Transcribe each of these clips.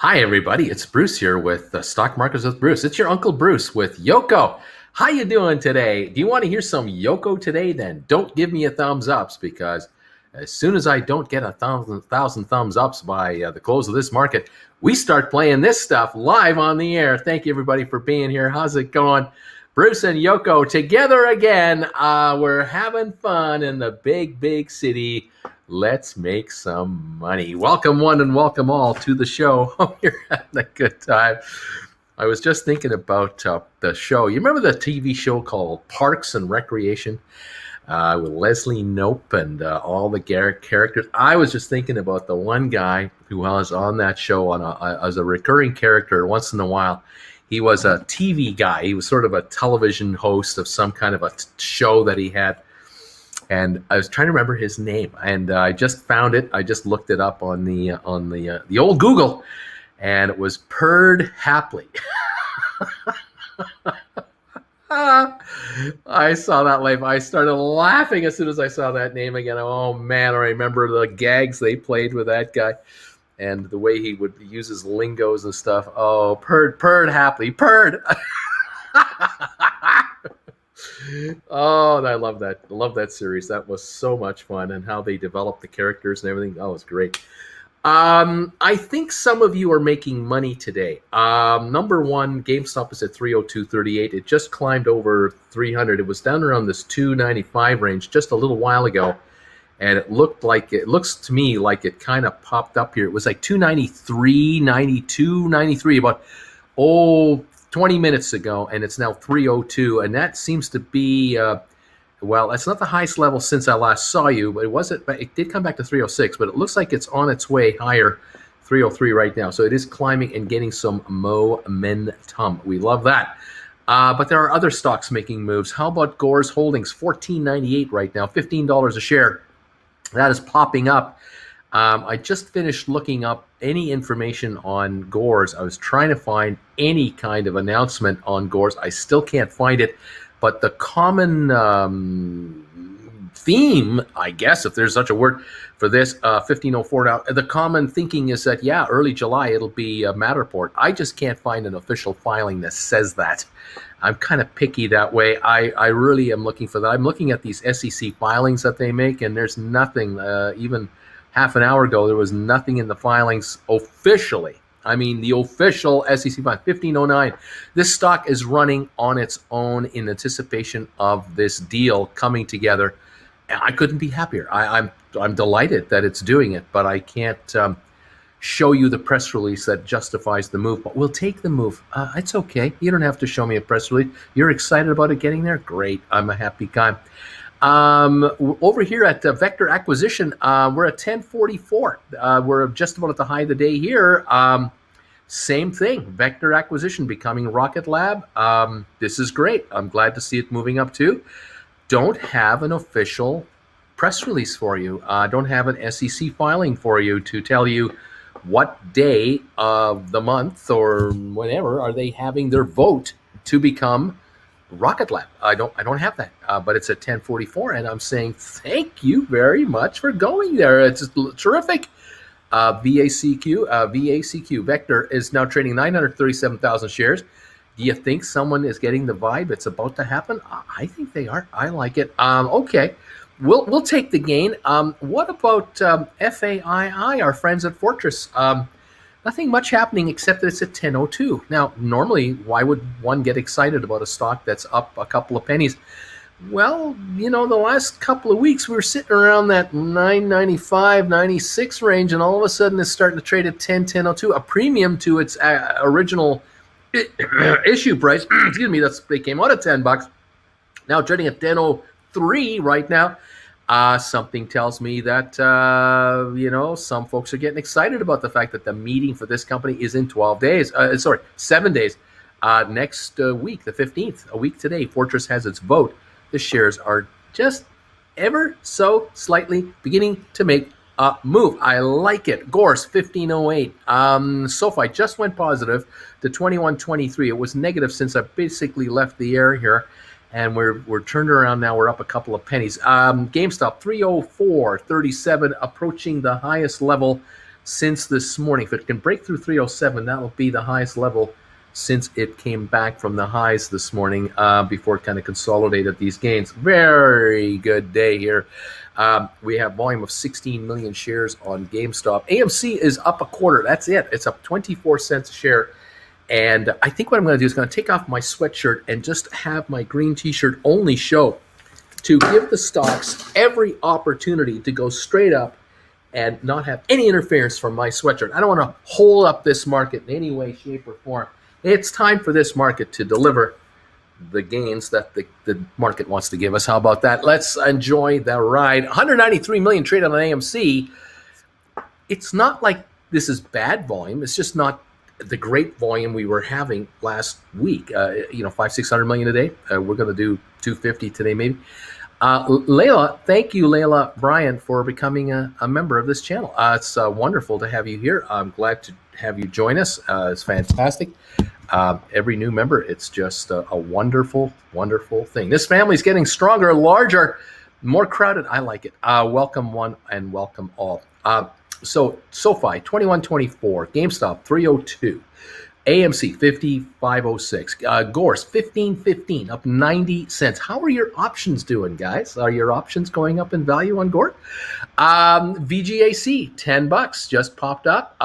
Hi, everybody. It's Bruce here with Stock Markets with Bruce. It's your Uncle Bruce with Yoko. How you doing today? Do you want to hear some Yoko today? Then don't give me a thumbs ups because as soon as I don't get a thousand thumbs ups by the close of this market, we start playing this stuff live on the air. Thank you, everybody, for being here. How's it going? Bruce and Yoko together again. We're having fun in the big city. Let's make some money. Welcome one and welcome all to the show. Hope you're having a good time. I was just thinking about the show. You remember the TV show called Parks and Recreation with Leslie Knope and all the characters? I was just thinking about the one guy who was on that show as a recurring character once in a while. He was a TV guy. He was sort of a television host of some kind of a show that he had. And I was trying to remember his name, and I just found it. I just looked it up on the old Google, and it was Perd Hapley. I saw that live. I started laughing as soon as I saw that name again. Oh man, I remember the gags they played with that guy, and the way he would use his lingos and stuff. Oh, Perd Hapley, Perd. Oh, I love that. I love that series. That was so much fun, and how they developed the characters and everything. That was great. I think some of you are making money today. Number one, GameStop is at 302.38. It just climbed over 300. It was down around this 295 range just a little while ago, and it looks to me like it kind of popped up here. It was like 293, 92, 93 about 20 minutes ago, and it's now 302, and that seems to be well, that's not the highest level since I last saw you, but it did come back to 306, but it looks like it's on its way higher, 303 right now. So it is climbing and getting some momentum. We love that. But there are other stocks making moves. How about Gore's Holdings? $14.98 right now, $15 a share. That is popping up. I just finished looking up any information on Gore's. I was trying to find any kind of announcement on Gore's. I still can't find it. But the common theme, I guess, if there's such a word for this, 1504 now, the common thinking is that, yeah, early July, it'll be a Matterport. I just can't find an official filing that says that. I'm kind of picky that way. I really am looking for that. I'm looking at these SEC filings that they make, and there's nothing, even half an hour ago, there was nothing in the filings officially. I mean, the official SEC filing, 1509. This stock is running on its own in anticipation of this deal coming together. I couldn't be happier. I'm delighted that it's doing it, but I can't show you the press release that justifies the move. But we'll take the move. It's okay. You don't have to show me a press release. You're excited about it getting there? Great. I'm a happy guy. Over here at Vector Acquisition, we're at 1044. We're just about at the high of the day here. Same thing, Vector Acquisition becoming Rocket Lab. This is great. I'm glad to see it moving up too. Don't have an official press release for you. Don't have an SEC filing for you to tell you what day of the month or whatever are they having their vote to become Rocket Lab. I don't have that, but it's at 1044, and I'm saying thank you very much for going there. It's terrific. VACQ Vector is now trading 937,000 shares. Do you think someone is getting the vibe it's about to happen? I think they are. I like it. Okay, we'll take the gain. What about FAII, our friends at Fortress? Nothing much happening except that it's at 1002. Now, normally, why would one get excited about a stock that's up a couple of pennies? Well, the last couple of weeks we were sitting around that 995, 96 range, and all of a sudden it's starting to trade at 1002, a premium to its original issue price. Excuse me, they came out at $10. Now trading at 1003 right now. Something tells me that, some folks are getting excited about the fact that the meeting for this company is in 7 days. Next week, the 15th, a week today, Fortress has its vote. The shares are just ever so slightly beginning to make a move. I like it. Gore's 1508. SOFI just went positive to 2123. It was negative since I basically left the air here. And we're turned around now. We're up a couple of pennies. GameStop 304.37, approaching the highest level since this morning. If it can break through 307, that'll be the highest level since it came back from the highs this morning before it kind of consolidated these gains. Very good day here. We have volume of 16 million shares on GameStop. AMC is up a quarter. That's it. It's up 24 cents a share. And I think what I'm going to do is going to take off my sweatshirt and just have my green t-shirt only show to give the stocks every opportunity to go straight up and not have any interference from my sweatshirt. I don't want to hold up this market in any way, shape, or form. It's time for this market to deliver the gains that the market wants to give us. How about that? Let's enjoy the ride. 193 million traded on AMC. It's not like this is bad volume. It's just not the great volume we were having last week. 500-600 million a day. We're going to do 250 today, maybe. Layla, thank you, Layla Bryan, for becoming a member of this channel. It's wonderful to have you here. I'm glad to have you join us. It's fantastic. Every new member, it's just a wonderful, wonderful thing. This family's getting stronger, larger, more crowded. I like it. Welcome one and welcome all. So SOFI 2124, GameStop 302, AMC 5506, Gorse 1515, up 90 cents. How are your options doing, guys? Are your options going up in value on Gorse? VGAC $10 just popped up.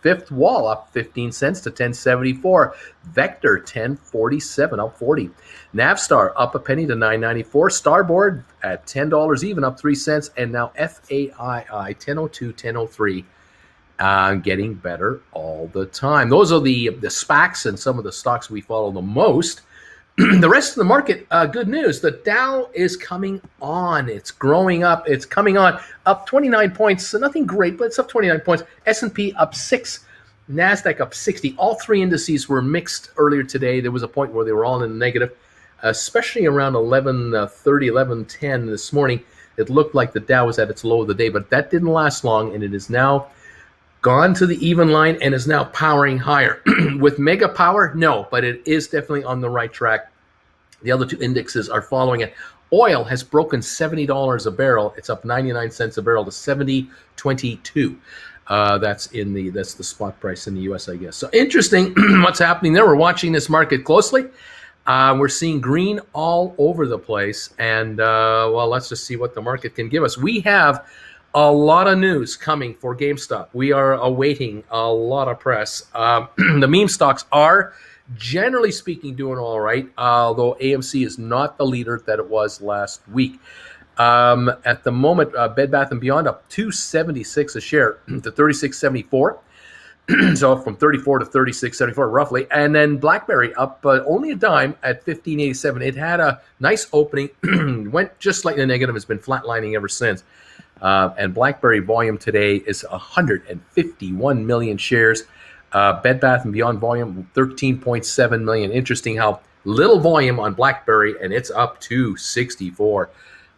Fifth Wall up 15 cents to 1074. Vector 1047 up 40. Navstar up a penny to 994. Starboard at $10 even, up 3 cents. And now FAII 1002 1003. Getting better all the time. Those are the SPACs and some of the stocks we follow the most. The rest of the market, good news. The Dow is coming on. It's growing up. It's coming on. Up 29 points. So nothing great, but it's up 29 points. S&P up 6. NASDAQ up 60. All three indices were mixed earlier today. There was a point where they were all in the negative, especially around 11:30, 11:10 this morning. It looked like the Dow was at its low of the day, but that didn't last long, and it is now gone to the even line and is now powering higher. With mega power, no, but it is definitely on the right track. The other two indexes are following it. Oil has broken $70 a barrel. It's up 99 cents a barrel to 70.22. That's the spot price in the US, I guess. So interesting what's happening there. We're watching this market closely. We're seeing green all over the place. And let's just see what the market can give us. We have a lot of news coming for GameStop. We are awaiting a lot of press. The meme stocks are, generally speaking, doing all right, although AMC is not the leader that it was last week. At the moment, Bed Bath & Beyond up $2.76 a share to $36.74. So from 34 to 36.74 roughly. And then BlackBerry up only a dime at 15.87. It had a nice opening, went just slightly negative, has been flatlining ever since. And BlackBerry volume today is 151 million shares. Bed Bath & Beyond volume 13.7 million. Interesting how little volume on BlackBerry, and it's up to 64.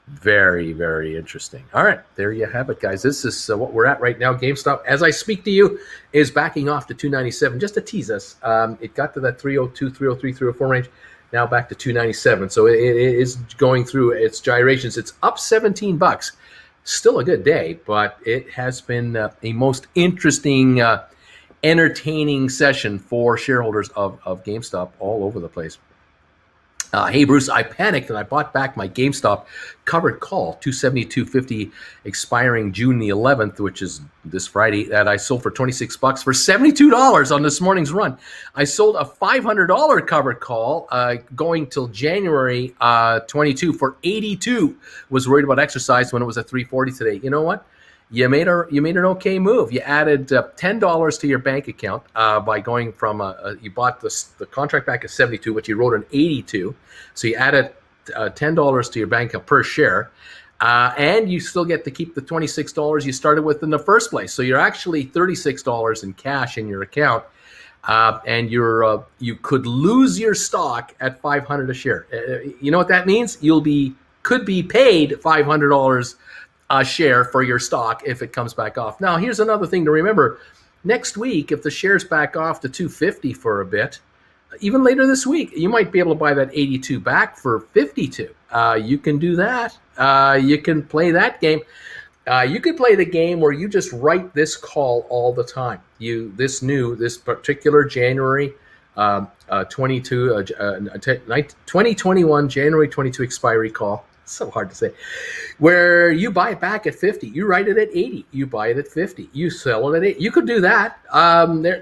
Very, very interesting. All right, there you have it, guys. This is what we're at right now. GameStop, as I speak to you, is backing off to 297 just to tease us. It got to that 302, 303, 304 range. Now back to 297. So it is going through its gyrations. It's up $17. Still a good day, but it has been a most interesting, entertaining session for shareholders of GameStop all over the place. Hey, Bruce, I panicked and I bought back my GameStop covered call, 272.50, expiring June the 11th, which is this Friday, that I sold for $26 for $72 on this morning's run. I sold a $500 covered call going till January 22 for $82. Was worried about exercise when it was at $340 today. You know what? You made an okay move. You added $10 to your bank account by going from you bought the contract back at 72, which you wrote an 82. So you added $10 to your bank account per share, and you still get to keep the $26 you started with in the first place. So you're actually $36 in cash in your account, and you could lose your stock at $500 a share. You know what that means? Could be paid $500 a share for your stock if it comes back off. Now, here's another thing to remember. Next week, if the shares back off to 250 for a bit, even later this week, you might be able to buy that 82 back for 52. You can do that. You can play that game. You could play the game where you just write this call all the time. This particular January 2021 January 22 expiry call. So hard to say. Where you buy it back at 50, you write it at 80, you buy it at 50, you sell it at 8. You could do that.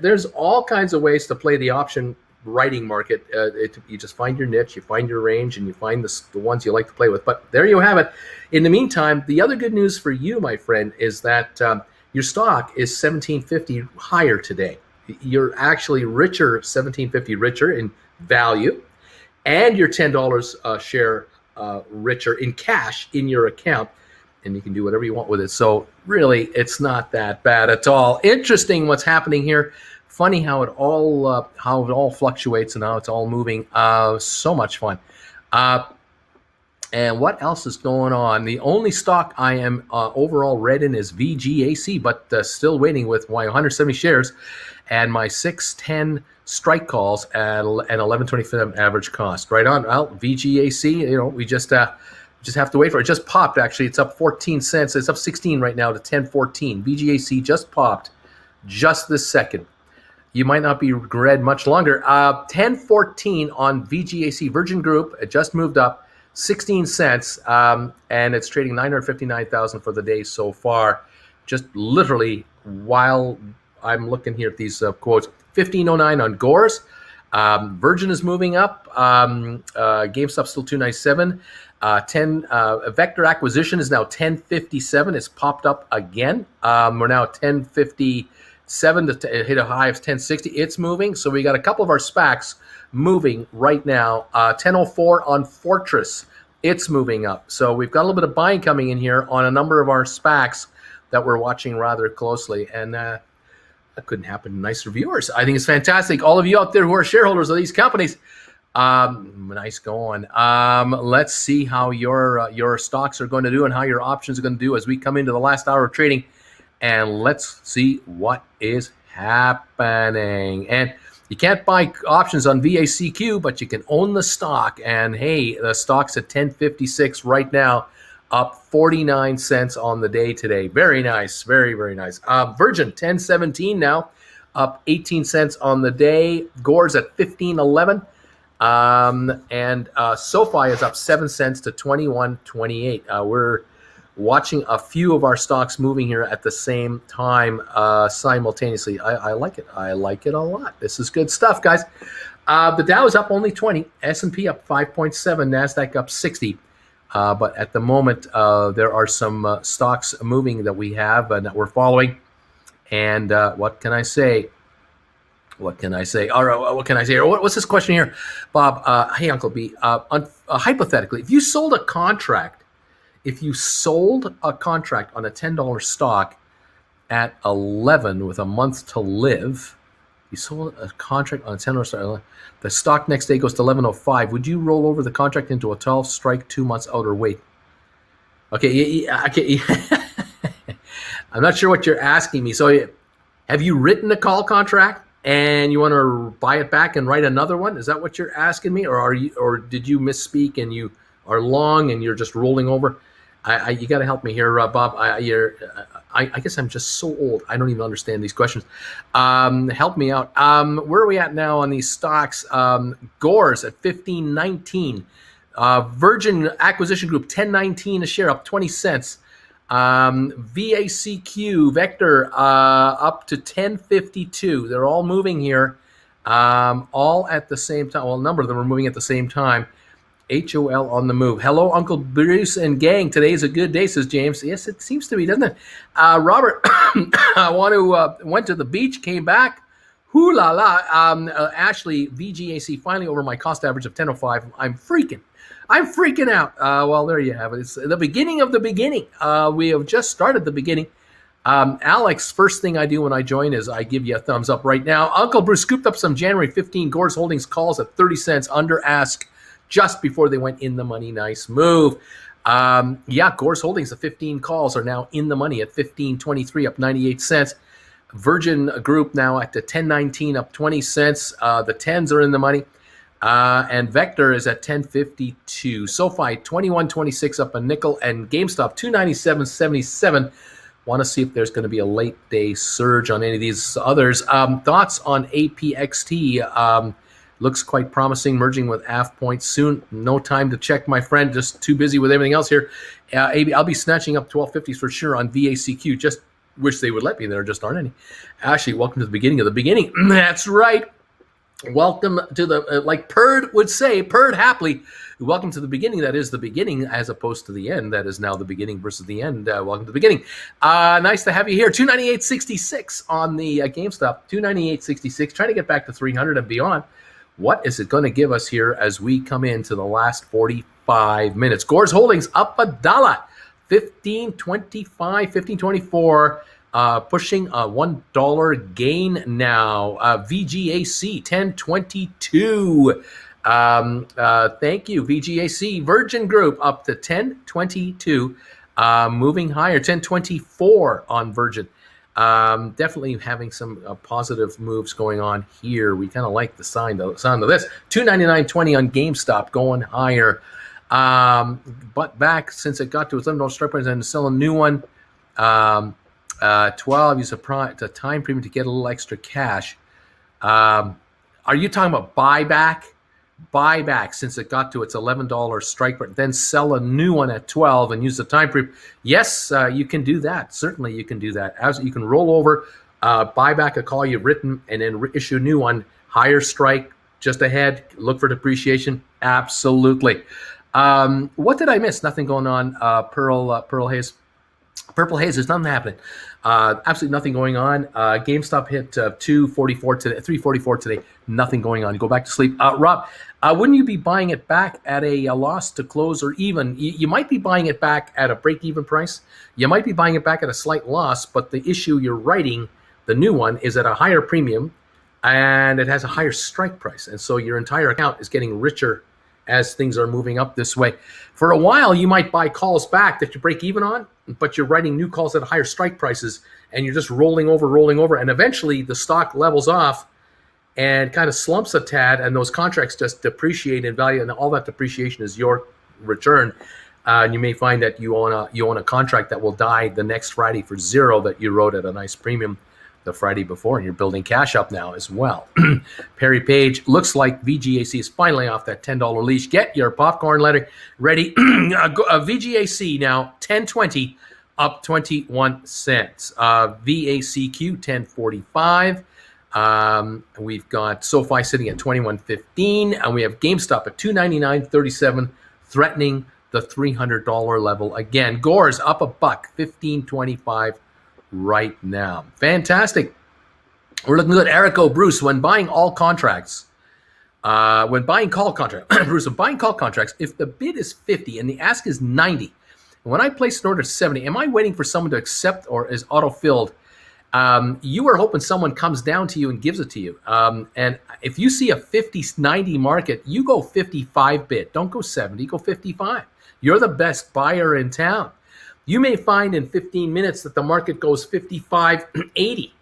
There's all kinds of ways to play the option writing market. You just find your niche, you find your range, and you find the ones you like to play with. But there you have it. In the meantime, the other good news for you, my friend, is that your stock is 1750 higher today. You're actually richer, 1750 richer in value, and you're $10 a share richer in cash in your account, and you can do whatever you want with it. So really, it's not that bad at all. Interesting what's happening here. Funny how it all fluctuates and how it's all moving. So much fun. And what else is going on? The only stock I am overall red in is VGAC, but still waiting with my 170 shares and my 610 strike calls at an 11.27 average cost. Right on. Well, VGAC, we just have to wait for it. It just popped, actually. It's up 14 cents. It's up 16 right now to 10.14. VGAC just popped just this second. You might not be red much longer. 10.14 on VGAC. Virgin Group. It just moved up 16 cents, and it's trading 959,000 for the day so far. Just literally while I'm looking here at these quotes. 1509 on Gores. Virgin is moving up. GameStop still 297. 10 Vector Acquisition is now 1057. It's popped up again. We're now at 1057 to hit a high of 1060. It's moving. So we got a couple of our SPACs moving right now. 1004 on Fortress. It's moving up. So we've got a little bit of buying coming in here on a number of our SPACs that we're watching rather closely. And that couldn't happen to nicer viewers. I think it's fantastic. All of you out there who are shareholders of these companies, nice going. Let's see how your stocks are going to do and how your options are going to do as we come into the last hour of trading. And let's see what is happening. And you can't buy options on VACQ, but you can own the stock. And hey, the stock's at 1056 right now, up 49 cents on the day today. Very nice. Very, very nice. Virgin, 1017 now, up 18 cents on the day. Gores at 1511. And SOFI is up 7 cents to 21.28. We're watching a few of our stocks moving here at the same time simultaneously. I like it. I like it a lot. This is good stuff, guys. The Dow is up only 20. S&P up 5.7. NASDAQ up 60. But at the moment, there are some stocks moving that we have and that we're following. And what can I say? What can I say? All right, what can I say? What's this question here, Bob? Hey, Uncle B. Hypothetically, if you sold a contract on a $10 stock at 11 with a month to live, you sold a contract on a $10 stock, the stock next day goes to 11.05. Would you roll over the contract into a 12 strike 2 months out or wait? Okay, I'm not sure what you're asking me. So have you written a call contract and you want to buy it back and write another one? Is that what you're asking me? Or did you misspeak and you are long and you're just rolling over? You got to help me here, Bob. I guess I'm just so old. I don't even understand these questions. Help me out. Where are we at now on these stocks? Gores at 15.19. Virgin Acquisition Group 10.19 a share, up 20 cents. VACQ Vector up to 10.52. They're all moving here, all at the same time. Well, a number of them are moving at the same time. HOL on the move. Hello, Uncle Bruce and gang. Today is a good day, says James. Yes, it seems to be, doesn't it? Robert, went to the beach, came back. Hoo la la. Ashley, VGAC, finally over my cost average of 10.05. I'm freaking out. Well, there you have it. It's the beginning of the beginning. We have just started the beginning. Alex, first thing I do when I join is I give you a thumbs up right now. Uncle Bruce scooped up some January 15 Gores Holdings calls at 30 cents under ask, just before they went in the money. Nice move. Gores Holdings, the 15 calls are now in the money at 15.23, up 98 cents. Virgin Group now at the 10.19, up 20 cents. The 10s are in the money. And Vector is at 10.52. SoFi 21.26 up a nickel, and GameStop 297.77. Want to see if there's going to be a late day surge on any of these others. Thoughts on APXT? Looks quite promising, merging with AFPoint soon. No time to check, my friend. Just too busy with everything else here. I'll be snatching up 1250s for sure on VACQ. Just wish they would let me. There just aren't any. Ashley, welcome to the beginning of the beginning. That's right. Welcome to the, like Perd would say, Perd happily, welcome to the beginning. That is the beginning as opposed to the end. That is now the beginning versus the end. Welcome to the beginning. Nice to have you here. 298.66 on the GameStop. 298.66. Trying to get back to 300 and beyond. What is it going to give us here as we come into the last 45 minutes? Gores Holdings up $1. 15.25, 15.24. Pushing a $1 gain now. VGAC 10.22. Thank you, VGAC. Virgin Group up to 10.22. Moving higher, 10.24 on Virgin. Definitely having some positive moves going on here. We kind of like the sound of this. 299.20 on GameStop, going higher. But back since it got to its $11 strike price and sell a new one. 12, use a time premium to get a little extra cash. Are you talking about buyback? Buyback since it got to its $11 strike price, then sell a new one at 12 and use the time premium. Yes, you can do that. Certainly you can do that. As you can roll over, buy back a call you've written, and then issue a new one, higher strike, just ahead, look for depreciation. Absolutely. What did I miss? Nothing going on. Pearl Haze. Purple Haze, there's nothing happening. Absolutely nothing going on. GameStop hit 244 today, 344 today. Nothing going on. You go back to sleep. Rob, wouldn't you be buying it back at a loss to close, or even you might be buying it back at a break-even price? You might be buying it back at a slight loss, but the issue you're writing, the new one, is at a higher premium, and it has a higher strike price, and so your entire account is getting richer as things are moving up this way. For a while, you might buy calls back that you break even on, but you're writing new calls at higher strike prices, and you're just rolling over, and eventually the stock levels off and kind of slumps a tad, and those contracts just depreciate in value, and all that depreciation is your return. And you may find that you own a contract that will die the next Friday for zero that you wrote at a nice premium the Friday before, and you're building cash up now as well. Perry Page, looks like VGAC is finally off that $10 leash. Get your popcorn letter ready. VGAC now 10.20, up 21 cents. VACQ 10.45. We've got SoFi sitting at 21.15, and we have GameStop at 299.37, threatening the $300 level again. Gores up $1, 15.25. right now. Fantastic. We're looking good. Erico, Bruce, when buying all contracts, Bruce, when buying call contracts, if the bid is 50 and the ask is 90, and when I place an order 70, am I waiting for someone to accept, or is auto-filled? You are hoping someone comes down to you and gives it to you. And if you see a 50-90 market, you go 55 bid. Don't go 70, go 55. You're the best buyer in town. You may find in 15 minutes that the market goes 55, 80,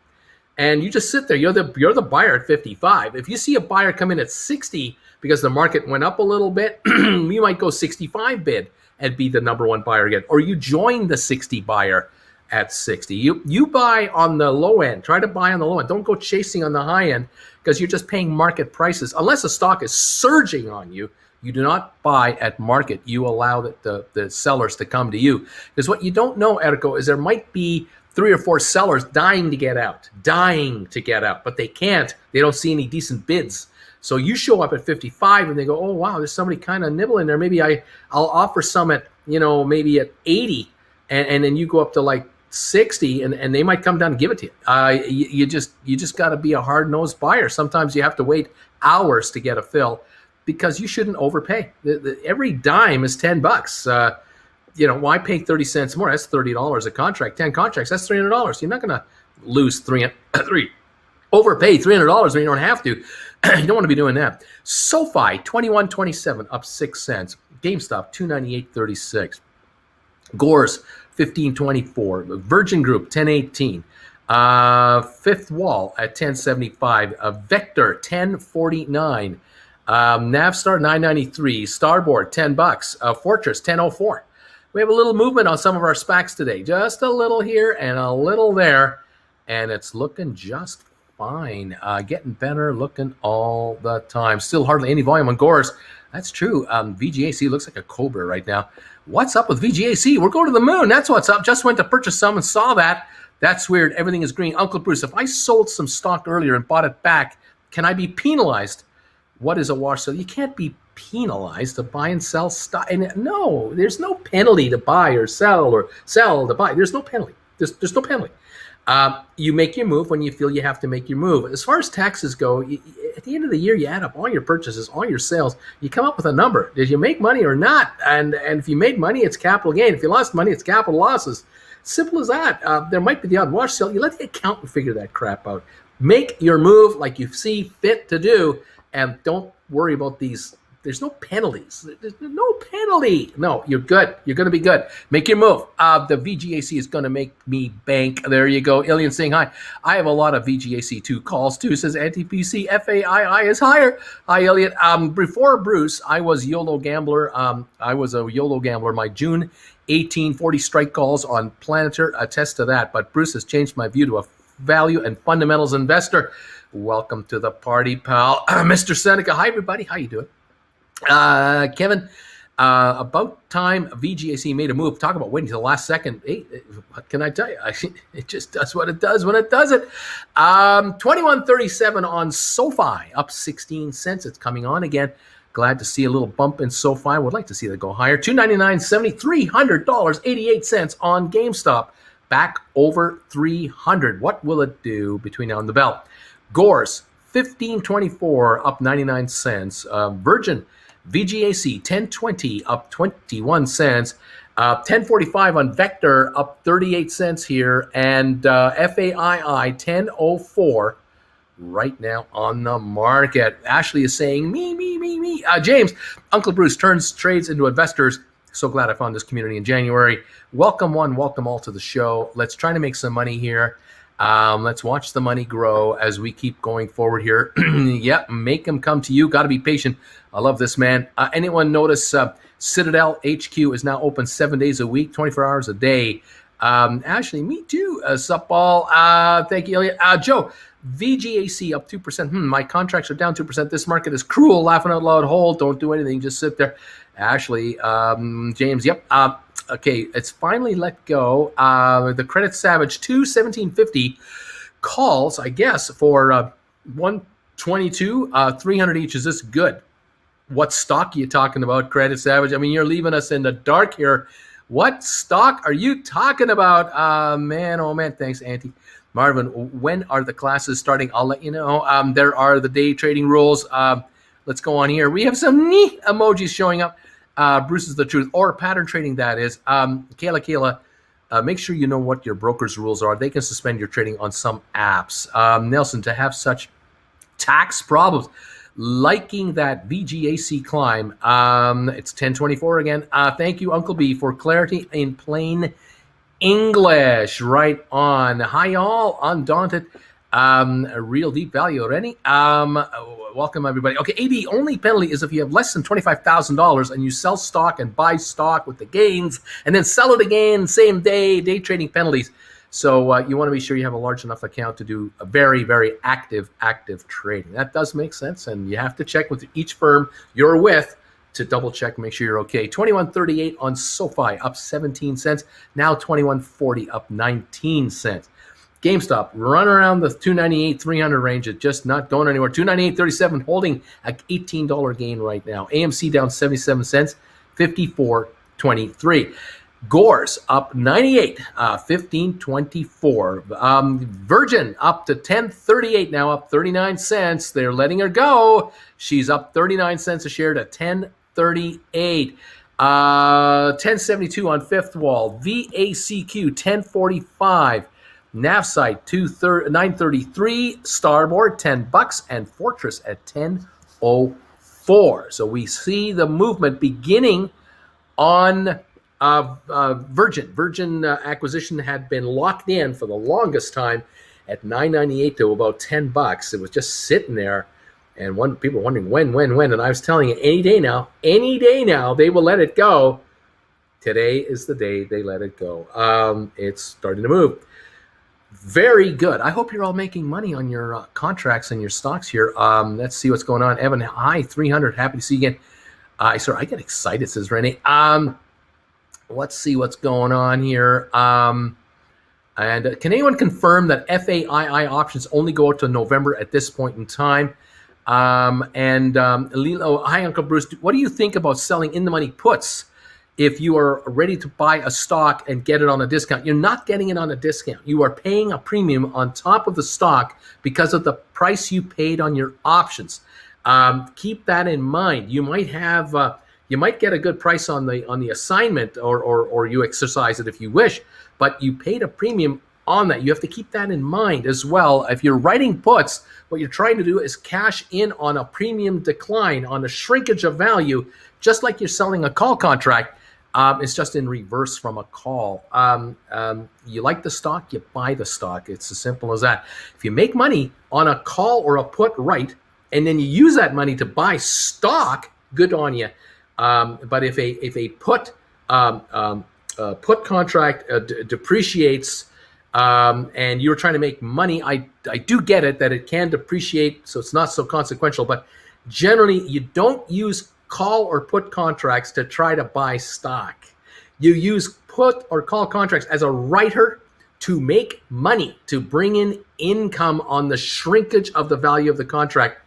and you just sit there. You're the buyer at 55. If you see a buyer come in at 60 because the market went up a little bit, you might go 65 bid and be the number one buyer again. Or you join the 60 buyer at 60. You buy on the low end. Try to buy on the low end. Don't go chasing on the high end, because you're just paying market prices. Unless the stock is surging on you, you do not buy at market. You allow the sellers to come to you. Because what you don't know, Erico, is there might be 3 or 4 sellers dying to get out, but they can't. They don't see any decent bids. So you show up at 55 and they go, oh, wow, there's somebody kind of nibbling there. Maybe I'll offer some at, maybe at 80, and then you go up to like 60, and they might come down and give it to you. You just got to be a hard-nosed buyer. Sometimes you have to wait hours to get a fill, because you shouldn't overpay. Every dime is $10. Why pay 30 cents more? That's $30 a contract. 10 contracts, that's $300. You're not going to lose overpay $300 when you don't have to. You don't want to be doing that. SoFi 21.27, up 6 cents. GameStop 298.36. Gores 15.24. Virgin Group 10.18. Fifth Wall at 10.75. Vector 10.49. Navstar 993, Starboard $10, Fortress 1004. We have a little movement on some of our SPACs today, just a little here and a little there, and it's looking just fine. Getting better, looking all the time. Still hardly any volume on Gores. That's true. VGAC looks like a cobra right now. What's up with VGAC? We're going to the moon. That's what's up. Just went to purchase some and saw that. That's weird. Everything is green. Uncle Bruce, if I sold some stock earlier and bought it back, can I be penalized? What is a wash sale? You can't be penalized to buy and sell stock. And no, there's no penalty to buy or sell to buy. There's no penalty. There's no penalty. You make your move when you feel you have to make your move. As far as taxes go, at the end of the year, you add up all your purchases, all your sales. You come up with a number. Did you make money or not? And if you made money, it's capital gain. If you lost money, it's capital losses. Simple as that. There might be the odd wash sale. You let the accountant figure that crap out. Make your move like you see fit to do, and don't worry about these. There's no penalties. There's no penalty. No, you're good. You're going to be good. Make your move. The VGAC is going to make me bank. There you go. Ilian saying hi. I have a lot of VGAC2 calls too. Says anti-PC FAII is higher. Hi, Ilian. Before Bruce, I was YOLO gambler. I was a YOLO gambler. My June 1840 strike calls on Planeter attest to that. But Bruce has changed my view to a value and fundamentals investor. Welcome to the party, pal. Mr. Seneca. Hi, everybody. How you doing? Kevin, about time VGAC made a move. Talk about waiting to the last second. Hey, what can I tell you? It just does what it does when it does it. 21.37 on SOFI, up 16 cents. It's coming on again. Glad to see a little bump in SOFI. Would like to see that go higher. $299.70, $300.88 on GameStop. Back over 300. What will it do between now and the bell? Gores, 15.24, up 99 cents. Virgin, VGAC, 10.20, up 21 cents. 10.45 on Vector, up 38 cents here. And FAII, 10.04 right now on the market. Ashley is saying, me. James, Uncle Bruce turns trades into investors. So glad I found this community in January. Welcome one, welcome all to the show. Let's try to make some money here. Let's watch the money grow as we keep going forward here. Yep, make them come to you. Got to be patient. I love this, man. Anyone notice Citadel HQ is now open 7 days a week, 24 hours a day? Ashley, me too. Supball. Thank you, Elliot. Joe, VGAC up 2%. My contracts are down 2%. This market is cruel. Laughing out loud. Hold. Don't do anything. Just sit there. Ashley, James, yep. Okay, it's finally let go. The Credit Savage 217.50 calls, I guess, for 122, 300 each. Is this good? What stock are you talking about, Credit Savage? I mean, you're leaving us in the dark here. What stock are you talking about? Man, oh man, thanks, Auntie. Marvin, when are the classes starting? I'll let you know. There are the day trading rules. Let's go on here. We have some neat emojis showing up. Bruce is the truth, or pattern trading, that is. Kayla, make sure you know what your broker's rules are. They can suspend your trading on some apps. Nelson, to have such tax problems, liking that VGAC climb. It's 1024 again. Thank you, Uncle B, for clarity in plain English. Right on. Hi, y'all. Undaunted. A real deep value already. Welcome everybody. Okay, AB, only penalty is if you have less than $25,000 and you sell stock and buy stock with the gains and then sell it again same day trading penalties. So you want to be sure you have a large enough account to do a very, very active trading. That does make sense, and you have to check with each firm you're with to double check, make sure you're okay. 21.38 on SOFI, up 17 cents. Now 21.40, up 19 cents. GameStop, run around the 298, 300 range. It's just not going anywhere. 298.37, holding an $18 gain right now. AMC down 77 cents, 54.23. Gores up 98, 15.24. Virgin up to 10.38 now, up 39 cents. They're letting her go. She's up 39 cents a share to 10.38. 10.72 on Fifth Wall. VACQ 10.45. Navsite 9.33, Starboard $10, and Fortress at 10.04. So we see the movement beginning on Virgin. Virgin acquisition had been locked in for the longest time at $9.98 to about $10. It was just sitting there, And one people wondering when, and I was telling you any day now, they will let it go. Today is the day they let it go. It's starting to move. Very good. I hope you're all making money on your contracts and your stocks here. Let's see what's going on. Evan, hi, 300. Happy to see you again. Sorry, I get excited, says Renee. Let's see what's going on here. And can anyone confirm that FAII options only go out to November at this point in time? Lilo, hi, Uncle Bruce. What do you think about selling in the money puts if you are ready to buy a stock and get it on a discount? You're not getting it on a discount. You are paying a premium on top of the stock because of the price you paid on your options. Keep that in mind. You might have, you might get a good price on the assignment, or you exercise it if you wish, but you paid a premium on that. You have to keep that in mind as well. If you're writing puts, what you're trying to do is cash in on a premium decline, on a shrinkage of value, just like you're selling a call contract. It's just in reverse from a call. You like the stock, you buy the stock. It's as simple as that. If you make money on a call or a put right, and then you use that money to buy stock, good on you. But if a put contract depreciates, and you're trying to make money, I do get it that it can depreciate, so it's not so consequential. But generally, you don't use call or put contracts to try to buy stock. You use put or call contracts as a writer to make money, to bring in income on the shrinkage of the value of the contract.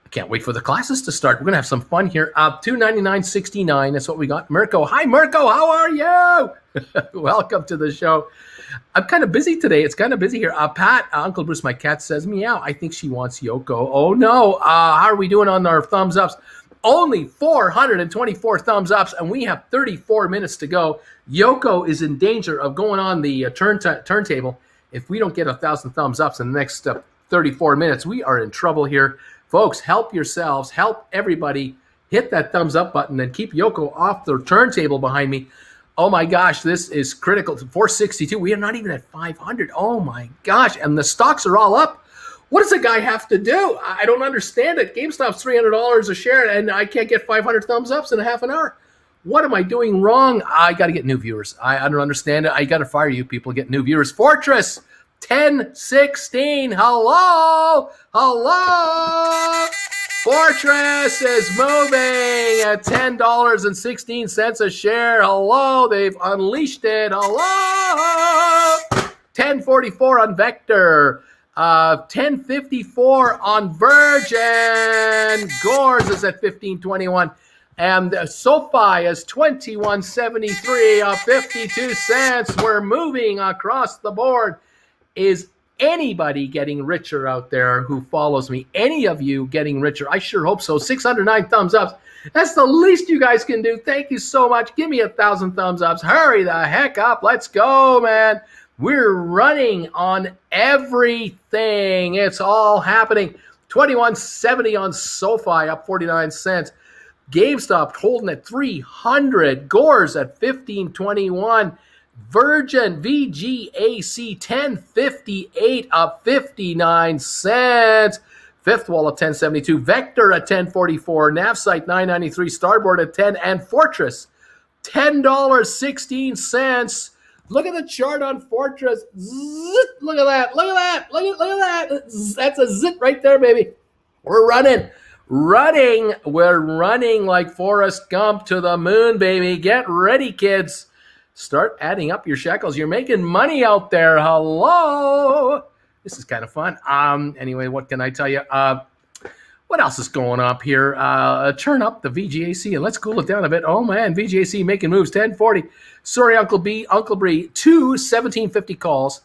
I can't wait for the classes to start. We're going to have some fun here. $299.69, that's what we got. Mirko, hi Mirko, how are you? Welcome to the show. I'm kind of busy today. It's kind of busy here. Pat, Uncle Bruce, my cat says meow. I think she wants Yoko. Oh no. How are we doing on our thumbs ups? Only 424 thumbs ups, and we have 34 minutes to go. Yoko is in danger of going on the turntable. If we don't get 1,000 thumbs ups in the next 34 minutes, we are in trouble here. Folks, help yourselves. Help everybody. Hit that thumbs up button and keep Yoko off the turntable behind me. Oh my gosh, this is critical. 462. We are not even at 500. Oh my gosh. And the stocks are all up. What does a guy have to do? I don't understand it. GameStop's $300 a share, and I can't get 500 thumbs ups in a half an hour. What am I doing wrong? I got to get new viewers. I don't understand it. I got to fire you people, get new viewers. Fortress, 1016. Hello. Hello. Fortress is moving at $10.16 a share. Hello. They've unleashed it. Hello. 1044 on Vector. 1054 on Virgin. Gores is at 1521. And SOFI is 2173 of 52 cents. We're moving across the board. Is anybody getting richer out there who follows me? Any of you getting richer? I sure hope so. 609 thumbs ups. That's the least you guys can do. Thank you so much. Give me 1,000 thumbs ups. Hurry the heck up. Let's go, man. We're running on everything. It's all happening. 2170 on SOFI, up 49 cents. GameStop holding at 300. Gores at 1521. Virgin VGAC 1058, up 59 cents. Fifth wall at 1072. Vector at 1044. Navsite 993. Starboard at 10. And Fortress $10.16. Look at the chart on Fortress. Zit, look at that. Look at that. Look at that. That's a zit right there, baby. We're running. We're running like Forrest Gump to the moon, baby. Get ready, kids. Start adding up your shekels. You're making money out there. Hello. This is kind of fun. Anyway, what can I tell you? What else is going up here? Turn up the VGAC and let's cool it down a bit. Oh man, VGAC making moves. 1040. Sorry, Uncle Bree. 2 1750 calls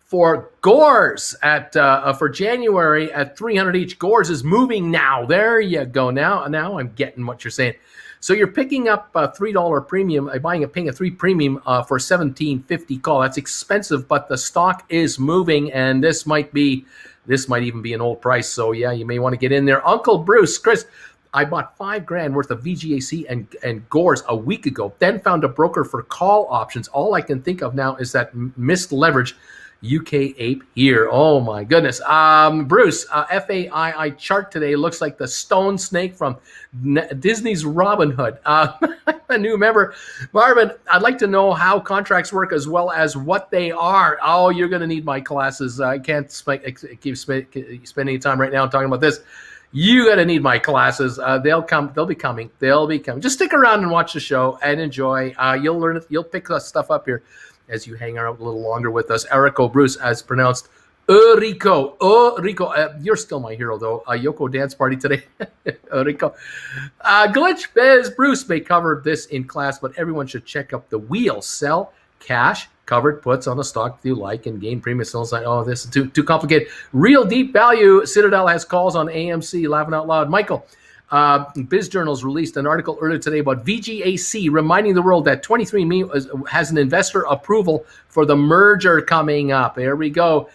for Gores at for January at 300 each. Gores is moving now. There you go. Now I'm getting what you're saying. So you're picking up a $3 premium, paying a 3 premium for 1750 call. That's expensive, but the stock is moving, and this might even be an old price. So yeah, you may want to get in there. Uncle Bruce, Chris, I bought $5,000 worth of VGAC and Gores a week ago, then found a broker for call options. All I can think of now is that missed leverage. UK ape here. Oh my goodness. Bruce, FAII chart today looks like the stone snake from Disney's Robin Hood. A new member. Marvin, I'd like to know how contracts work as well as what they are. Oh, you're going to need my classes. I can't keep spending time right now talking about this. You got to need my classes. They'll be coming. Just stick around and watch the show and enjoy. You'll learn it. You'll pick stuff up here as you hang out a little longer with us. Erico Bruce, as pronounced, Rico. You're still my hero, though. Yoko dance party today. Rico. Glitch Biz Bruce may cover this in class, but everyone should check up the wheel. Sell cash covered puts on a stock you like and gain premium sales. Oh, this is too complicated. Real deep value. Citadel has calls on AMC. Laughing out loud. Michael. Biz Journals released an article earlier today about VGAC, reminding the world that 23andMe has an investor approval for the merger coming up. There we go.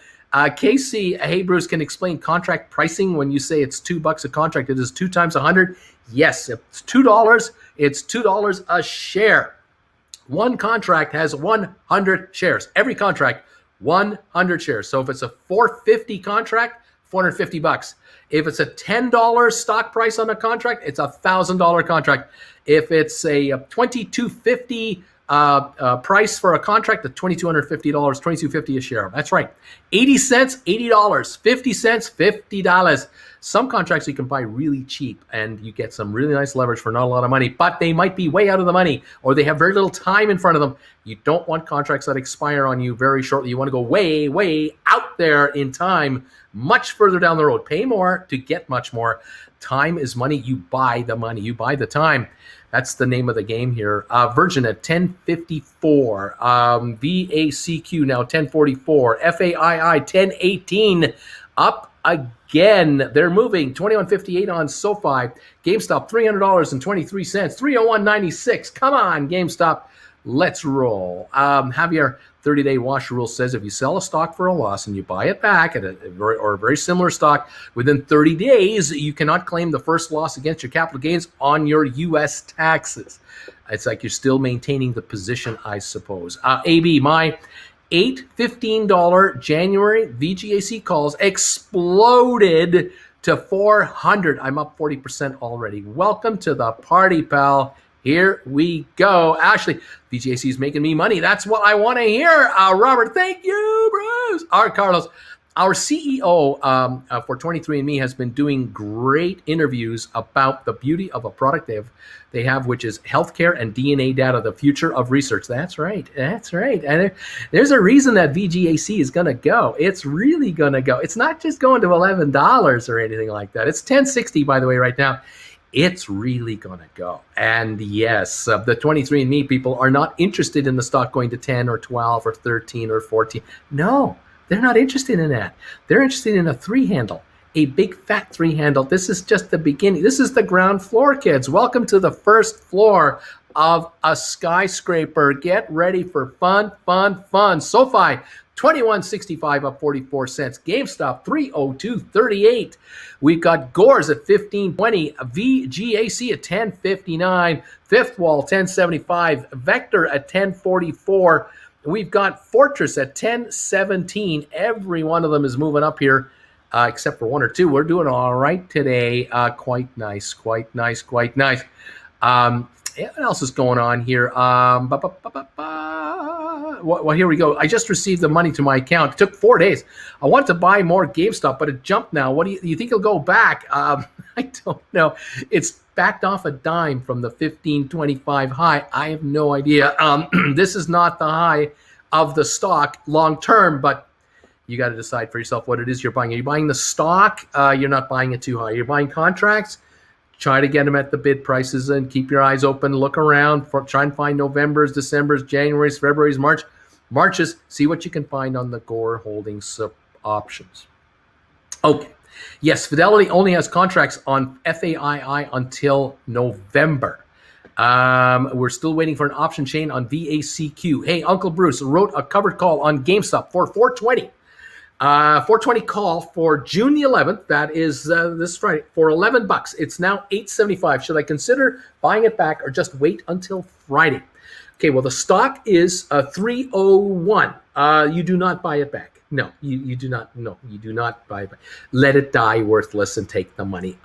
Casey, hey, Bruce, can explain contract pricing when you say it's $2 a contract. It is 2 times 100. Yes, it's $2. It's $2 a share. One contract has 100 shares. Every contract, 100 shares. So if it's a $450 contract, $450. If it's a $10 stock price on a contract, it's a $1,000 contract. If it's a $2,250 price for a contract, the $2,250, $2,250 a share. That's right. 80 cents, $80. 50 cents, $50. Some contracts you can buy really cheap and you get some really nice leverage for not a lot of money, but they might be way out of the money or they have very little time in front of them. You don't want contracts that expire on you very shortly. You want to go way, way out there in time, much further down the road. Pay more to get much more. Time is money. You buy the money. You buy the time. That's the name of the game here. Virgin at 1054. VACQ now 1044. FAII 1018. Up again. They're moving. 2158 on SOFI. GameStop $300.23. 301.96. Come on, GameStop. Let's roll. Javier, 30-day wash rule says if you sell a stock for a loss and you buy it back at a very similar stock within 30 days, you cannot claim the first loss against your capital gains on your U.S. taxes. It's like you're still maintaining the position, I suppose. AB, my $815 January VGAC calls exploded to 400. I'm up 40% already. Welcome to the party, pal. Here we go. Ashley, VGAC is making me money. That's what I want to hear. Robert, thank you, Bruce. Carlos, our CEO for 23andMe has been doing great interviews about the beauty of a product they have, which is healthcare and DNA data, the future of research. That's right. And there's a reason that VGAC is going to go. It's really going to go. It's not just going to $11 or anything like that. It's $10.60, by the way, right now. It's really going to go. And yes, the 23andMe people are not interested in the stock going to 10 or 12 or 13 or 14. No, they're not interested in that. They're interested in a 3 handle, a big fat 3 handle. This is just the beginning. This is the ground floor, kids. Welcome to the first floor of a skyscraper. Get ready for fun. SoFi, 21.65 up 44 cents. GameStop 302.38. We've got Gores at 15.20. VGAC at 10.59. Fifth Wall 10.75. Vector at 10.44. We've got Fortress at 10.17. Every one of them is moving up here, except for 1 or 2. We're doing all right today. Quite nice. What else is going on here? Well, here we go. I just received the money to my account. It took 4 days. I want to buy more GameStop, but it jumped now. What do you think it'll go back? I don't know. It's backed off a dime from the 15.25 high. I have no idea. This is not the high of the stock long term, but you got to decide for yourself what it is you're buying. Are you buying the stock? You're not buying it too high. You're buying contracts. Try to get them at the bid prices and keep your eyes open. Look around. Try and find Novembers, Decembers, Januaries, Februaries, Marches. See what you can find on the Gore Holdings options. Okay. Yes, Fidelity only has contracts on FAII until November. We're still waiting for an option chain on VACQ. Hey, Uncle Bruce wrote a covered call on GameStop for 420. 420 call for June the 11th. That is this Friday for $11. It's now $8.75. Should I consider buying it back or just wait until Friday? Okay, well, the stock is 301. You do not buy it back. No, you do not. No, you do not buy. Let it die worthless and take the money.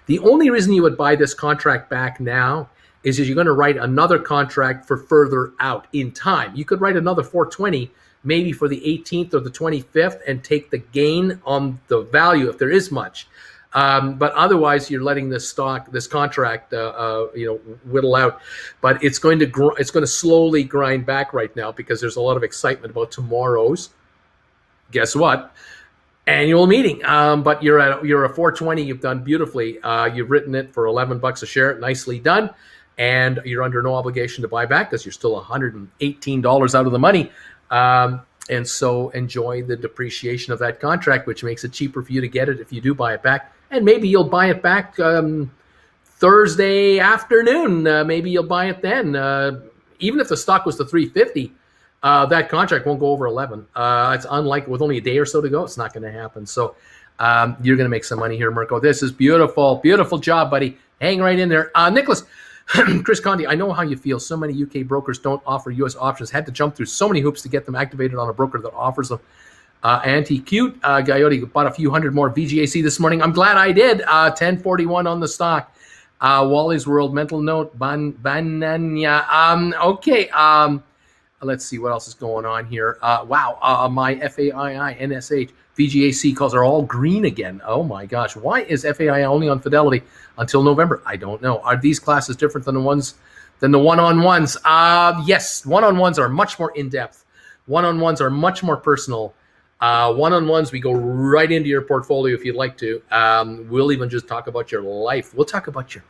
The only reason you would buy this contract back now is you're going to write another contract for further out in time. You could write another 420 maybe for the 18th or the 25th and take the gain on the value if there is much. But otherwise, you're letting this contract, whittle out. But it's going to slowly grind back right now because there's a lot of excitement about tomorrow's. Guess what? Annual meeting. But you're a 420. You've done beautifully. You've written it for $11 a share. Nicely done. And you're under no obligation to buy back because you're still $118 out of the money. And so enjoy the depreciation of that contract, which makes it cheaper for you to get it if you do buy it back. And maybe you'll buy it back Thursday afternoon. Maybe you'll buy it then. Even if the stock was to 350. That contract won't go over 11. It's unlikely with only a day or so to go. It's not going to happen. So you're going to make some money here, Mirko. This is beautiful. Beautiful job, buddy. Hang right in there. Nicholas, Chris Condi, I know how you feel. So many UK brokers don't offer US options. Had to jump through so many hoops to get them activated on a broker that offers them. Anti-cute. Coyote bought a few hundred more VGAC this morning. I'm glad I did. 1041 on the stock. Wally's World, mental note. Bananya. Okay. Let's see what else is going on here. Wow, my FAII, NSH, VGAC calls are all green again. Oh my gosh, why is FAII only on Fidelity until November? I don't know. Are these classes different than the one-on-ones? Yes, one-on-ones are much more in-depth. One-on-ones are much more personal. One-on-ones, we go right into your portfolio if you'd like to. We'll even just talk about your life. We'll talk about your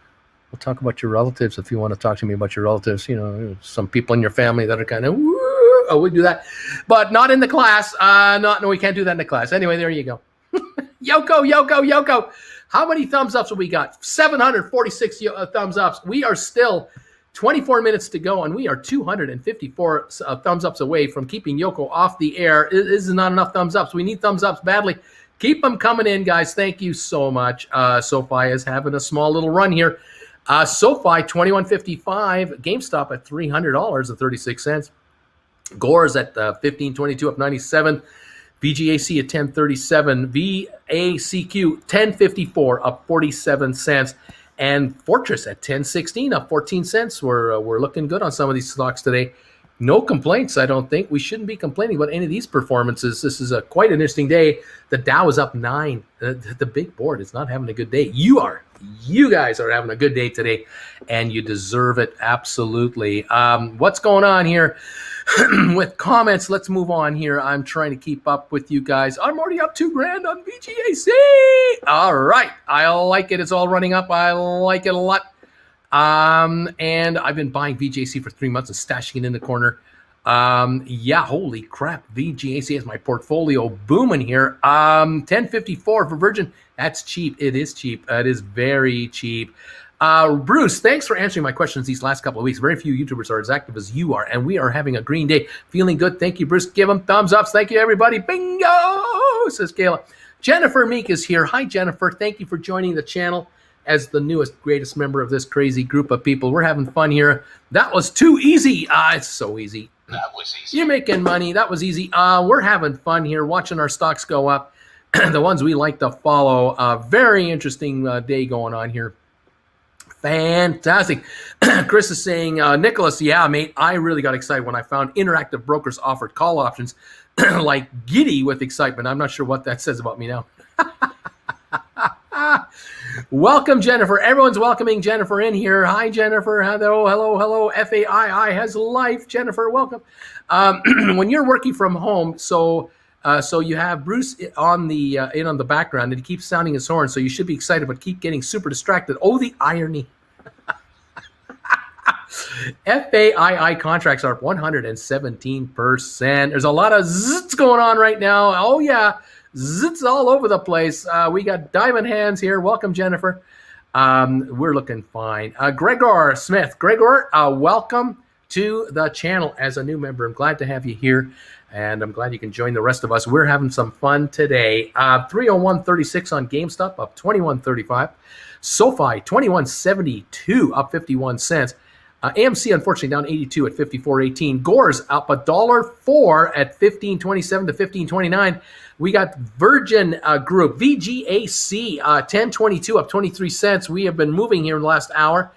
relatives if you want to talk to me about your relatives. You know, some people in your family that are kind of, we do that. But not in the class. No, we can't do that in the class. Anyway, there you go. Yoko. How many thumbs ups have we got? 746 thumbs ups. We are still 24 minutes to go, and we are 254 thumbs ups away from keeping Yoko off the air. This is not enough thumbs ups. We need thumbs ups badly. Keep them coming in, guys. Thank you so much. SOFI is having a small little run here. SOFI 21.55, GameStop at $300.36. Gore's at 15.22 up 97. VGAC at 10.37. VACQ 10.54 up 47 cents. And Fortress at 10.16 up 14 cents. We're looking good on some of these stocks today. No complaints, I don't think. We shouldn't be complaining about any of these performances. This is quite an interesting day. The Dow is up 9. The big board is not having a good day. You guys are having a good day today, and you deserve it absolutely. What's going on here with comments? Let's move on here. I'm trying to keep up with you guys. I'm already up $2,000 on VGAC. All right. I like it. It's all running up. I like it a lot. And I've been buying VGAC for 3 months and stashing it in the corner. Yeah, holy crap. VGAC has my portfolio booming here. 10.54 for Virgin. That's cheap. It is cheap. It is very cheap. Bruce, thanks for answering my questions these last couple of weeks. Very few YouTubers are as active as you are, and we are having a green day. Feeling good. Thank you, Bruce. Give them thumbs ups. Thank you, everybody. Bingo, says Kayla. Jennifer Meek is here. Hi, Jennifer. Thank you for joining the channel as the newest, greatest member of this crazy group of people. We're having fun here. That was too easy. It's so easy. That was easy. You're making money. That was easy. We're having fun here, watching our stocks go up. The ones we like to follow. Very interesting day going on here. Fantastic. Chris is saying, Nicholas, yeah, mate, I really got excited when I found Interactive Brokers offered call options like giddy with excitement. I'm not sure what that says about me now. Welcome, Jennifer. Everyone's welcoming Jennifer in here. Hi, Jennifer. Hello. FAII has life. Jennifer, welcome. When you're working from home, so you have Bruce on the on the background, and he keeps sounding his horn. So you should be excited, but keep getting super distracted. Oh, the irony. FAII contracts are up 117%. There's a lot of zits going on right now. Oh yeah. Zits all over the place. We got diamond hands here. Welcome, Jennifer. We're looking fine. Gregor Smith. Gregor, welcome to the channel as a new member. I'm glad to have you here, and I'm glad you can join the rest of us. We're having some fun today. 301.36 on GameStop, up 21.35. SOFI, 21.72, up 51 cents. AMC, unfortunately, down 82 at 54.18. Gore's up $1.04 at 15.27 to 15.29. We got Virgin Group, VGAC, 10.22 up 23 cents. We have been moving here in the last hour.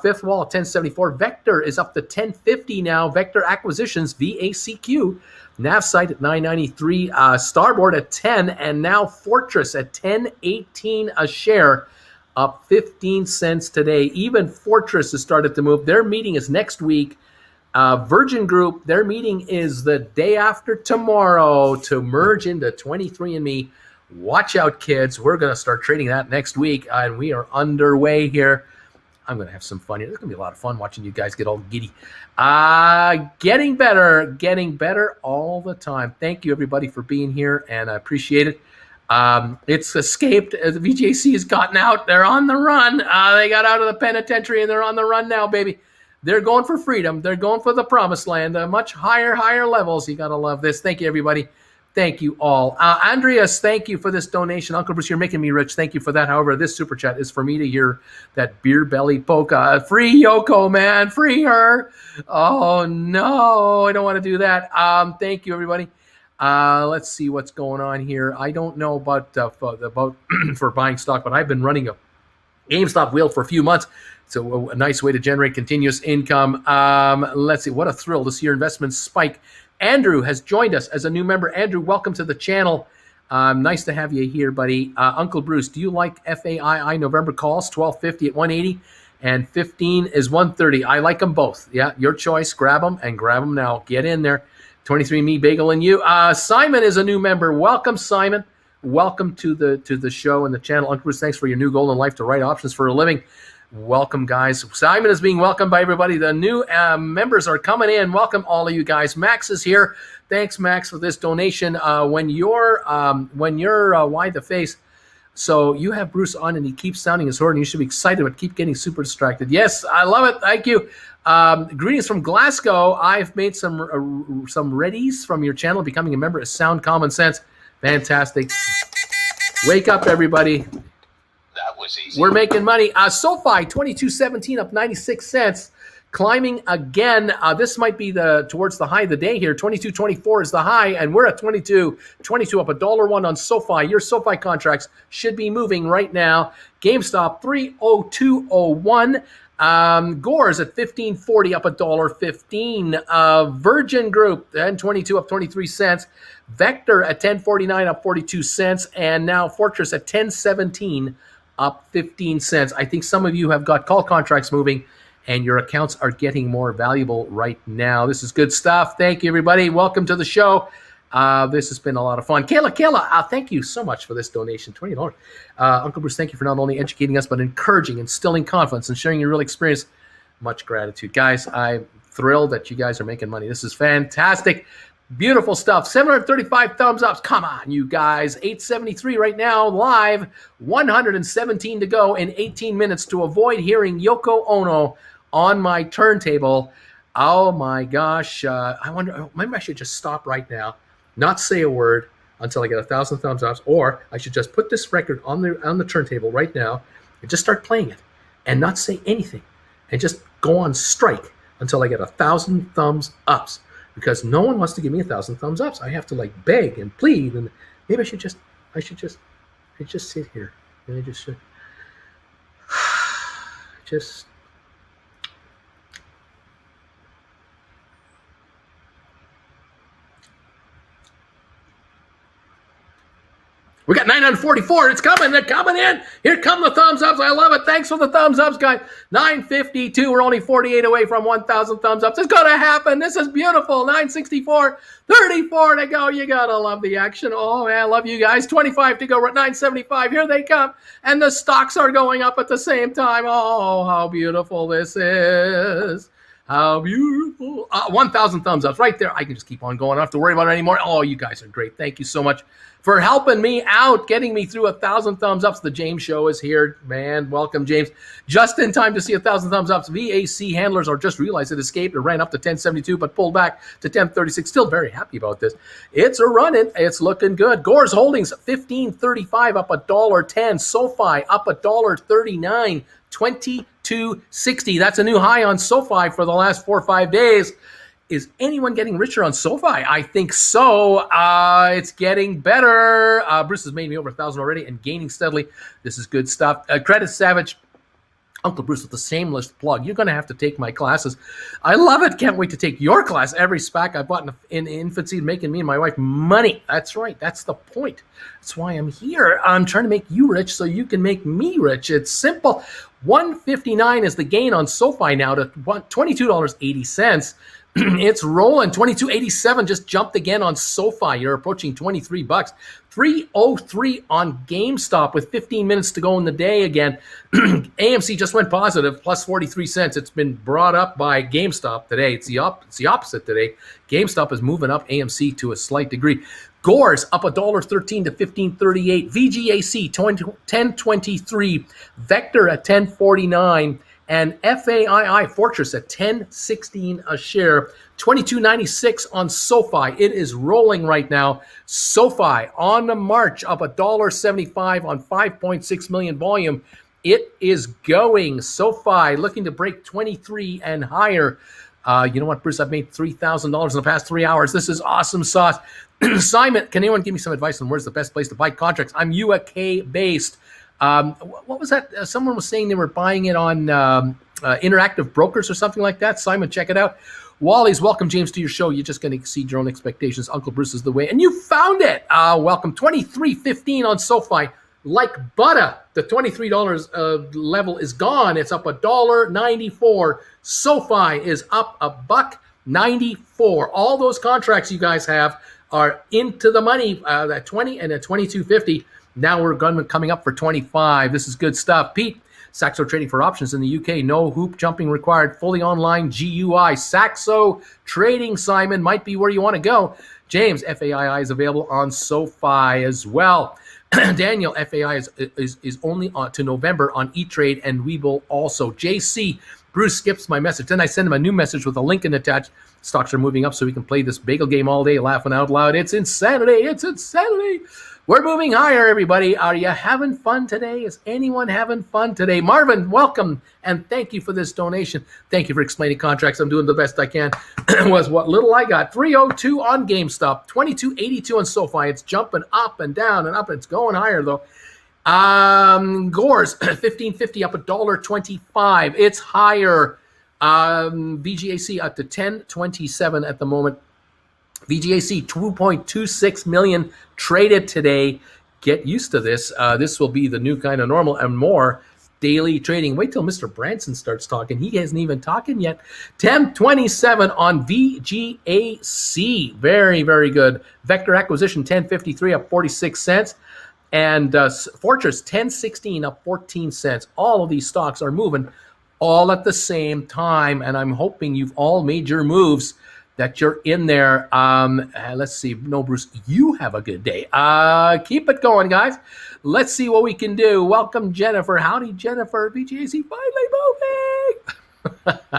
Fifth wall at 10.74. Vector is up to 10.50 now. Vector Acquisitions, VACQ. Navsite at 9.93. Starboard at 10. And now Fortress at 10.18 a share. Up 15 cents today. Even Fortress has started to move. Their meeting is next week. Virgin Group, their meeting is the day after tomorrow to merge into 23andMe. Watch out, kids. We're going to start trading that next week, and we are underway here. I'm going to have some fun here. It's going to be a lot of fun watching you guys get all giddy. Getting better all the time. Thank you, everybody, for being here, and I appreciate it. It's escaped. The VGAC has gotten out. They're on the run. They got out of the penitentiary and they're on the run now, baby. They're going for freedom. They're going for the promised land. Much higher levels. You got to love this. Thank you, everybody. Thank you all. Andreas, thank you for this donation. Uncle Bruce, you're making me rich. Thank you for that. However, this super chat is for me to hear that beer belly polka. Free Yoko, man. Free her. Oh, no. I don't want to do that. Thank you, everybody. Let's see what's going on here. I don't know about for buying stock, but I've been running a GameStop wheel for a few months. So a nice way to generate continuous income. Let's see. What a thrill to see your investments spike. Andrew has joined us as a new member. Andrew, welcome to the channel. Nice to have you here, buddy. Uncle Bruce, do you like FAII November calls? 12.50 at 180 and 15 is 130. I like them both. Yeah, your choice. Grab them and grab them now. Get in there. 23andMe Bagel and you. Simon is a new member. Welcome, Simon. Welcome to the show and the channel. Uncle Bruce, thanks for your new goal in life to write options for a living. Welcome, guys. Simon is being welcomed by everybody. The new members are coming in. Welcome, all of you guys. Max is here. Thanks, Max, for this donation. When you're wide the face, so you have Bruce on and he keeps sounding his horn. You should be excited, but keep getting super distracted. Yes, I love it. Thank you. Greetings from Glasgow. I've made some readies from your channel. Becoming a member is sound common sense. Fantastic. Wake up, everybody. That was easy. We're making money. SOFI 22.17 up 96 cents. Climbing again. This might be towards the high of the day here. 22.24 is the high, and we're at 22.22 up $1.01 on SOFI. Your SOFI contracts should be moving right now. GameStop 302.01. Gore's at 15.40 up $1.15. Virgin Group 10.22 up 23 cents. Vector at 10.49 up 42 cents, and now Fortress at 10.17 up 15 cents. I think some of you have got call contracts moving, and your accounts are getting more valuable right now. This is good stuff. Thank you, everybody. Welcome to the show. This has been a lot of fun. Kayla, thank you so much for this donation, $20. Uncle Bruce, thank you for not only educating us, but encouraging, instilling confidence, and sharing your real experience. Much gratitude. Guys, I'm thrilled that you guys are making money. This is fantastic. Beautiful stuff. 735 thumbs ups. Come on, you guys. 873 right now, live. 117 to go in 18 minutes to avoid hearing Yoko Ono on my turntable. Oh, my gosh. I wonder, maybe I should just stop right now, not say a word until I get 1,000 thumbs ups, or I should just put this record on the turntable right now and just start playing it and not say anything and just go on strike until I get 1,000 thumbs ups, because no one wants to give me 1,000 thumbs ups. I have to like beg and plead, and maybe I should just sit here and I just should just. We got 944. It's coming. They're coming in. Here come the thumbs ups. I love it. Thanks for the thumbs ups, guys. 952. We're only 48 away from 1,000 thumbs ups. It's going to happen. This is beautiful. 964. 34 to go. You got to love the action. Oh, man. I love you guys. 25 to go. We're at 975. Here they come. And the stocks are going up at the same time. Oh, how beautiful this is. How beautiful. 1,000 thumbs ups right there. I can just keep on going. I don't have to worry about it anymore. Oh, you guys are great. Thank you so much for helping me out, getting me through 1,000 thumbs ups. The James Show is here, man. Welcome, James. Just in time to see 1,000 thumbs ups. VAC handlers are just realized it escaped. It ran up to 1072, but pulled back to 1036. Still very happy about this. It's a running. It's looking good. Gore's Holdings 15.35 up $1.10. SOFI up $1.39. 22 22.60. That's a new high on SoFi for the last 4 or 5 days. Is anyone getting richer on SoFi? I think so. It's getting better. Bruce has made me over 1,000 already and gaining steadily. This is good stuff. Credit Savage. Uncle Bruce with the shameless plug. You're going to have to take my classes. I love it. Can't wait to take your class. Every SPAC I bought in infancy, making me and my wife money. That's right. That's the point. That's why I'm here. I'm trying to make you rich so you can make me rich. It's simple. $159 is the gain on SoFi now to $22.80. It's rolling. 22.87 just jumped again on SoFi. You're approaching $23. 303 on GameStop with 15 minutes to go in the day again. AMC just went positive, plus 43 cents. It's been brought up by GameStop today. It's the opposite today. GameStop is moving up AMC to a slight degree. Gores up $1.13 to $15.38. VGAC 10.23. Vector at 10.49. And FAII Fortress at 10.16 a share, 22.96 on SoFi. It is rolling right now. SoFi on the march, up $1.75 on 5.6 million volume. It is going. SoFi looking to break 23 and higher. You know what, Bruce? I've made $3,000 in the past 3 hours. This is awesome sauce. Simon, can anyone give me some advice on where's the best place to buy contracts? I'm UK based. What was that? Someone was saying they were buying it on Interactive Brokers or something like that. Simon, check it out. Wally's welcome, James, to your show. You're just going to exceed your own expectations. Uncle Bruce is the way. And you found it. Welcome. $23.15 on SoFi. Like butter. The $23 level is gone. It's up $1.94. SoFi is up $1.94. All those contracts you guys have are into the money at 20 and at 22.50. Now we're coming up for 25. This is good stuff. Pete, Saxo trading for options in the UK. No hoop jumping required. Fully online GUI. Saxo trading, Simon, might be where you want to go. James, FAII is available on SoFi as well. Daniel, FAI is only on to November on E-Trade and Webull also. JC, Bruce skips my message. Then I send him a new message with a link and attached. Stocks are moving up so we can play this bagel game all day laughing out loud. It's insanity. It's insanity. We're moving higher, everybody. Are you having fun today? Is anyone having fun today? Marvin, welcome, and thank you for this donation. Thank you for explaining contracts. I'm doing the best I can. Was what little I got. 302 on GameStop, 22.82 on SoFi. It's jumping up and down and up. It's going higher, though. Gores, 15.50 up $1.25. It's higher. VGAC up to 10.27 at the moment. VGAC 2.26 million traded today. Get used to this. This will be the new kind of normal and more daily trading. Wait till Mr. Branson starts talking. He hasn't even talking yet. 10.27 on VGAC. Very, very good. Vector Acquisition 10.53 up 46 cents. And Fortress 10.16 up 14 cents. All of these stocks are moving all at the same time. And I'm hoping you've all made your moves, that you're in there. Let's see. No, Bruce, you have a good day. Keep it going, guys. Let's see what we can do. Welcome, Jennifer. Howdy, Jennifer. VGAC finally moving.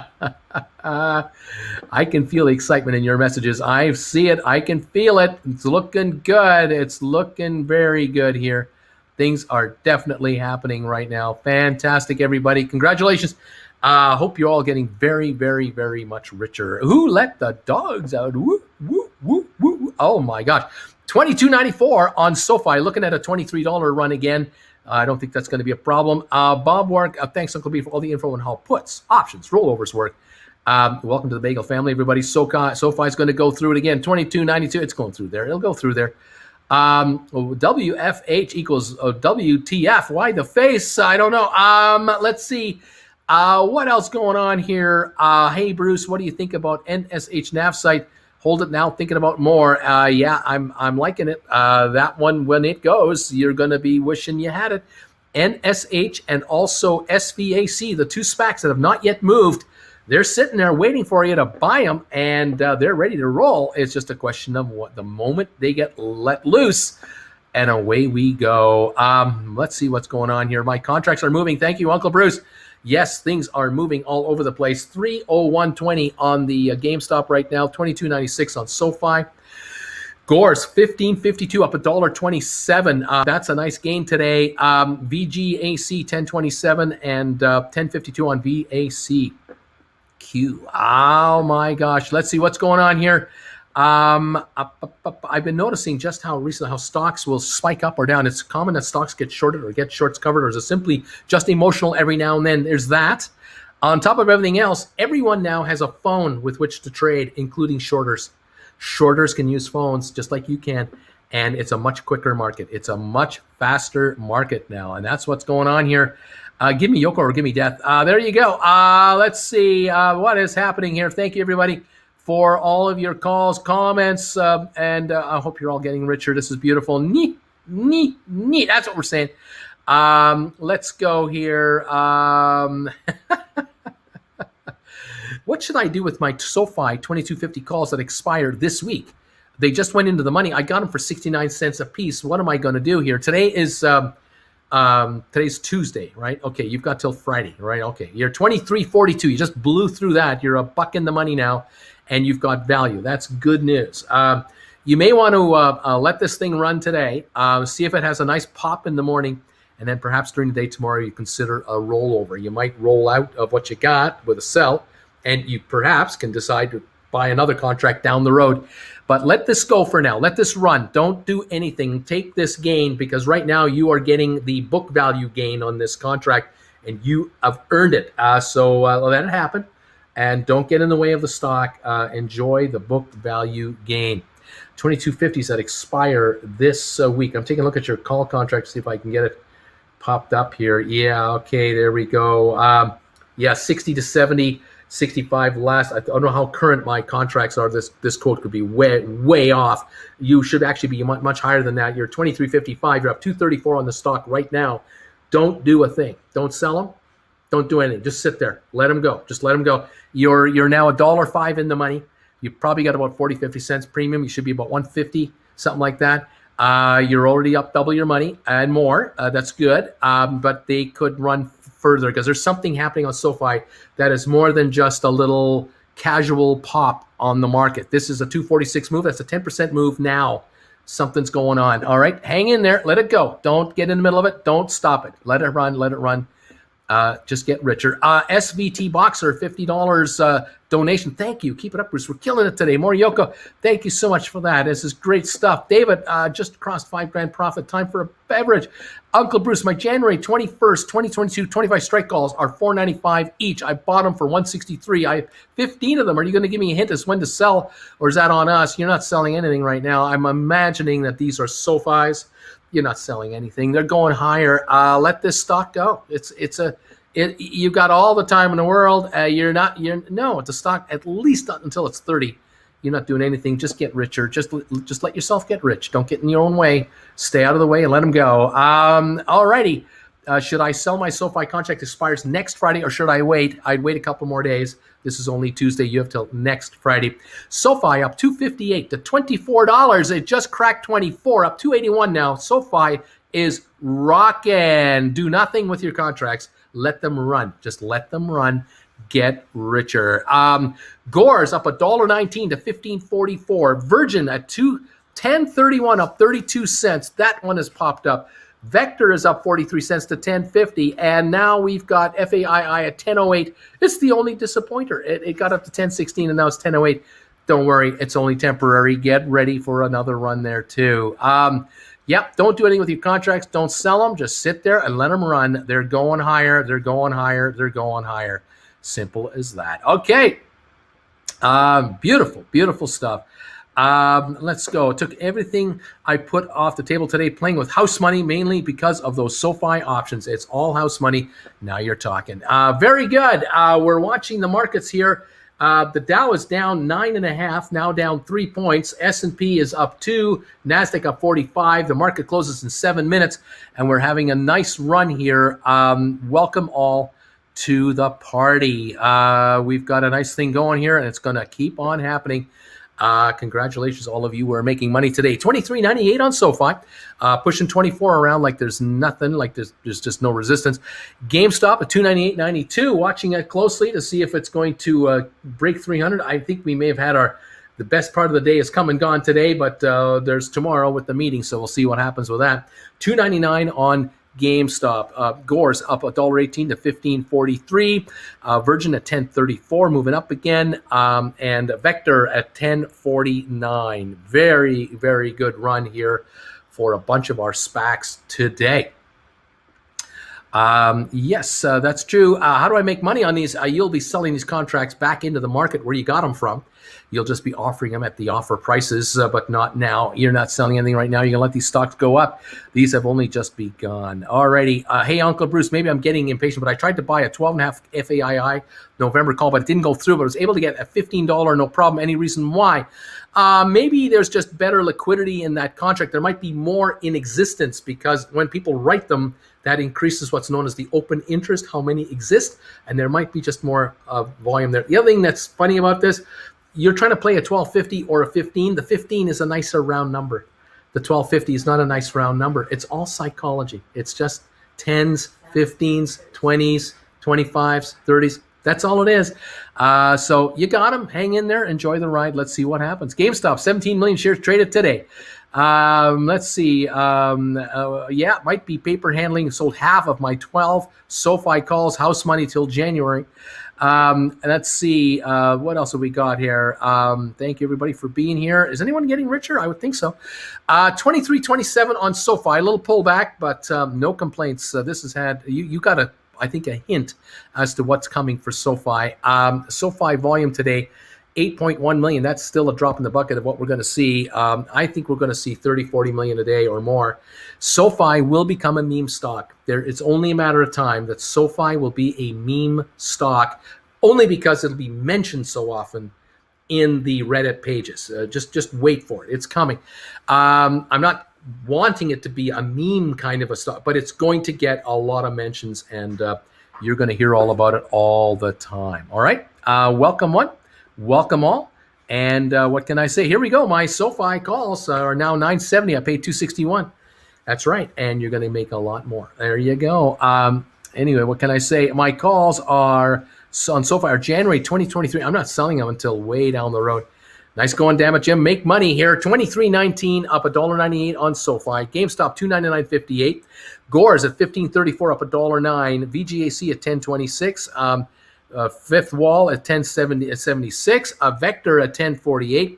I can feel the excitement in your messages. I see it. I can feel it. It's looking good. It's looking very good here. Things are definitely happening right now. Fantastic, everybody. Congratulations. Hope you're all getting very, very, very much richer. Who let the dogs out? Woo, woo, woo, woo. Oh, my gosh. $22.94 on SoFi. Looking at a $23 run again. I don't think that's going to be a problem. Bob Warwick, thanks, Uncle B, for all the info on how puts, options, rollovers work. Welcome to the Bagel family, everybody. SoFi's going to go through it again. $22.92. It's going through there. It'll go through there. WFH equals WTF. Why the face? I don't know. Let's see. What else going on here? Hey, Bruce, what do you think about NSH nav site? Hold it now, thinking about more. Yeah, I'm liking it. That one, when it goes, you're going to be wishing you had it. NSH and also SVAC, the two SPACs that have not yet moved, they're sitting there waiting for you to buy them, and they're ready to roll. It's just a question of what the moment they get let loose, and away we go. Let's see what's going on here. My contracts are moving. Thank you, Uncle Bruce. Yes, things are moving all over the place. 301.20 on the GameStop right now. 22.96 on SoFi. Gores, 15.52 up $1.27. That's a nice gain today. VGAC 10.27 and 10.52 on VACQ. Oh my gosh. Let's see what's going on here. I've been noticing just how recently how stocks will spike up or down. It's common that stocks get shorted or get shorts covered, or is it simply just emotional every now and then? There's that. On top of everything else, everyone now has a phone with which to trade, including shorters. Shorters can use phones just like you can, and it's a much quicker market. It's a much faster market now, and that's what's going on here. Give me Yoko or give me death. There you go. Let's see what is happening here. Thank you, everybody, for all of your calls, comments, and I hope you're all getting richer. This is beautiful. Neat. That's what we're saying. Let's go here. What should I do with my SOFI 2250 calls that expired this week? They just went into the money. I got them for 69 cents a piece. What am I going to do here? Today is today's Tuesday, right? Okay, you've got till Friday, right? Okay, you're 23.42. You just blew through that. You're a buck in the money now, and you've got value. That's good news. You may want to let this thing run today. See if it has a nice pop in the morning, and then perhaps during the day tomorrow you consider a rollover. You might roll out of what you got with a sell, and you perhaps can decide to buy another contract down the road. But let this go for now. Let this run. Don't do anything. Take this gain, because right now you are getting the book value gain on this contract, and you have earned it. So let it happen, and don't get in the way of the stock. Enjoy the book value gain. 2250s that expire this week. I'm taking a look at your call contract, see if I can get it popped up here. Yeah, okay, there we go. 60 to 70. 65 last. I don't know how current my contracts are. This quote could be way off. You should actually be much higher than that. You're 23.55. You're up 234 on the stock right now. Don't do a thing. Don't sell them. Don't do anything. Just sit there. Let them go. Just let them go. You're now $1.05 in the money. You probably got about 40-50 cents premium. You should be about 150, something like that. You're already up double your money and more. That's good. But they could run further, because there's something happening on SOFI that is more than just a little casual pop on the market. This is a 246 move. That's a 10% move now. Something's going on. All right, hang in there. Let it go. Don't get in the middle of it. Don't stop it. Let it run. Let it run. Just get richer. SVT Boxer, $50 donation. Thank you. Keep it up, Bruce. We're killing it today. More Yoko. Thank you so much for that. This is great stuff. David, just crossed $5,000 profit. Time for a beverage. Uncle Bruce, my January 21st, 2022 25 strike calls are $4.95 each. I bought them for $163. I have 15 of them. Are you going to give me a hint as when to sell, or is that on us? You're not selling anything right now. I'm imagining that these are SOFIs. You're not selling anything. They're going higher. Let this stock go. You've got all the time in the world. It's a stock at least not until it's 30. You're not doing anything. Just get richer. Just let yourself get rich. Don't get in your own way. Stay out of the way and let them go. Alrighty. Should I sell my SOFI contract? Expires next Friday, or should I wait? I'd wait a couple more days. This is only Tuesday. You have till next Friday. SOFI up $2.58 to $24. It just cracked 24, up $2.81 now. SOFI is rocking. Do nothing with your contracts. Let them run. Just let them run. Get richer. Gores up $1.19 to $15.44. Virgin at $10.31, up 32 cents. That one has popped up. Vector is up 43 cents to $10.50, and now we've got FAII at $10.08. It's the only disappointer. It got up to $10.16, and now it's $10.08. Don't worry, it's only temporary. Get ready for another run there too. Don't do anything with your contracts. Don't sell them. Just sit there and let them run. They're going higher. They're going higher. They're going higher. Simple as that. Okay. Beautiful, beautiful stuff. Let's go. Took everything I put off the table today, playing with house money, mainly because of those SOFI options. It's all house money. Now you're talking. Very good. We're watching the markets here. The Dow is down 9.5, now down 3 points. S&P is up 2, NASDAQ up 45. The market closes in 7 minutes, and we're having a nice run here. Welcome all to the party. We've got a nice thing going here, and it's going to keep on happening. Congratulations, all of you who are making money today. $23.98 on SOFI, pushing 24 around like there's nothing, like there's just no resistance. GameStop at $298.92. Watching it closely to see if it's going to break 300. I think we may have had our The best part of the day is come and gone today, but there's tomorrow with the meeting, so we'll see what happens with that. $2.99 on GameStop. Gores up $1.18 to $15.43. Virgin at $10.34, moving up again. And Vector at $10.49. Very, very good run here for a bunch of our SPACs today. Yes, that's true. How do I make money on these? You'll be selling these contracts back into the market where you got them from. You'll just be offering them at the offer prices, but not now. You're not selling anything right now. You're going to let these stocks go up. These have only just begun. Alrighty. Hey, Uncle Bruce, maybe I'm getting impatient, but I tried to buy a 12.5 FAII November call, but it didn't go through, but I was able to get a $15, no problem. Any reason why? Maybe there's just better liquidity in that contract. There might be more in existence because when people write them, that increases what's known as the open interest, how many exist, and there might be just more volume there. The other thing that's funny about this, you're trying to play a 1250 or a 15. The 15 is a nicer round number. The 1250 is not a nice round number. It's all psychology. It's just 10s, 15s, 20s, 25s, 30s. That's all it is. So you got them. Hang in there. Enjoy the ride. Let's see what happens. GameStop, 17 million shares traded today. Let's see. Yeah, might be paper handling. Sold half of my 12 SOFI calls. House money till January. Let's see. What else have we got here? Thank you, everybody, for being here. Is anyone getting richer? I would think so. 23.27 on SOFI. A little pullback, but no complaints. This has had, you got a, I think, a hint as to what's coming for SOFI. SOFI volume today, 8.1 million. That's still a drop in the bucket of what we're going to see. I think we're going to see 30, 40 million a day or more. SOFI will become a meme stock. It's only a matter of time that SOFI will be a meme stock, only because it'll be mentioned so often in the Reddit pages. Just wait for it. It's coming. I'm not wanting it to be a meme kind of a stock, but it's going to get a lot of mentions, and you're going to hear all about it all the time. All right. Welcome one. Welcome all. And what can I say? Here we go. My SOFI calls are now $9.70. I paid $2.61. That's right. And you're going to make a lot more. There you go. Anyway, what can I say? My calls are on SOFI are January 2023. I'm not selling them until way down the road. Nice going, damn it, Jim. Make money here. 23.19 up $1.98 on SOFI. GameStop 299.58. Gores at 15.34 up $1.09. VGAC at 10.26. Fifth Wall at 10.76. Vector at 10.48.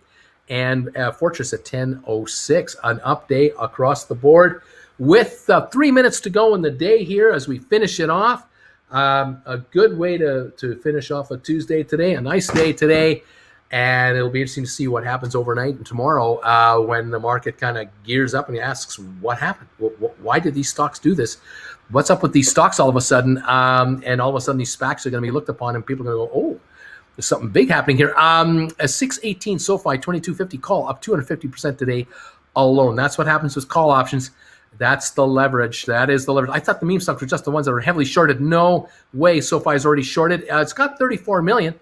And Fortress at 10.06. An up day across the board. With 3 minutes to go in the day here as we finish it off. A good way to finish off a Tuesday today. A nice day today. And it'll be interesting to see what happens overnight and tomorrow when the market kind of gears up and asks, what happened? Why did these stocks do this? What's up with these stocks all of a sudden? And all of a sudden these SPACs are going to be looked upon and people are going to go, oh, there's something big happening here. A 618 SOFI 2250 call up 250% today alone. That's what happens with call options. That's the leverage. That is the leverage. I thought the meme stocks were just the ones that were heavily shorted. No way. SOFI is already shorted. It's got 34 million.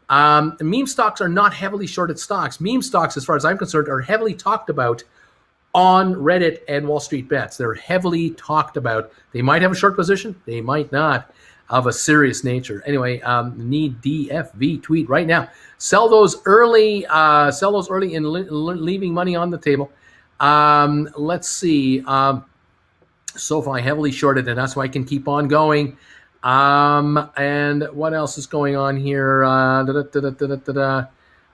The meme stocks are not heavily shorted stocks. Meme stocks, as far as I'm concerned, are heavily talked about on Reddit and Wall Street Bets. They're heavily talked about. They might have a short position. They might not, of a serious nature. Anyway, need DFV tweet right now. Sell those early. Sell those early in leaving money on the table. Let's see. SOFI heavily shorted, and that's why I can keep on going. And what else is going on here?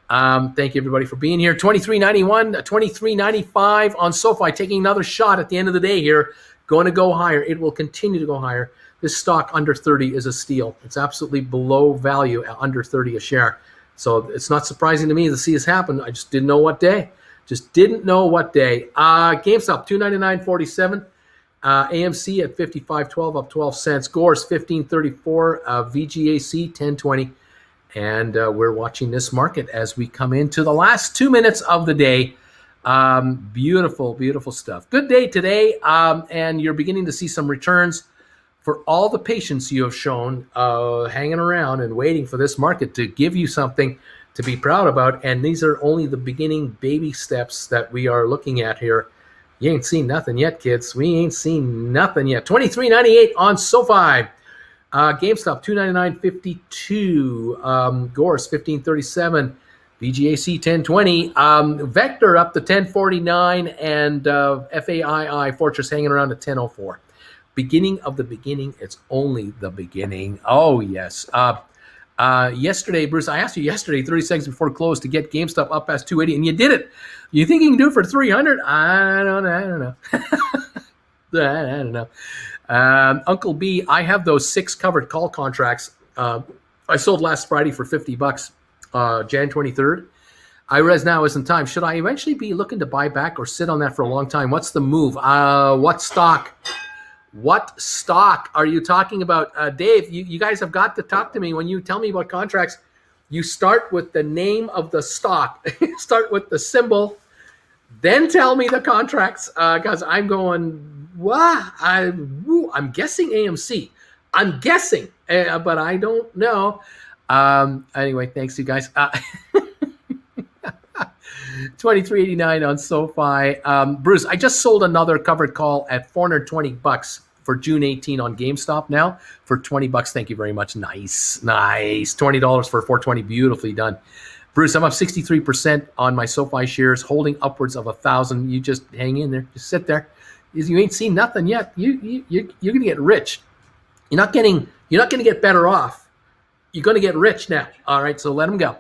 Thank you, everybody, for being here. 23.91, 23.95 on SOFI, taking another shot at the end of the day here. Going to go higher. It will continue to go higher. This stock under 30 is a steal. It's absolutely below value at under 30 a share. So it's not surprising to me to see this happen. I just didn't know what day. GameStop, $299.47. AMC at 55.12 up 12 cents. Gores 15.34. VGAC 10.20. And we're watching this market as we come into the last 2 minutes of the day. Beautiful, beautiful stuff. Good day today. And you're beginning to see some returns for all the patience you have shown hanging around and waiting for this market to give you something to be proud about. And these are only the beginning baby steps that we are looking at here. You ain't seen nothing yet, kids. We ain't seen nothing yet. 23.98 on SOFI. GameStop 299.52. Gores 15.37. VGAC 1020. Vector up to 1049, and FAII Fortress hanging around at 1004. Beginning of the beginning. It's only the beginning. Oh, yes. Yesterday, Bruce, I asked you yesterday, 30 seconds before close, to get GameStop up past 280, and you did it. You think you can do it for 300? I don't know. I don't know. Uncle B, I have those 6 covered call contracts. I sold last Friday for $50, Jan 23rd. I res now isn't time. Should I eventually be looking to buy back or sit on that for a long time? What's the move? What stock? What stock are you talking about? Dave, you guys have got to talk to me. When you tell me about contracts, you start with the name of the stock. Start with the symbol, then tell me the contracts, because I'm going, what? I'm guessing AMC. I'm guessing, but I don't know. Anyway, thanks, you guys. 23.89 on SoFi. Bruce, I just sold another covered call at $420 for June 18 on GameStop now for $20. Thank you very much. Nice. $20 for 420. Beautifully done. Bruce, I'm up 63% on my SoFi shares, holding upwards of 1,000. You just hang in there. Just sit there. You ain't seen nothing yet. You're gonna get rich. You're not gonna get better off. You're gonna get rich now. All right, so let them go.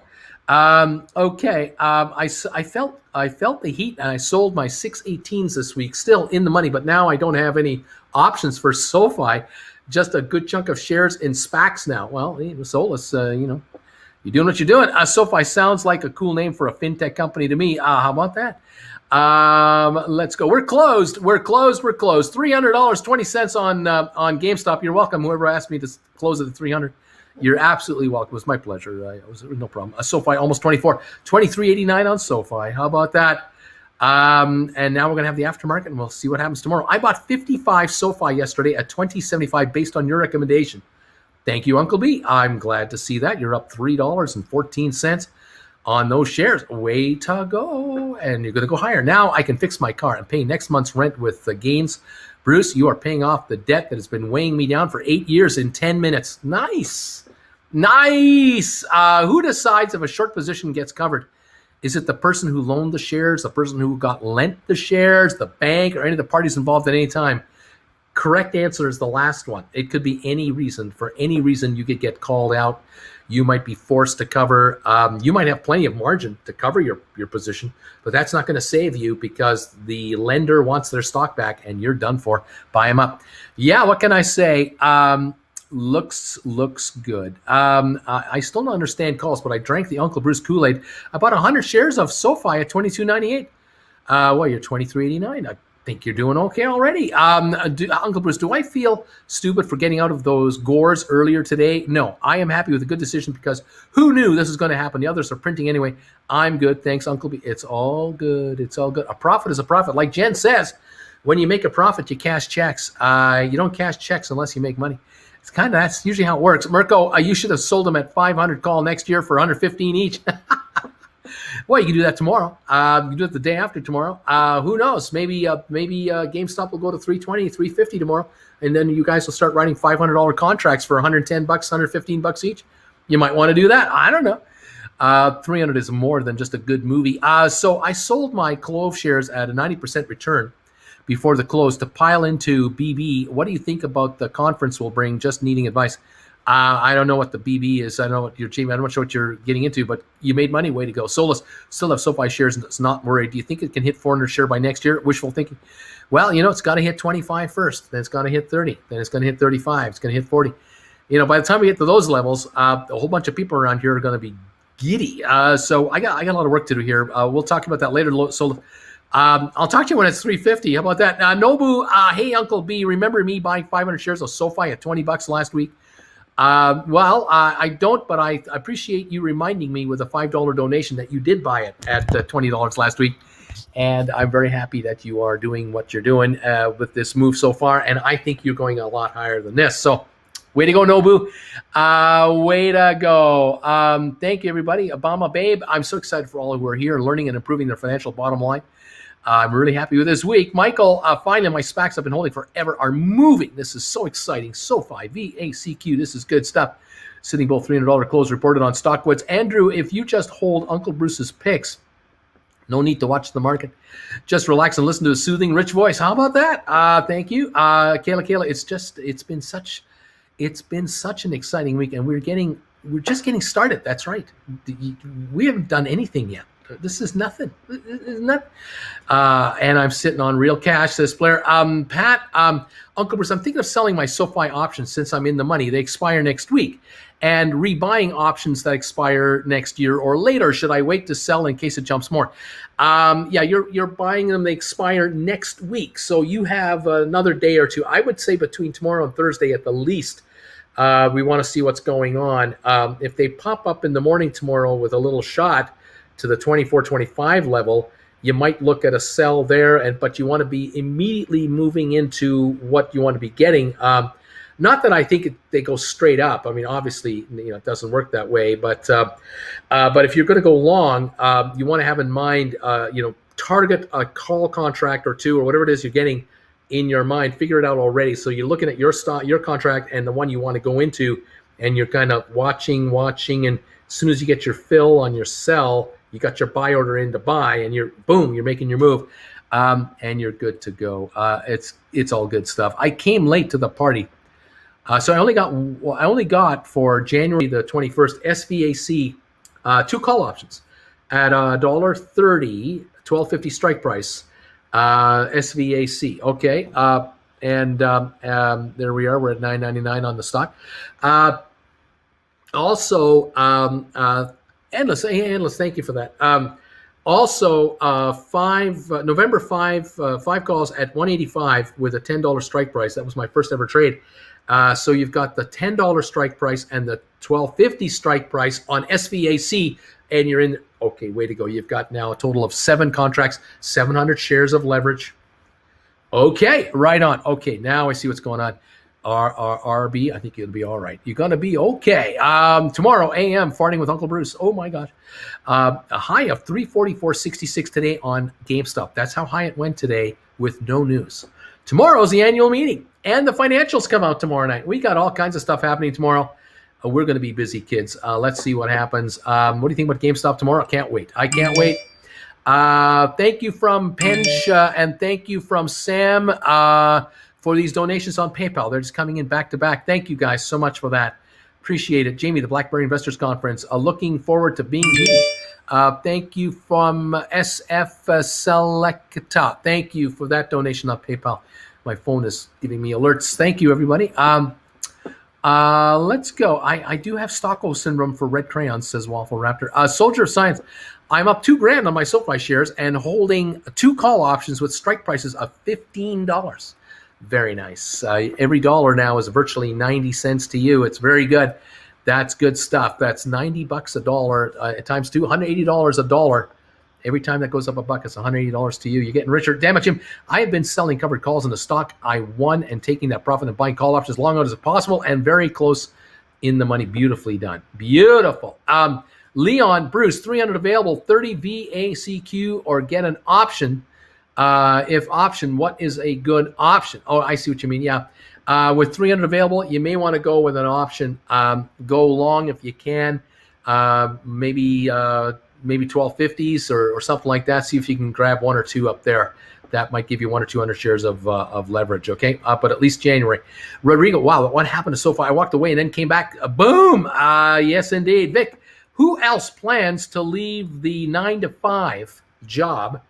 Okay. I felt the heat, and I sold my 618s this week, still in the money, but now I don't have any options for SoFi. Just a good chunk of shares in SPACs now. Well, Solus, you're doing what you're doing. SoFi sounds like a cool name for a fintech company to me. How about that? Let's go. We're closed. $300, 20 cents on GameStop. You're welcome. Whoever asked me to close it at 300. You're absolutely welcome. It was my pleasure. It was no problem. SoFi almost 24, 23.89 on SoFi. How about that? And now we're gonna have the aftermarket, and we'll see what happens tomorrow. I bought 55 SoFi yesterday at 20.75 based on your recommendation. Thank you, Uncle B. I'm glad to see that. You're up $3.14 on those shares. Way to go. And you're gonna go higher. Now I can fix my car and pay next month's rent with the gains. Bruce, you are paying off the debt that has been weighing me down for 8 years in 10 minutes. Nice. Who decides if a short position gets covered? Is it the person who loaned the shares, the person who got lent the shares, the bank, or any of the parties involved at any time? Correct answer is the last one. It could be any reason. For any reason, you could get called out. You might be forced to cover. You might have plenty of margin to cover your position, but that's not going to save you because the lender wants their stock back and you're done for. Buy them up. Yeah, what can I say? Looks good. I still don't understand calls, but I drank the Uncle Bruce Kool-Aid. I bought 100 shares of SoFi at $22.98. Well, you're $23.89. I think you're doing okay already. Uncle Bruce, do I feel stupid for getting out of those gores earlier today? No, I am happy with a good decision because who knew this was going to happen? The others are printing anyway. I'm good. Thanks, Uncle B. It's all good. A profit is a profit. Like Jen says, when you make a profit, you cash checks. You don't cash checks unless you make money. That's usually how it works. Mirko, you should have sold them at 500 call next year for 115 each. Well, you can do that tomorrow. You can do it the day after tomorrow. Who knows? Maybe GameStop will go to 320, 350 tomorrow, and then you guys will start writing $500 contracts for $110, $115 each. You might want to do that. I don't know. 300 is more than just a good movie. So I sold my Clove shares at a 90% return before the close to pile into BB. What do you think about the conference will bring? Just needing advice. I don't know what the BB is. I don't know what your team. I'm not sure what you're getting into, but you made money. Way to go. Solus still have SoFi shares and it's not worried. Do you think it can hit 400 share by next year? Wishful thinking. Well, it's got to hit 25 first. Then it's got to hit 30. Then it's going to hit 35. It's going to hit 40. By the time we get to those levels, a whole bunch of people around here are going to be giddy. So I got a lot of work to do here. We'll talk about that later. So I'll talk to you when it's 350. How about that? Nobu, hey, Uncle B, remember me buying 500 shares of SoFi at $20 last week? I don't, but I appreciate you reminding me with a $5 donation that you did buy it at $20 last week. And I'm very happy that you are doing what you're doing with this move so far. And I think you're going a lot higher than this. So way to go, Nobu. Way to go. Thank you, everybody. Obama Babe, I'm so excited for all who are here learning and improving their financial bottom line. I'm really happy with this week. Michael, finally, my SPACs I've been holding forever are moving. This is so exciting. SOFI, VACQ, this is good stuff. Sitting Bull $300 close reported on Stockwoods. Andrew, if you just hold Uncle Bruce's picks, no need to watch the market. Just relax and listen to a soothing, rich voice. How about that? Thank you. Kayla, it's been such an exciting week, and we're just getting started. That's right. We haven't done anything yet. This is nothing. And I'm sitting on real cash, says Blair. Pat, Uncle Bruce, I'm thinking of selling my SOFI options since I'm in the money. They expire next week. And rebuying options that expire next year or later. Should I wait to sell in case it jumps more? Yeah, you're buying them. They expire next week. So you have another day or two. I would say between tomorrow and Thursday at the least. We want to see what's going on. If they pop up in the morning tomorrow with a little shot to the 24-25 level, you might look at a sell there, but you want to be immediately moving into what you want to be getting. Not that I think they go straight up. I mean, obviously, it doesn't work that way. But if you're going to go long, you want to have in mind, target a call contract or two or whatever it is you're getting in your mind. Figure it out already. So you're looking at your stock, your contract, and the one you want to go into, and you're kind of watching, and as soon as you get your fill on your sell, you got your buy order in to buy, and you're making your move, and you're good to go. It's all good stuff. I came late to the party. So I only got for January the 21st SVAC 2 call options at $1.30, $12.50 strike price. SVAC, okay, and there we are. We're at $9.99 on the stock. Also, endless. Thank you for that. November 5 calls at $185 with a $10 strike price. That was my first ever trade. So you've got the $10 strike price and the $12.50 strike price on SVAC, and you're in. Okay, way to go. You've got now a total of 7 contracts, 700 shares of leverage. Okay, right on. Okay, now I see what's going on. RB, I think you'll be all right. You're going to be okay. Tomorrow, AM, farting with Uncle Bruce. Oh, my gosh. A high of 344.66 today on GameStop. That's how high it went today with no news. Tomorrow's the annual meeting, and the financials come out tomorrow night. We got all kinds of stuff happening tomorrow. We're going to be busy, kids. Let's see what happens. What do you think about GameStop tomorrow? I can't wait. Thank you from Pench and thank you from Sam for these donations on PayPal. They're just coming in back to back. Thank you guys so much for that. Appreciate it. Jamie, the BlackBerry Investors Conference. Looking forward to being here. Thank you from SF Selecta. Thank you for that donation on PayPal. My phone is giving me alerts. Thank you, everybody. Let's go. I do have Stocko syndrome for red crayons, says Waffle Raptor. Soldier of Science. I'm up $2,000 on my SoFi shares and holding 2 call options with strike prices of $15. Very nice. Every dollar now is virtually 90 cents to you. It's very good. That's good stuff. That's $90 a dollar times 2, $180 a dollar. Every time that goes up a buck, it's $180 to you. You're getting richer. Damn it, Jim. I have been selling covered calls in the stock I won and taking that profit and buying call options as long as possible and very close in the money. Beautifully done. Beautiful. Leon, Bruce, 300 available, 30 VACQ or get an option. If option, what is a good option? Oh, I see what you mean. Yeah. With 300 available, you may want to go with an option. Go long if you can. Maybe 1250s or something like that. See if you can grab 1 or 2 up there. That might give you 100 or 200 shares of leverage. Okay, but at least January. Rodrigo, wow, what happened to SoFi? I walked away and then came back. Boom. Yes, indeed. Vic, who else plans to leave the 9-to-5 job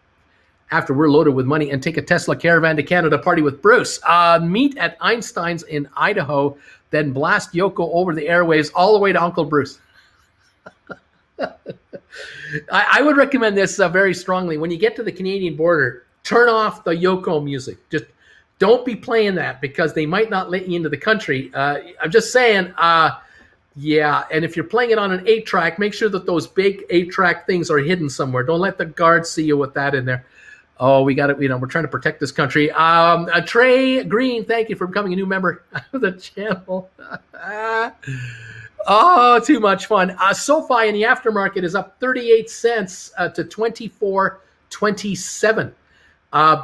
after we're loaded with money and take a Tesla Caravan to Canada party with Bruce? Meet at Einstein's in Idaho, then blast Yoko over the airwaves all the way to Uncle Bruce. I would recommend this very strongly. When you get to the Canadian border, turn off the Yoko music. Just don't be playing that because they might not let you into the country. I'm just saying, yeah. And if you're playing it on an 8-track, make sure that those big 8-track things are hidden somewhere. Don't let the guards see you with that in there. Oh, we got it. We're trying to protect this country. Trey Green, thank you for becoming a new member of the channel. Oh, too much fun. SoFi in the aftermarket is up 38 cents to 24.27.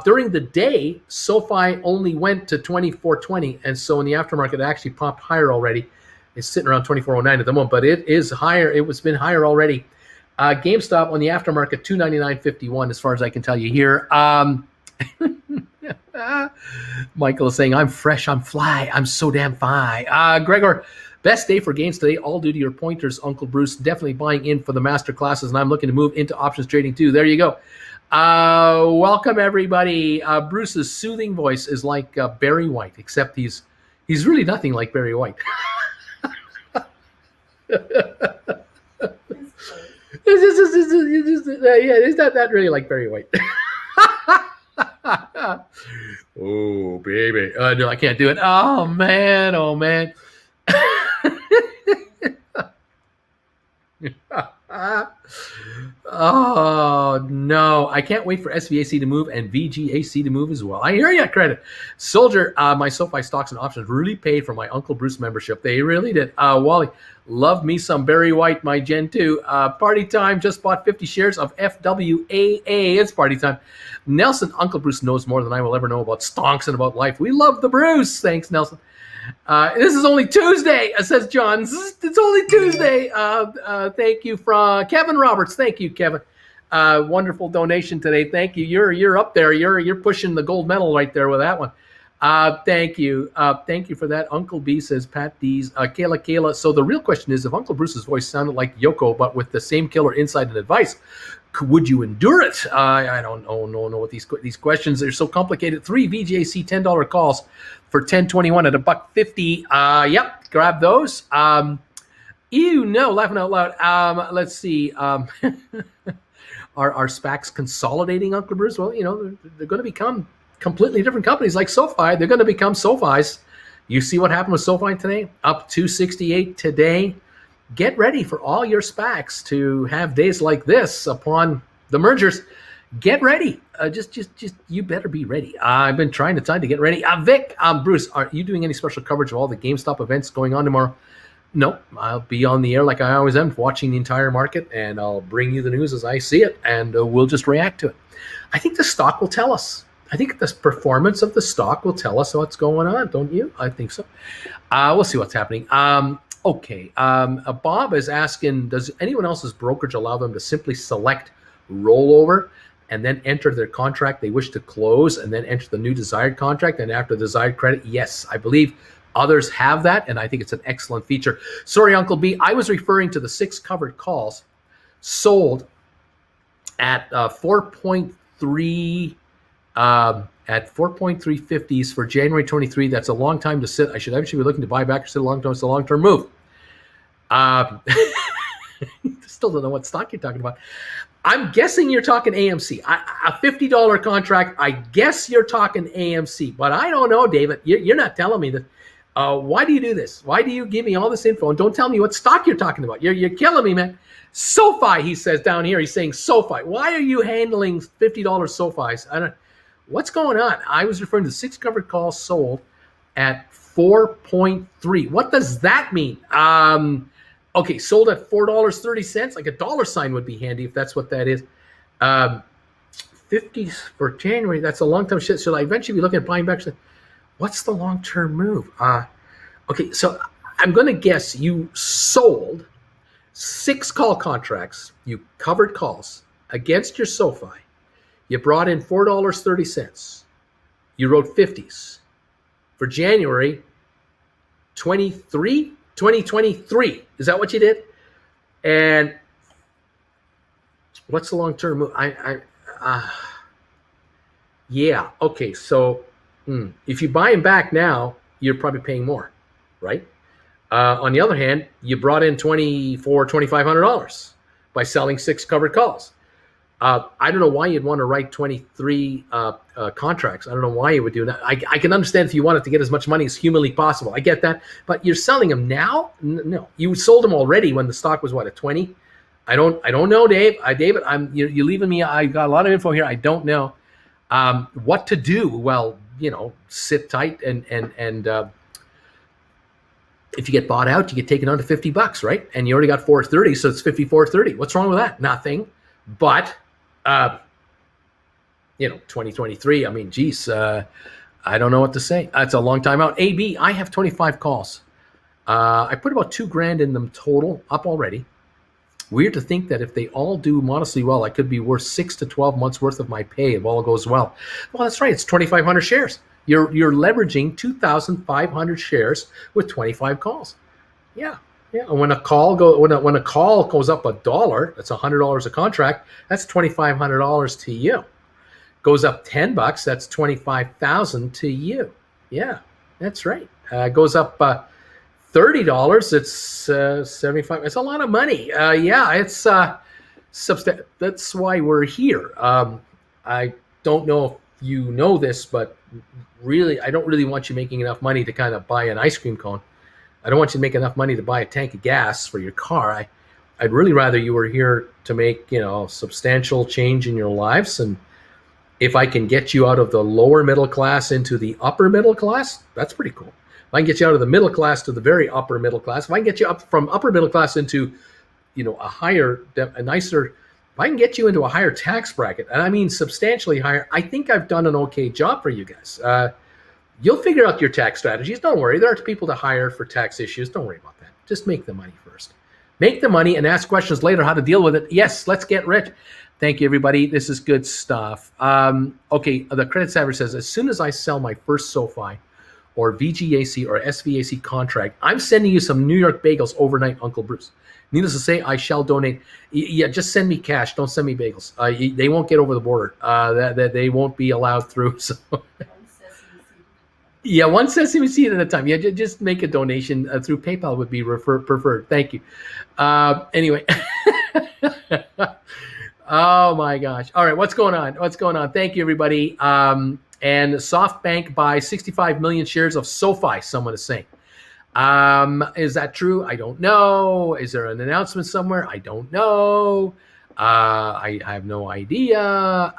During the day, SOFI only went to 24.20, and so in the aftermarket, it actually popped higher already. It's sitting around 24.09 at the moment, but it is higher. It was been higher already. GameStop on the aftermarket, 299.51, as far as I can tell you here. Michael is saying, I'm fresh, I'm fly, I'm so damn fly. Gregor, best day for gains today, all due to your pointers, Uncle Bruce. Definitely buying in for the master classes, and I'm looking to move into options trading too. There you go. Welcome, everybody. Bruce's soothing voice is like Barry White, except he's really nothing like Barry White. It's not that really like Barry White. Oh, baby. No, I can't do it. Oh, man. Oh, man. Oh, no. I can't wait for SVAC to move and VGAC to move as well. I hear you, credit. Soldier, my SOFI stocks and options really paid for my Uncle Bruce membership. They really did. Wally, love me some Barry White, my Gen 2. Party time, just bought 50 shares of FWAA. It's party time. Nelson, Uncle Bruce knows more than I will ever know about stonks and about life. We love the Bruce. Thanks, Nelson. This is only Tuesday, says John. It's only Tuesday. Thank you from Kevin Roberts. Thank you, Kevin. Wonderful donation today. Thank you. You're up there. You're pushing the gold medal right there with that one. Thank you. Thank you for that. Uncle B says Pat D's. Kayla. So the real question is, if Uncle Bruce's voice sounded like Yoko, but with the same killer insight and advice, would you endure it? I don't know what these questions are so complicated. 3 VGAC $10 calls for 10.21 at $1.50. Yep, grab those. Laughing out loud. Let's see. Are SPACs consolidating, Uncle Bruce? Well, they're going to become completely different companies like SOFI. They're going to become SOFIs. You see what happened with SOFI today? Up 268 today. Get ready for all your SPACs to have days like this upon the mergers. Get ready. Just you better be ready. I've been trying to get ready. Vic, Bruce, are you doing any special coverage of all the GameStop events going on tomorrow? No, I'll be on the air like I always am, watching the entire market, and I'll bring you the news as I see it, and we'll just react to it. I think the stock will tell us. I think the performance of the stock will tell us what's going on, don't you? I think so. We'll see what's happening. Okay. Bob is asking, does anyone else's brokerage allow them to simply select rollover and then enter their contract they wish to close and then enter the new desired contract and after the desired credit? Yes, I believe others have that, and I think it's an excellent feature. Sorry, Uncle B, I was referring to the 6 covered calls sold at 4.3 at 4.350s for January 23. That's a long time to sit. I should actually be looking to buy back or sit a long time. It's a long-term move. Still don't know what stock you're talking about. I'm guessing you're talking AMC. A $50 contract, I guess you're talking AMC. But I don't know, David. You're not telling me that. Why do you do this? Why do you give me all this info and don't tell me what stock you're talking about? You're killing me, man. SOFI, he says down here. He's saying SOFI. Why are you handling $50 SOFIs? What's going on? I was referring to 6 covered calls sold at 4.3. What does that mean? Okay, sold at $4.30. Like a dollar sign would be handy if that's what that is. 50s for January. That's a long time shit. Should I eventually be looking at buying back? What's the long-term move? Okay, so I'm going to guess you sold 6 call contracts. You covered calls against your SOFI. You brought in $4.30. You wrote 50s for January 2023. Is that what you did? And what's the long-term move? Yeah. Okay. So if you buy them back now, you're probably paying more, right? On the other hand, you brought in $2,500 by selling 6 covered calls. I don't know why you'd want to write 23 contracts. I don't know why you would do that. I can understand if you wanted to get as much money as humanly possible. I get that. But you're selling them now? No. You sold them already when the stock was, what, at 20? I don't know, Dave. David, you're leaving me. I got a lot of info here. I don't know what to do. Well, sit tight and if you get bought out, you get taken on to $50, right? And you already got 430, so it's 54.30. What's wrong with that? Nothing. But 2023. I mean, geez, I don't know what to say. It's a long time out. AB, I have 25 calls. I put about $2,000 in them total, up already. Weird to think that if they all do modestly well, I could be worth 6 to 12 months worth of my pay if all goes well. Well, that's right. It's 2,500 shares. You're leveraging 2,500 shares with 25 calls. Yeah. And when a call goes up $1, that's $100 a contract. That's $2,500 to you. Goes up $10, that's $25,000 to you. Yeah, that's right. Goes up $30, it's 75. It's a lot of money. It's that's why we're here. I don't know if you know this, but really, I don't really want you making enough money to kind of buy an ice cream cone. I don't want you to make enough money to buy a tank of gas for your car. I'd really rather you were here to make substantial change in your lives. And if I can get you out of the lower middle class into the upper middle class, that's pretty cool. If I can get you out of the middle class to the very upper middle class, if I can get you up from upper middle class into, a nicer, if I can get you into a higher tax bracket, and I mean substantially higher, I think I've done an okay job for you guys. You'll figure out your tax strategies. Don't worry. There are people to hire for tax issues. Don't worry about that. Just make the money first. Make the money and ask questions later how to deal with it. Yes, let's get rich. Thank you, everybody. This is good stuff. Okay, the Credit Savage says, as soon as I sell my first SOFI or VGAC or SVAC contract, I'm sending you some New York bagels overnight, Uncle Bruce. Needless to say, I shall donate. Yeah, just send me cash. Don't send me bagels. They won't get over the border. They won't be allowed through. So. Yeah, one sesame seed at a time. Yeah, just make a donation through PayPal would be preferred. Thank you. Anyway. Oh my gosh. All right, what's going on? Thank you, everybody. And SoftBank buys 65 million shares of SOFI, someone is saying. Is that true? I don't know. Is there an announcement somewhere? I don't know. I have no idea.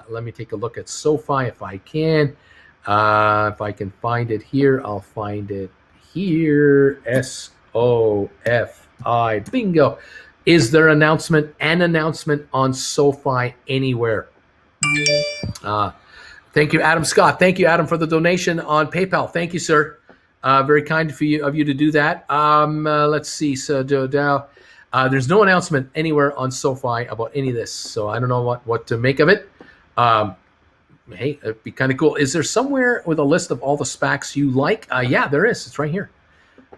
Let me take a look at SOFI if I can. If I can find it here, I'll find it here. SOFI. Bingo. Is there an announcement on SOFI anywhere? Thank you, Adam Scott. Thank you, Adam, for the donation on PayPal. Thank you, sir. Very kind of you to do that. Let's see. So there's no announcement anywhere on SOFI about any of this. So I don't know what to make of it. Hey, it'd be kind of cool. Is there somewhere with a list of all the SPACs you like? Yeah, there is. It's right here.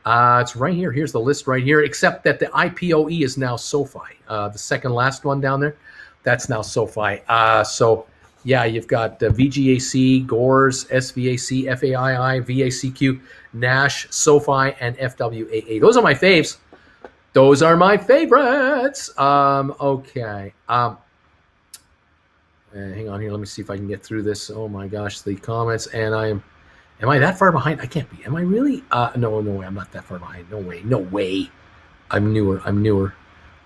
It's right here. Here's the list right here, except that the IPOE is now SOFI. The second last one down there, that's now SOFI. So, yeah, you've got VGAC, GORS, SVAC, FAII, VACQ, NASH, SOFI, and FWAA. Those are my faves. Those are my favorites. Okay. Hang on here. Let me see if I can get through this. Oh, my gosh, the comments. And Am I that far behind? I can't be. Am I really? No way. I'm not that far behind. No way. I'm newer.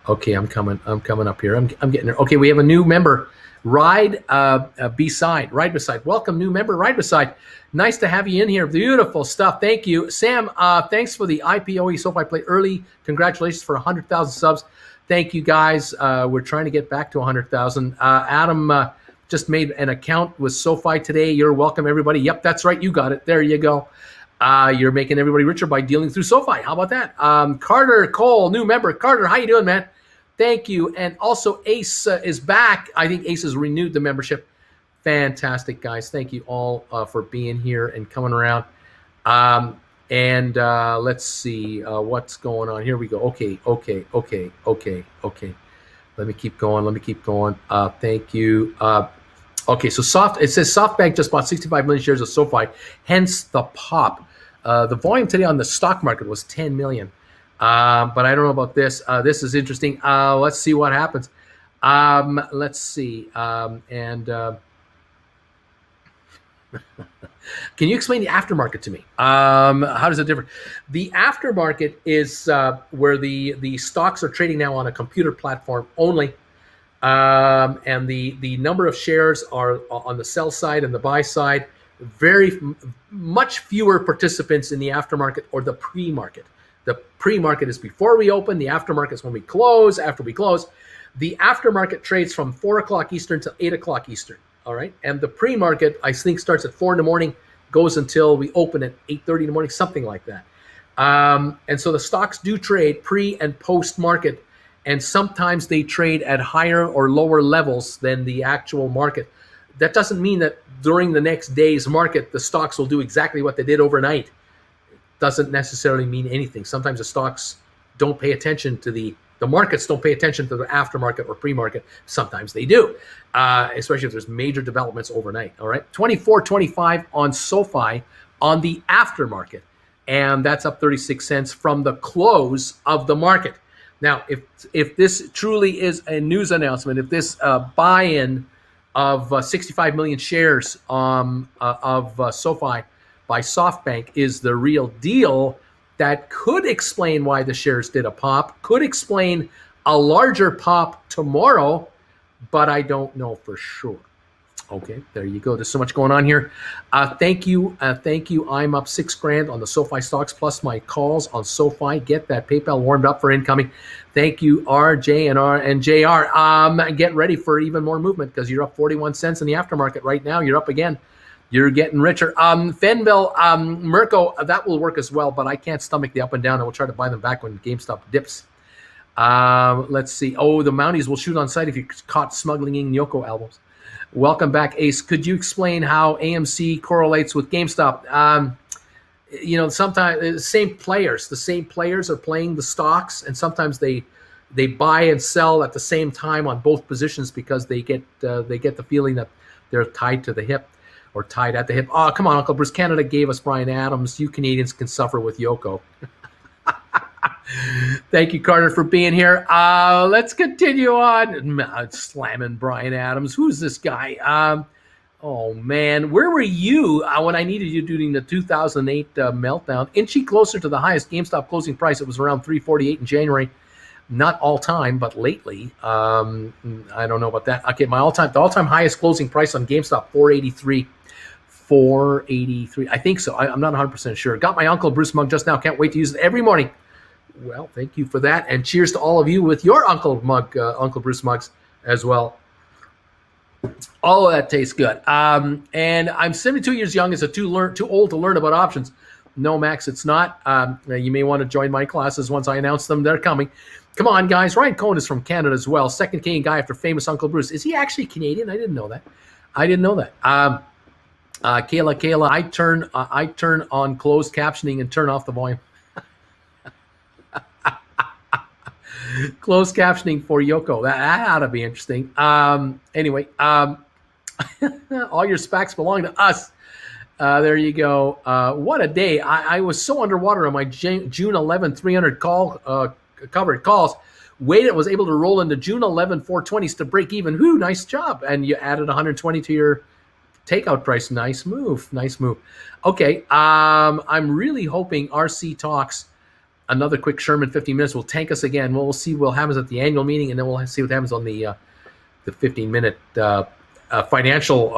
Okay, I'm coming up here. I'm getting there. Okay, we have a new member, Ride Beside. Welcome, new member, Ride Beside. Nice to have you in here. Beautiful stuff. Thank you, Sam. Thanks for the IPOE SOFI play early. Congratulations for 100,000 subs. Thank you, guys. We're trying to get back to 100,000. Adam just made an account with SOFI today. You're welcome, everybody. Yep, that's right. You got it. There you go. You're making everybody richer by dealing through SOFI. How about that? Carter Cole, new member. Carter, how you doing, man? Thank you. And also Ace is back. I think Ace has renewed the membership. Fantastic, guys. Thank you all for being here and coming around. And let's see what's going on. Here we go. Okay. Let me keep going. Thank you. Okay, so it says SoftBank just bought 65 million shares of SOFI, hence the pop. The volume today on the stock market was 10 million. But I don't know about this. This is interesting. Let's see what happens. Let's see. Can you explain the aftermarket to me? How does it differ? The aftermarket is where the stocks are trading now on a computer platform only. And the number of shares are on the sell side and the buy side. Much fewer participants in the aftermarket or the pre-market. The pre-market is before we open. The aftermarket is when we close. After we close, the aftermarket trades from 4 o'clock Eastern to 8 o'clock Eastern. All right. And the pre-market, I think, starts at 4 in the morning, goes until we open at 8:30 in the morning, something like that. And so the stocks do trade pre and post market, and sometimes they trade at higher or lower levels than the actual market. That doesn't mean that during the next day's market, the stocks will do exactly what they did overnight. Doesn't necessarily mean anything. Sometimes the stocks don't pay attention to the markets don't pay attention to the aftermarket or pre-market. Sometimes they do, especially if there's major developments overnight. All right, 24.25 on SOFI on the aftermarket, and that's up 36 cents from the close of the market. Now, if this truly is a news announcement, if this buy-in of 65 million shares of SOFI by SoftBank is the real deal, that could explain why the shares did a pop, could explain a larger pop tomorrow, but I don't know for sure. Okay, there you go. There's so much going on here. Thank you. I'm up $6,000 on the SoFi stocks plus my calls on SoFi. Get that PayPal warmed up for incoming. Thank you, RJ and JR. Get ready for even more movement because you're up 41 cents in the aftermarket right now. You're up again. You're getting richer. Fenville, Mirko, that will work as well, but I can't stomach the up and down. I will try to buy them back when GameStop dips. Let's see. Oh, the Mounties will shoot on sight if you're caught smuggling in Yoko albums. Welcome back, Ace. Could you explain how AMC correlates with GameStop? Sometimes the same players are playing the stocks, and sometimes they buy and sell at the same time on both positions because they get the feeling that they're tied to the hip. Or tied at the hip. Oh, come on, Uncle Bruce. Canada gave us Bryan Adams. You Canadians can suffer with Yoko. Thank you, Carter, for being here. Let's continue on. Slamming Bryan Adams. Who's this guy? Oh, man. Where were you when I needed you during the 2008 meltdown? Inchy closer to the highest GameStop closing price. It was around $348 in January. Not all time, but lately. I don't know about that. Okay, the all-time highest closing price on GameStop, $483. I think so. I'm not 100% sure. Got my Uncle Bruce mug just now. Can't wait to use it every morning. Well, thank you for that. And cheers to all of you with your Uncle Bruce mugs as well. All of that tastes good. And I'm 72 years young. Is it too old to learn about options? No, Max, it's not. You may want to join my classes once I announce them. They're coming. Come on, guys. Ryan Cohen is from Canada as well. Second Canadian guy after famous Uncle Bruce. Is he actually Canadian? I didn't know that. Kayla, I turn on closed captioning and turn off the volume. Closed captioning for Yoko. That ought to be interesting. Anyway, all your SPACs belong to us. There you go. What a day. I was so underwater on my June 11 300 covered calls. Waited, was able to roll into June 11 420s to break even. Whoo, nice job. And you added 120 to your takeout price. Nice move. Okay. I'm really hoping RC Talks, another quick Sherman 15 minutes, will tank us again. We'll see what happens at the annual meeting, and then we'll see what happens on the 15-minute financial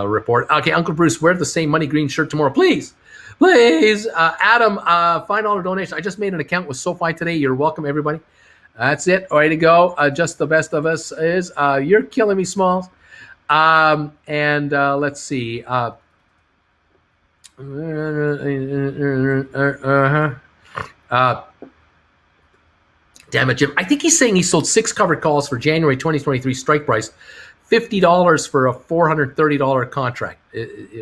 report. Okay, Uncle Bruce, wear the same money green shirt tomorrow, please. Adam, $5 donation. I just made an account with SoFi today. You're welcome, everybody. That's it. Way to go. Just the best of us is. You're killing me, Smalls. And let's see. Damn it, Jim. I think he's saying he sold 6 covered calls for January 2023 strike price, $50 for a $430 contract.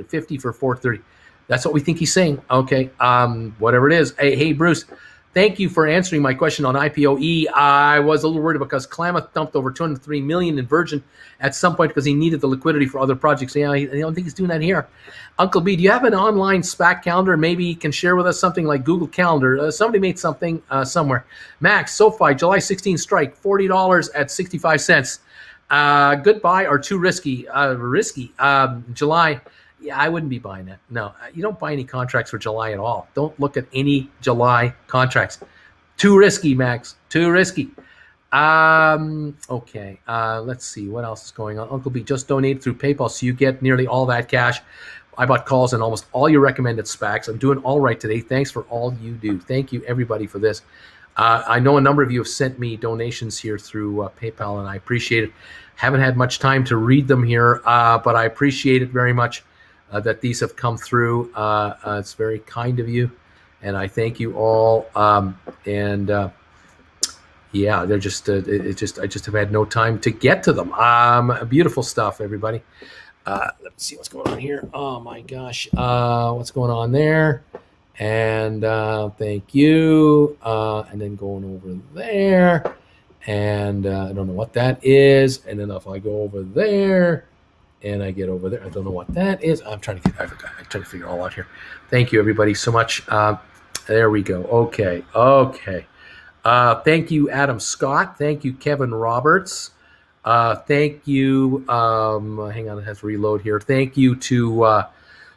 50 for $430. That's what we think he's saying. Okay. Whatever it is. Hey, Bruce. Thank you for answering my question on IPOE. I was a little worried because Klamath dumped over $203 million in Virgin at some point because he needed the liquidity for other projects. Yeah, I don't think he's doing that here. Uncle B, do you have an online SPAC calendar? Maybe you can share with us something like Google Calendar. Somebody made something somewhere. Max, SoFi, July 16 strike, $40 at 65 cents. Goodbye or too risky? Risky. July. Yeah, I wouldn't be buying that. No, you don't buy any contracts for July at all. Don't look at any July contracts. Too risky, Max. Too risky. Okay. Let's see what else is going on. Uncle B just donated through PayPal, so you get nearly all that cash. I bought calls in almost all your recommended SPACs. I'm doing all right today. Thanks for all you do. Thank you, everybody, for this. I know a number of you have sent me donations here through PayPal, and I appreciate it. Haven't had much time to read them here, but I appreciate it very much that these have come through. It's very kind of you, and I thank you all. Yeah, they're just I just have had no time to get to them. Beautiful stuff, everybody. Let's see what's going on here. Oh my gosh, what's going on there? And thank you. And then going over there, and I don't know what that is. And then if I go over there, and I get over there, I don't know what that is. I'm trying to figure it all out here. Thank you, everybody, so much. There we go. Okay. Thank you, Adam Scott. Thank you, Kevin Roberts. Thank you. Hang on, it has to reload here. Thank you to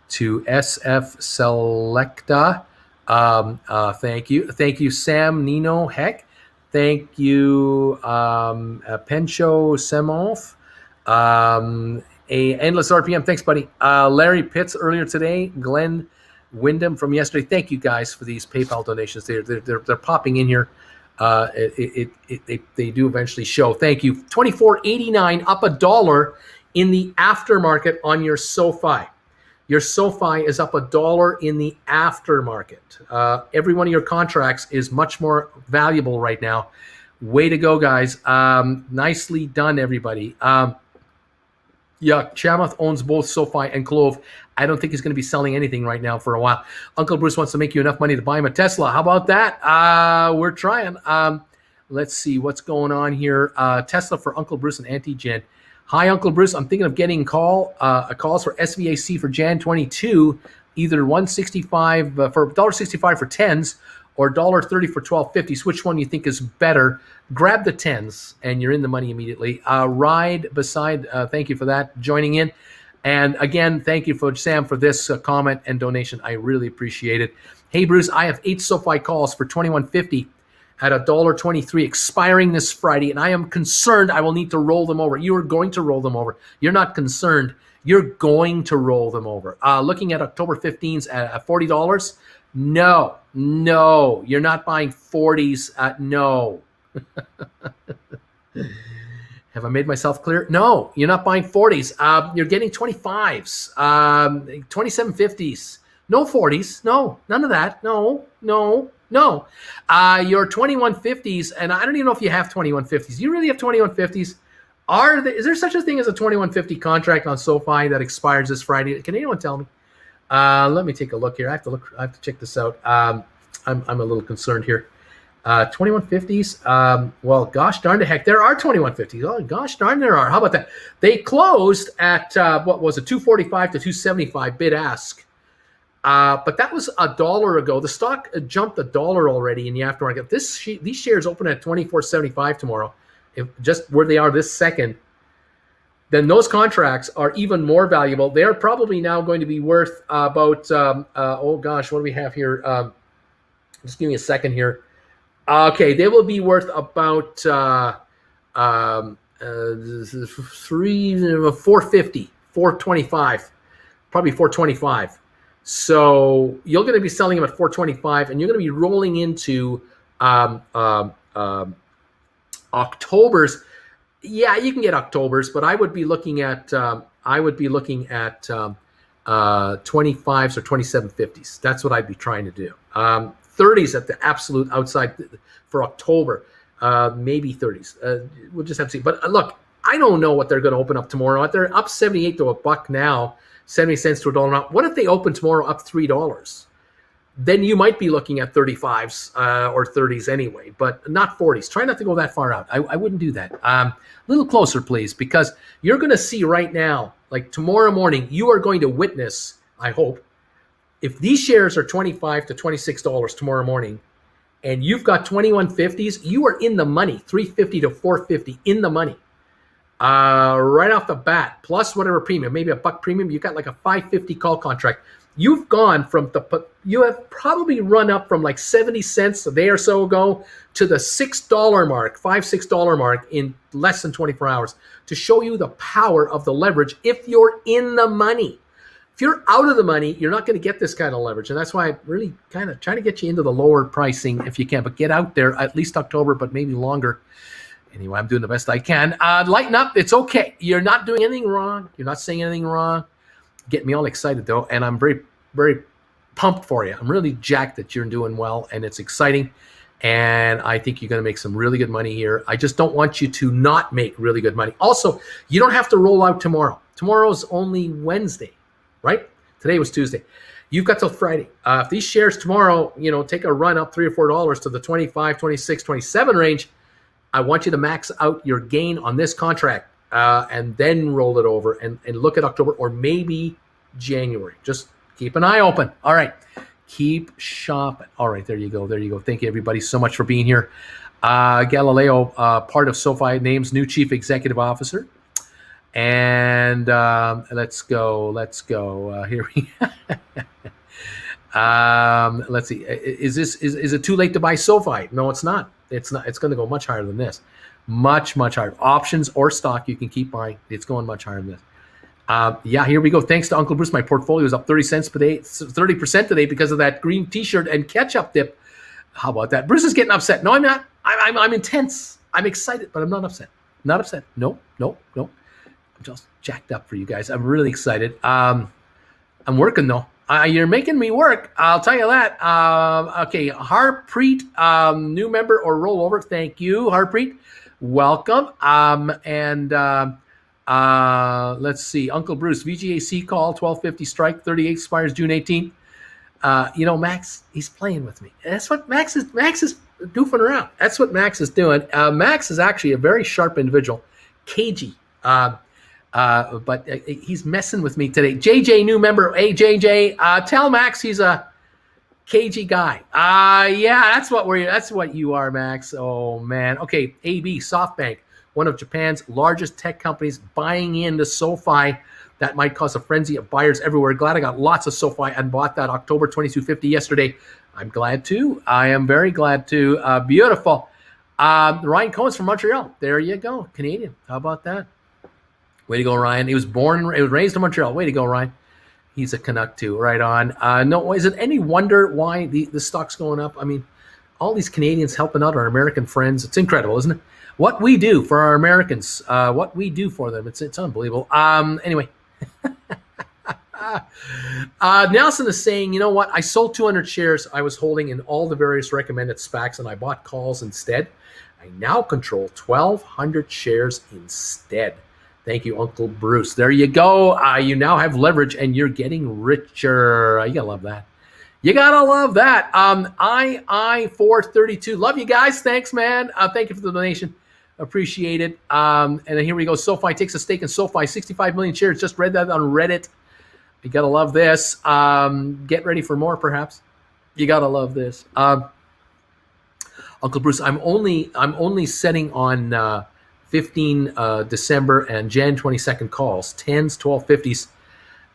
SF Selecta. Thank you, Sam Nino Heck. Thank you, Pencho Semov. A Endless RPM. Thanks, buddy. Larry Pitts earlier today. Glenn Wyndham from yesterday. Thank you guys for these PayPal donations. They're popping in here. They do eventually show. Thank you. $24.89, up $1 in the aftermarket on your SOFI. Your SOFI is up $1 in the aftermarket. Every one of your contracts is much more valuable right now. Way to go, guys. Nicely done, everybody. Yeah, Chamath owns both SOFI and Clove. I don't think he's going to be selling anything right now for a while. Uncle Bruce wants to make you enough money to buy him a Tesla. How about that? We're trying. Let's see what's going on here. Tesla for Uncle Bruce and Auntie Jen. Hi, Uncle Bruce. I'm thinking of getting calls for SVAC for Jan 22, either $165 for $1.65 for 10s or $1.30 for 1250s. Which one you think is better? Grab the 10s and you're in the money immediately. Ride beside, thank you for that, joining in. And again, thank you for Sam for this comment and donation. I really appreciate it. Hey, Bruce, I have 8 SOFI calls for $21.50 at $1.23 expiring this Friday, and I am concerned I will need to roll them over. You are going to roll them over. You're not concerned. You're going to roll them over. Looking at October 15s at $40. No, you're not buying 40s. No. Have I made myself clear? No, you're not buying 40s. You're getting 25s, 2750s. No 40s. No, none of that. No. Your 2150s, and I don't even know if you have 2150s. You really have 2150s? Is there such a thing as a 2150 contract on SOFI that expires this Friday? Can anyone tell me? Let me take a look here. I have to check this out. I'm a little concerned here. 2150s. Well, gosh darn the heck, there are 2150s. Oh, gosh darn, there are. How about that? They closed at what was it, 245 to 275 bid ask. But that was $1 ago. The stock jumped $1 already in the aftermarket. These shares open at $24.75 tomorrow. If just where they are this second, then those contracts are even more valuable. They're probably now going to be worth about oh gosh, what do we have here? Just give me a second here. Okay, they will be worth about 450, 425, probably 425. So you're going to be selling them at 425, and you're going to be rolling into October's. Yeah, you can get October's, but I would be looking at 25s or 2750s. That's what I'd be trying to do. 30s at the absolute outside for October, maybe 30s. We'll just have to see. But look, I don't know what they're going to open up tomorrow. They're up 78 to $1 now, 70 cents to $1 now. What if they open tomorrow up $3? Then you might be looking at 35s or 30s anyway, but not 40s. Try not to go that far out. I wouldn't do that. A little closer, please, because you're going to see right now, like tomorrow morning, you are going to witness, I hope, if these shares are $25 to $26 tomorrow morning, and you've got 2150s, you are in the money, 350 to 450 in the money, right off the bat. Plus whatever premium, maybe $1 premium. You got like a 550 call contract. You've gone you have probably run up from like 70 cents a day or so ago to the $6 mark, $6 mark in less than 24 hours to show you the power of the leverage if you're in the money. if you're out of the money, you're not going to get this kind of leverage. And that's why I'm really kind of trying to get you into the lower pricing if you can. But get out there at least October, but maybe longer. Anyway, I'm doing the best I can. Lighten up. It's okay. You're not doing anything wrong. You're not saying anything wrong. Get me all excited, though. And I'm very, very pumped for you. I'm really jacked that you're doing well, and it's exciting. And I think you're going to make some really good money here. I just don't want you to not make really good money. Also, you don't have to roll out tomorrow. Tomorrow's only Wednesday, right? Today was Tuesday. You've got till Friday. If these shares tomorrow, take a run up $3 or $4 to the 25, 26, 27 range, I want you to max out your gain on this contract and then roll it over and look at October or maybe January. Just keep an eye open. All right. Keep shopping. All right. There you go. There you go. Thank you, everybody, so much for being here. Galileo, part of SOFI, names new chief executive officer. And let's go. Here we let's see. Is it too late to buy SOFI? No, it's not. It's not. It's going to go much higher than this. Much higher. Options or stock, you can keep buying. It's going much higher than this. Yeah, here we go. Thanks to Uncle Bruce, my portfolio is up 30 cents per day, 30% today because of that green T-shirt and ketchup dip. How about that? Bruce is getting upset. No, I'm not. I'm intense. I'm excited, but I'm not upset. Not upset. No. I'm just jacked up for you guys. I'm really excited. I'm working though. You're making me work. I'll tell you that. Okay, Harpreet, new member or rollover. Thank you, Harpreet. Welcome. Let's see. Uncle Bruce, VGAC call, 1250 strike, 38 expires June 18th. Max, he's playing with me. That's what Max is goofing around. That's what Max is doing. Max is actually a very sharp individual, cagey. But he's messing with me today. JJ, new member. Hey, JJ, tell Max he's a cagey guy. Yeah, that's what you are, Max. Oh, man. Okay, AB, SoftBank, one of Japan's largest tech companies, buying into SOFI. That might cause a frenzy of buyers everywhere. Glad I got lots of SOFI and bought that October 2250 yesterday. I'm glad too. I am very glad too. Beautiful. Ryan Cohen's from Montreal. There you go. Canadian. How about that? Way to go, Ryan. He was raised in Montreal. Way to go, Ryan. He's a Canuck too. Right on. No, is it any wonder why the stock's going up? I mean, all these Canadians helping out our American friends. It's incredible, isn't it? What we do for our Americans, what we do for them. It's unbelievable. Anyway. Nelson is saying, you know what? I sold 200 shares I was holding in all the various recommended SPACs, and I bought calls instead. I now control 1,200 shares instead. Thank you, Uncle Bruce. There you go. You now have leverage, and you're getting richer. You gotta love that. You gotta love that. I432. Love you guys. Thanks, man. Thank you for the donation. Appreciate it. And then here we go. SOFI takes a stake in SOFI. 65 million shares. Just read that on Reddit. You gotta love this. Get ready for more, perhaps. You gotta love this. Uncle Bruce, I'm only setting on 15 December and Jan 22nd calls, 10s, 1250s.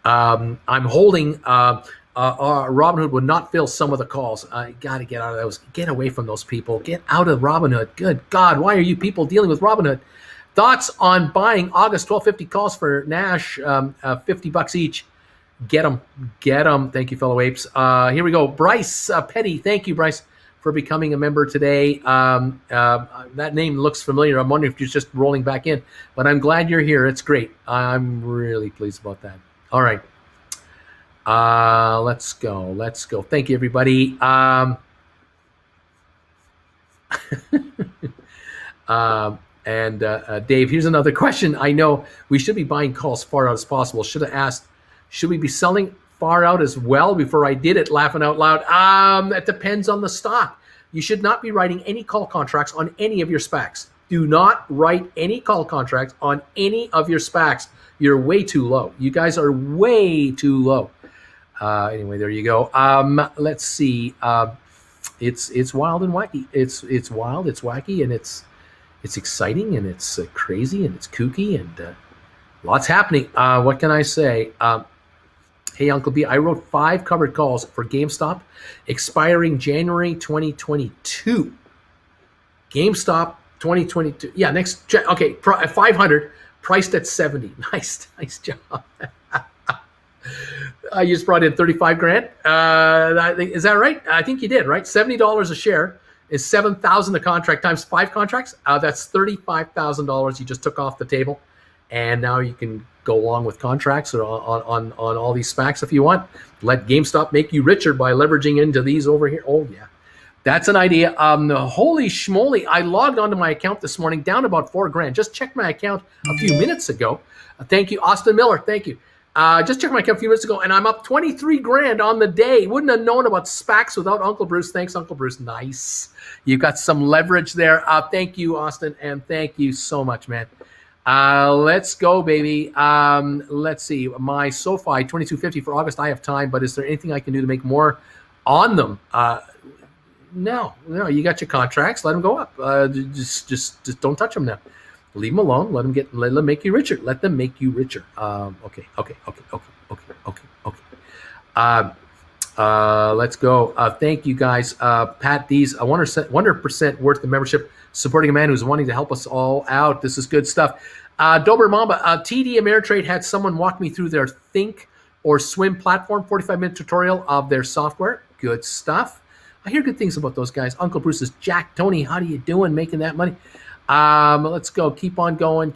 I'm holding. Robinhood would not fill some of the calls. I got to get out of those. Get away from those people. Get out of Robinhood. Good God, why are you people dealing with Robinhood? Thoughts on buying August 1250 calls for Nash, $50 each. Get them. Thank you, fellow apes. Here we go. Bryce Petty. Thank you, Bryce, for becoming a member today. That name looks familiar. I'm wondering if you're just rolling back in, but I'm glad you're here. It's great. I'm really pleased about that. All right. Let's go. Thank you, everybody. Dave, here's another question. I know we should be buying calls far out as possible. Should have asked, should we be selling far out as well before I did it, laughing out loud? That depends on the stock. You should not be writing any call contracts on any of your SPACs. Do not write any call contracts on any of your SPACs. You're way too low. You guys are way too low. Anyway, there you go. Let's see. It's wild and wacky. It's wild, it's wacky, and it's exciting, and it's crazy, and it's kooky, and lots happening. What can I say? Hey, Uncle B, I wrote 5 covered calls for GameStop expiring January 2022. GameStop 2022. Yeah, okay, 500, priced at 70. Nice job. You just brought in 35 grand. Is that right? I think you did, right? $70 a share is 7,000 a contract times 5 contracts. That's $35,000 you just took off the table, and now you can go along with contracts or on all these SPACs if you want. Let GameStop make you richer by leveraging into these over here. Oh yeah, that's an idea. Holy schmoly! I logged onto my account this morning, down about $4 grand. Just checked my account a few minutes ago. Thank you, Austin Miller. Thank you. Just checked my account a few minutes ago, and I'm up 23 grand on the day. Wouldn't have known about SPACs without Uncle Bruce. Thanks, Uncle Bruce. Nice. You got some leverage there. Thank you, Austin, and thank you so much, man. Let's go, baby. Let's see. My SOFI 2250 for August. I have time, but is there anything I can do to make more on them? No. You got your contracts. Let them go up. Just don't touch them now. Leave them alone. Let them make you richer. Let them make you richer. Okay. Let's go. Thank you guys. Pat D's 100% worth the membership, supporting a man who's wanting to help us all out. This is good stuff. Dober Mamba, TD Ameritrade had someone walk me through their Think or Swim platform, 45-minute tutorial of their software. Good stuff. I hear good things about those guys. Uncle Bruce is Jack. Tony, how do you doing making that money? Let's go. Keep on going.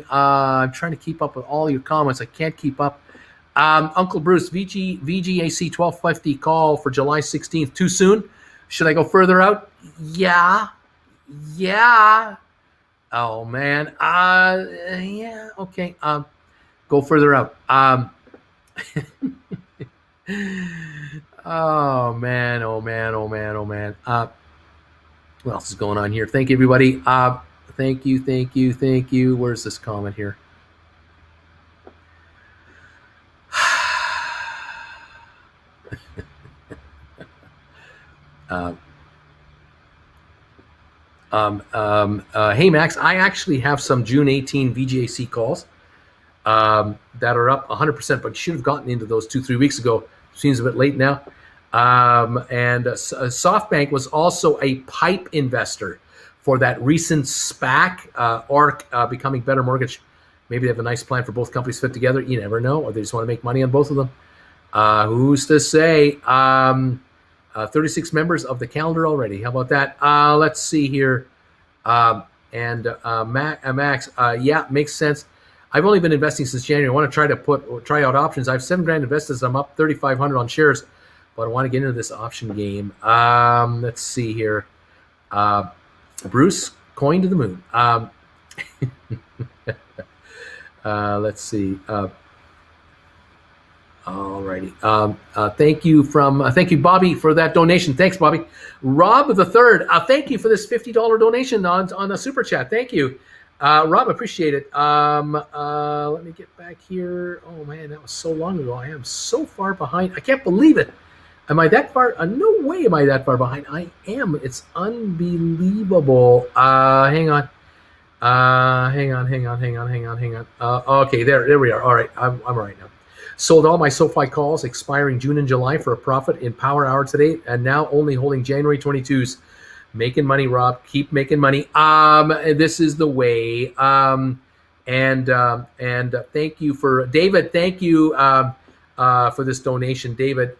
I'm trying to keep up with all your comments. I can't keep up. Uncle Bruce, VGAC 1250 call for July 16th. Too soon? Should I go further out? Yeah. Oh, man. Yeah. Okay. Go further out. Oh, man. What else is going on here? Thank you, everybody. Thank you. Where's this comment here? Hey, Max, I actually have some June 18 VGAC calls that are up 100%, but should have gotten into those 2-3 weeks ago. Seems a bit late now. And SoftBank was also a PIPE investor for that recent SPAC, ARC, Becoming Better Mortgage. Maybe they have a nice plan for both companies fit together. You never know, or they just want to make money on both of them. Who's to say? 36 members of the calendar already. How about that? Let's see here. Max, yeah, makes sense. I've only been investing since January. I want to try out options. I have 7 grand invested. I'm up 3,500 on shares, but I want to get into this option game. Let's see here. Bruce, coin to the moon. Let's see. Alrighty. Thank you, Bobby, for that donation. Thanks, Bobby. Rob the Third. Thank you for this $50 donation on the super chat. Thank you, Rob. Appreciate it. Let me get back here. Oh man, that was so long ago. I am so far behind. I can't believe it. Am I that far? No way am I that far behind. I am. It's unbelievable. Hang on. Okay, there we are. All right, I'm all right now. Sold all my SOFI calls expiring June and July for a profit in Power Hour today, and now only holding January 22s. Making money, Rob. Keep making money. This is the way. And thank you for David. Thank you for this donation, David.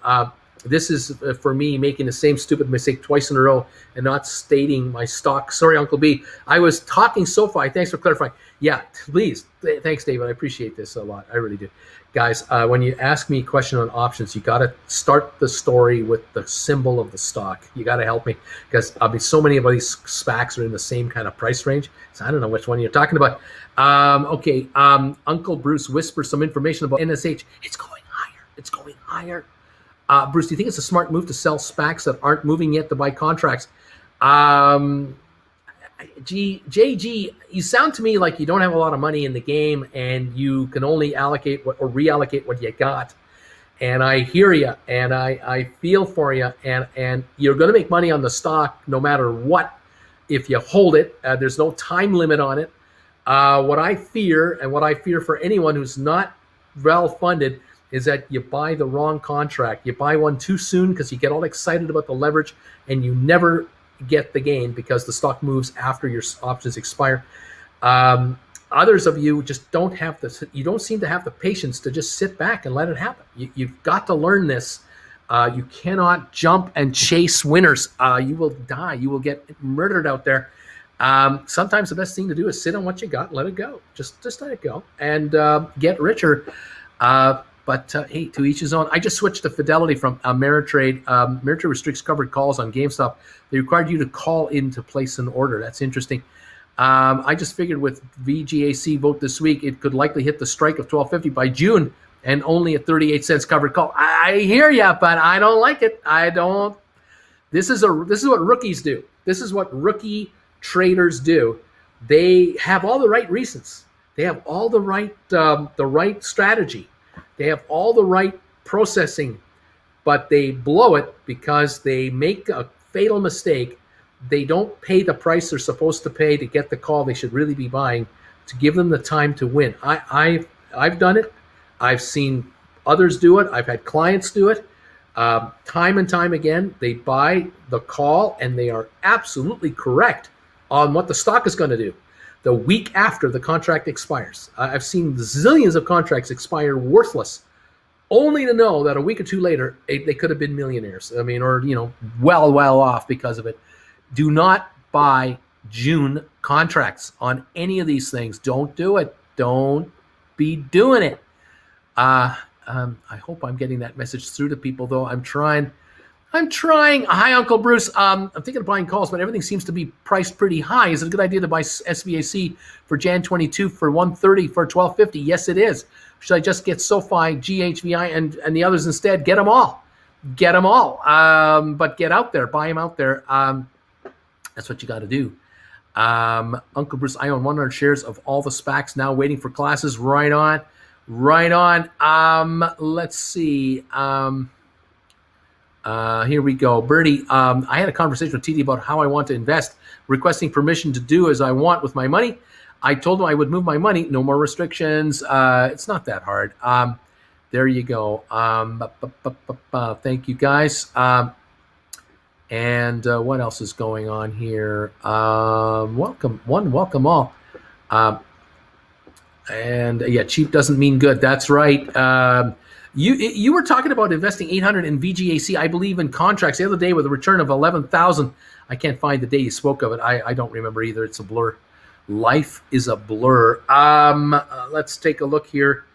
This is for me making the same stupid mistake twice in a row and not stating my stock. Sorry, Uncle B. I was talking SOFI. Thanks for clarifying. Yeah, please. Thanks, David. I appreciate this a lot. I really do. Guys, when you ask me a question on options, you got to start the story with the symbol of the stock. You got to help me because so many of these SPACs are in the same kind of price range. So I don't know which one you're talking about. Okay. Uncle Bruce whispers some information about NSH. It's going higher. Bruce, do you think it's a smart move to sell SPACs that aren't moving yet to buy contracts? JG, you sound to me like you don't have a lot of money in the game and you can only allocate or reallocate what you got. And I hear you and I feel for you and you're going to make money on the stock no matter what if you hold it. There's no time limit on it. What I fear for anyone who's not well funded is that you buy the wrong contract. You buy one too soon because you get all excited about the leverage and you never get the gain because the stock moves after your options expire. Others of you just don't have this. You don't seem to have the patience to just sit back and let it happen. You've got to learn this. You cannot jump and chase winners. You will die. You will get murdered out there. Sometimes the best thing to do is sit on what you got and let it go. Just let it go and get richer. But hey, to each his own. I just switched to Fidelity from Ameritrade. Ameritrade restricts covered calls on GameStop. They required you to call in to place an order. That's interesting. I just figured with VGAC vote this week, it could likely hit the strike of 12.50 by June and only a 38 cents covered call. I hear ya, but I don't like it. I don't. This is what rookies do. This is what rookie traders do. They have all the right reasons. They have all the right strategy. They have all the right processing, but they blow it because they make a fatal mistake. They don't pay the price they're supposed to pay to get the call they should really be buying to give them the time to win. I've done it. I've seen others do it. I've had clients do it. Time and time again, they buy the call and they are absolutely correct on what the stock is going to do the week after the contract expires. I've seen zillions of contracts expire worthless, only to know that a week or two later, they could have been millionaires. I mean, or, well off because of it. Do not buy June contracts on any of these things. Don't do it. Don't be doing it. I hope I'm getting that message through to people, though. I'm trying. Hi, Uncle Bruce. I'm thinking of buying calls, but everything seems to be priced pretty high. Is it a good idea to buy SVAC for Jan 22 for 130 for 12.50? Yes, it is. Should I just get SOFI, GHVI, and the others instead? Get them all. But get out there. Buy them out there. That's what you got to do. Uncle Bruce, I own 100 shares of all the SPACs now, waiting for classes. Right on. Let's see. Here we go. Bertie, I had a conversation with TD about how I want to invest, requesting permission to do as I want with my money. I told him I would move my money. No more restrictions. It's not that hard. There you go. Thank you, guys. And what else is going on here? Welcome all. And yeah, cheap doesn't mean good. That's right. You were talking about investing 800 in VGAC, I believe, in contracts the other day with a return of 11,000. I can't find the day you spoke of it. I don't remember either. It's a blur. Life is a blur. Let's take a look here.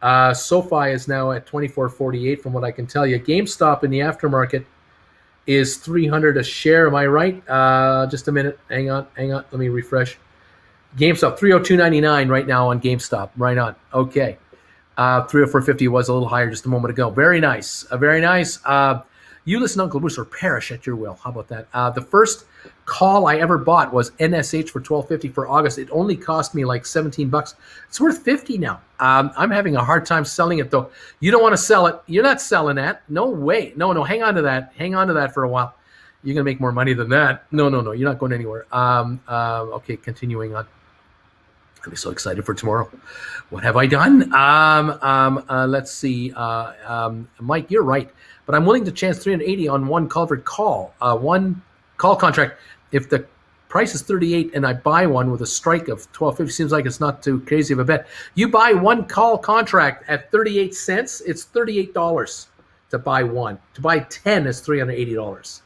SOFI is now at 24.48 from what I can tell you. GameStop in the aftermarket is 300 a share. Am I right? Just a minute. Hang on. Let me refresh. GameStop 302.99 right now on GameStop. Right on. Okay. 304.50 was a little higher just a moment ago. Very nice. Very nice. You listen, Uncle Bruce, or perish at your will. How about that? The first call I ever bought was NSH for $12.50 for August. It only cost me like $17. It's worth $50 now. I'm having a hard time selling it, though. You don't want to sell it. You're not selling that. No way. No. Hang on to that. Hang on to that for a while. You're going to make more money than that. No. You're not going anywhere. Okay, continuing on. I'll be so excited for tomorrow. What have I done? Let's see. Mike, you're right. But I'm willing to chance 380 on one covered call. One call contract. If the price is 38 and I buy one with a strike of 12.50, seems like it's not too crazy of a bet. You buy one call contract at 38 cents, it's $38 to buy one. To buy 10 is $380.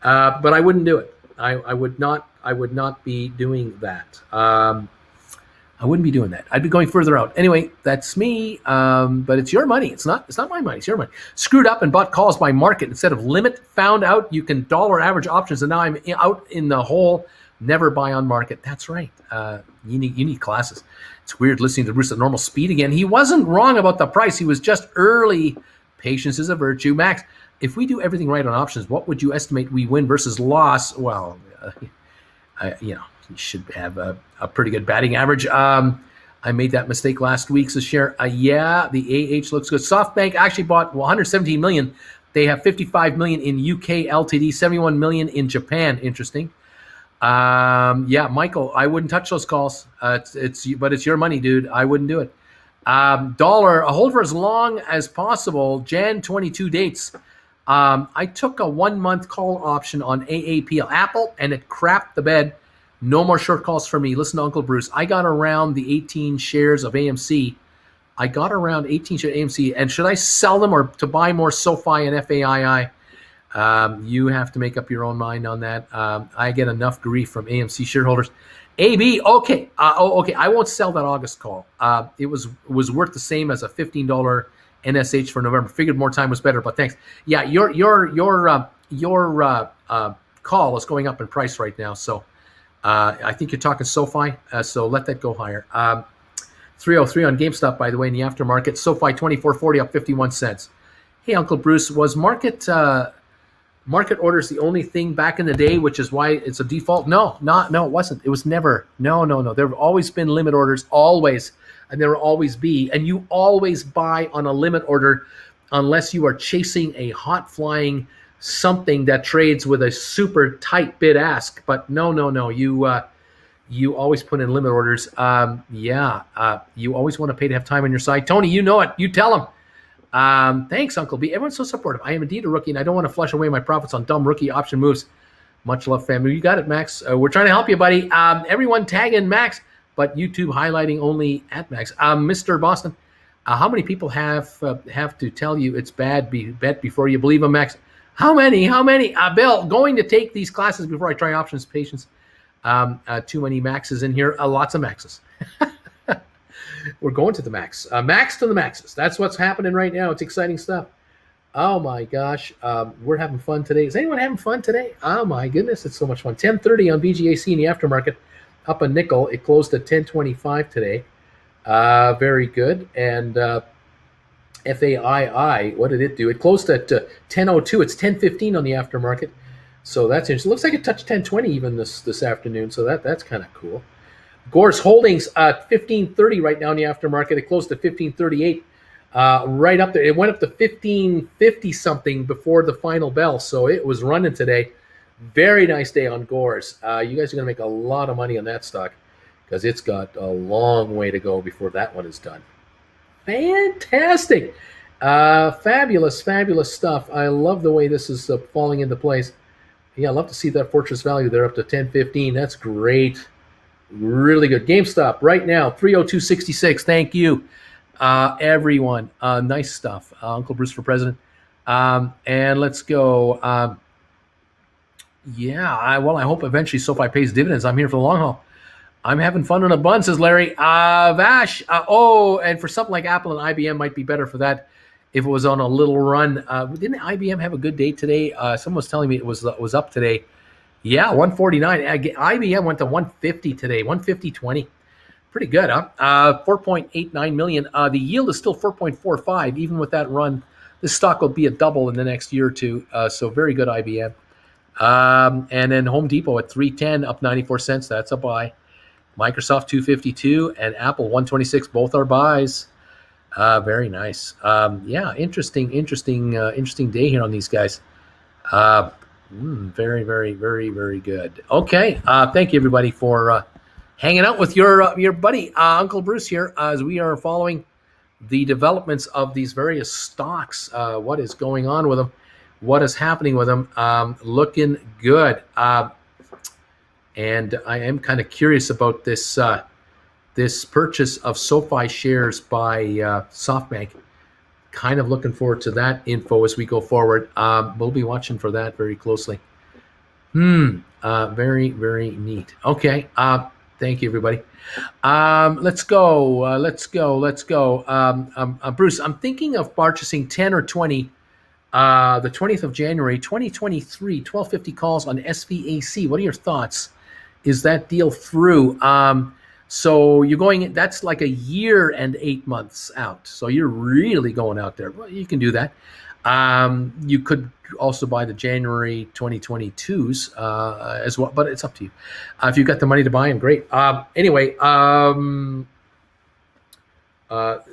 But I wouldn't do it. I would not be doing that. I wouldn't be doing that. I'd be going further out. Anyway, that's me. But it's your money. It's not my money. It's your money. Screwed up and bought calls by market instead of limit. Found out you can dollar average options, and now I'm out in the hole. Never buy on market. That's right. You need classes. It's weird listening to Bruce at normal speed again. He wasn't wrong about the price. He was just early. Patience is a virtue. Max, if we do everything right on options, what would you estimate we win versus loss? Well, you should have a pretty good batting average. I made that mistake last week. So share, yeah, the AH looks good. SoftBank actually bought 117 million. They have 55 million in UK LTD, 71 million in Japan. Interesting. Yeah, Michael, I wouldn't touch those calls. But it's your money, dude. I wouldn't do it. Dollar, a hold for as long as possible. Jan 22 dates. I took a 1 month call option on AAPL Apple, and it crapped the bed. No more short calls for me. Listen to Uncle Bruce. I got around the 18 shares of AMC. I got around 18 shares of AMC. And should I sell them or to buy more SOFI and FAII? You have to make up your own mind on that. I get enough grief from AMC shareholders. AB, okay. Okay. I won't sell that August call. It was worth the same as a $15 NSH for November. Figured more time was better, but thanks. Yeah, your call is going up in price right now. So I think you're talking SOFI. So let that go higher. 303 on GameStop, by the way, in the aftermarket. SOFI 24.40 up 51 cents. Hey, Uncle Bruce, was market orders the only thing back in the day, which is why it's a default? No, it wasn't. It was never. No. There have always been limit orders, always, and there will always be. And you always buy on a limit order unless you are chasing a hot flying something that trades with a super tight bid ask. But no. You always put in limit orders. You always want to pay to have time on your side. Tony, you know it. You tell them. Thanks, Uncle B. Everyone's so supportive. I am indeed a rookie, and I don't want to flush away my profits on dumb rookie option moves. Much love, family. You got it, Max. We're trying to help you, buddy. Everyone tag in Max, but YouTube highlighting only at Max. Mr. Boston, how many people have to tell you it's bad? Bet before you believe them, Max. How many? Bill, going to take these classes before I try options. Patience. Too many Maxes in here. Lots of Maxes. We're going to the max. Max to the maxes. That's what's happening right now. It's exciting stuff. Oh my gosh. We're having fun today. Is anyone having fun today? Oh my goodness. It's so much fun. 10:30 on VGAC in the aftermarket. Up a nickel. It closed at 10.25 today. Very good. And FAII, what did it do? It closed at 10.02. It's 10.15 on the aftermarket. So that's interesting. It looks like it touched 10.20 even this afternoon. So that's kind of cool. Gore's Holdings at 15.30 right now in the aftermarket. It closed at 15.38, right up there. It went up to 15.50 something before the final bell, so it was running today. Very nice day on Gore's. You guys are going to make a lot of money on that stock because it's got a long way to go before that one is done. Fantastic. Fabulous stuff. I love the way this is falling into place. Yeah, I love to see that Fortress value there up to 10.15. That's great. Really good. GameStop right now, 302.66. Thank you, everyone. Nice stuff. Uncle Bruce for president. And let's go. I hope eventually SoFi pays dividends. I'm here for the long haul. I'm having fun on a bun, says Larry. Vash. And for something like Apple and IBM might be better for that if it was on a little run. Didn't IBM have a good day today? Someone was telling me it was up today. Yeah, 149. IBM went to 150 today, 150.20. Pretty good, huh? 4.89 million. The yield is still 4.45. Even with that run, this stock will be a double in the next year or two. So very good, IBM. And then Home Depot at 310, up 94 cents. That's a buy. Microsoft 252 and Apple 126. Both are buys. Very nice. Interesting day here on these guys. Very, very, very, very good. Okay. Thank you, everybody, for hanging out with your buddy, Uncle Bruce here, as we are following the developments of these various stocks. What is going on with them? What is happening with them? Looking good. And I am kind of curious about this this purchase of SoFi shares by SoftBank. Kind of looking forward to that info as we go forward. We'll be watching for that very closely. Very, very neat. Okay. Thank you, everybody. Let's go. Bruce, I'm thinking of purchasing 10 or 20, the 20th of January, 2023, 1250 calls on SVAC. What are your thoughts? Is that deal through? So you're going, that's like a year and 8 months out. So you're really going out there. Well, you can do that. You could also buy the January 2022s as well, but it's up to you. If you've got the money to buy them, great. Anyway, the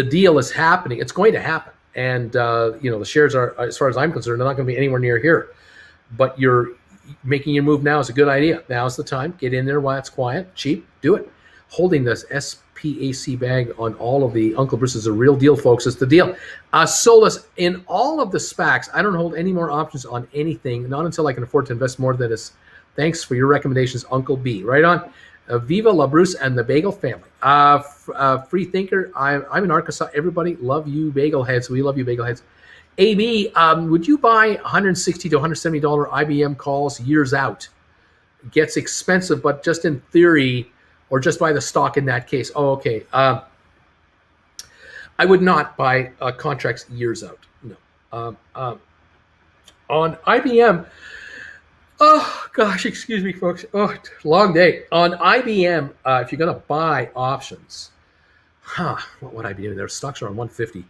deal is happening. It's going to happen. And, the shares are, as far as I'm concerned, they're not going to be anywhere near here. But you're making your move now is a good idea. Now's the time. Get in there while it's quiet, cheap, do it. Holding this SPAC bag on all of the Uncle Bruce is a real deal, folks. It's the deal. Solus, in all of the SPACs, I don't hold any more options on anything, not until I can afford to invest more than is Thanks for your recommendations, Uncle B. Right on. Viva La Bruce and the Bagel family. Free thinker. I'm in Arkansas. Everybody love you, bagel heads. We love you, bagel heads. AB, would you buy $160 to $170 IBM calls years out? Gets expensive, but just in theory, or just buy the stock in that case. Oh, okay. I would not buy contracts years out. No. On IBM, oh gosh, excuse me, folks. Oh, long day. On IBM, if you're going to buy options, what would I be doing? Their stocks are on 150.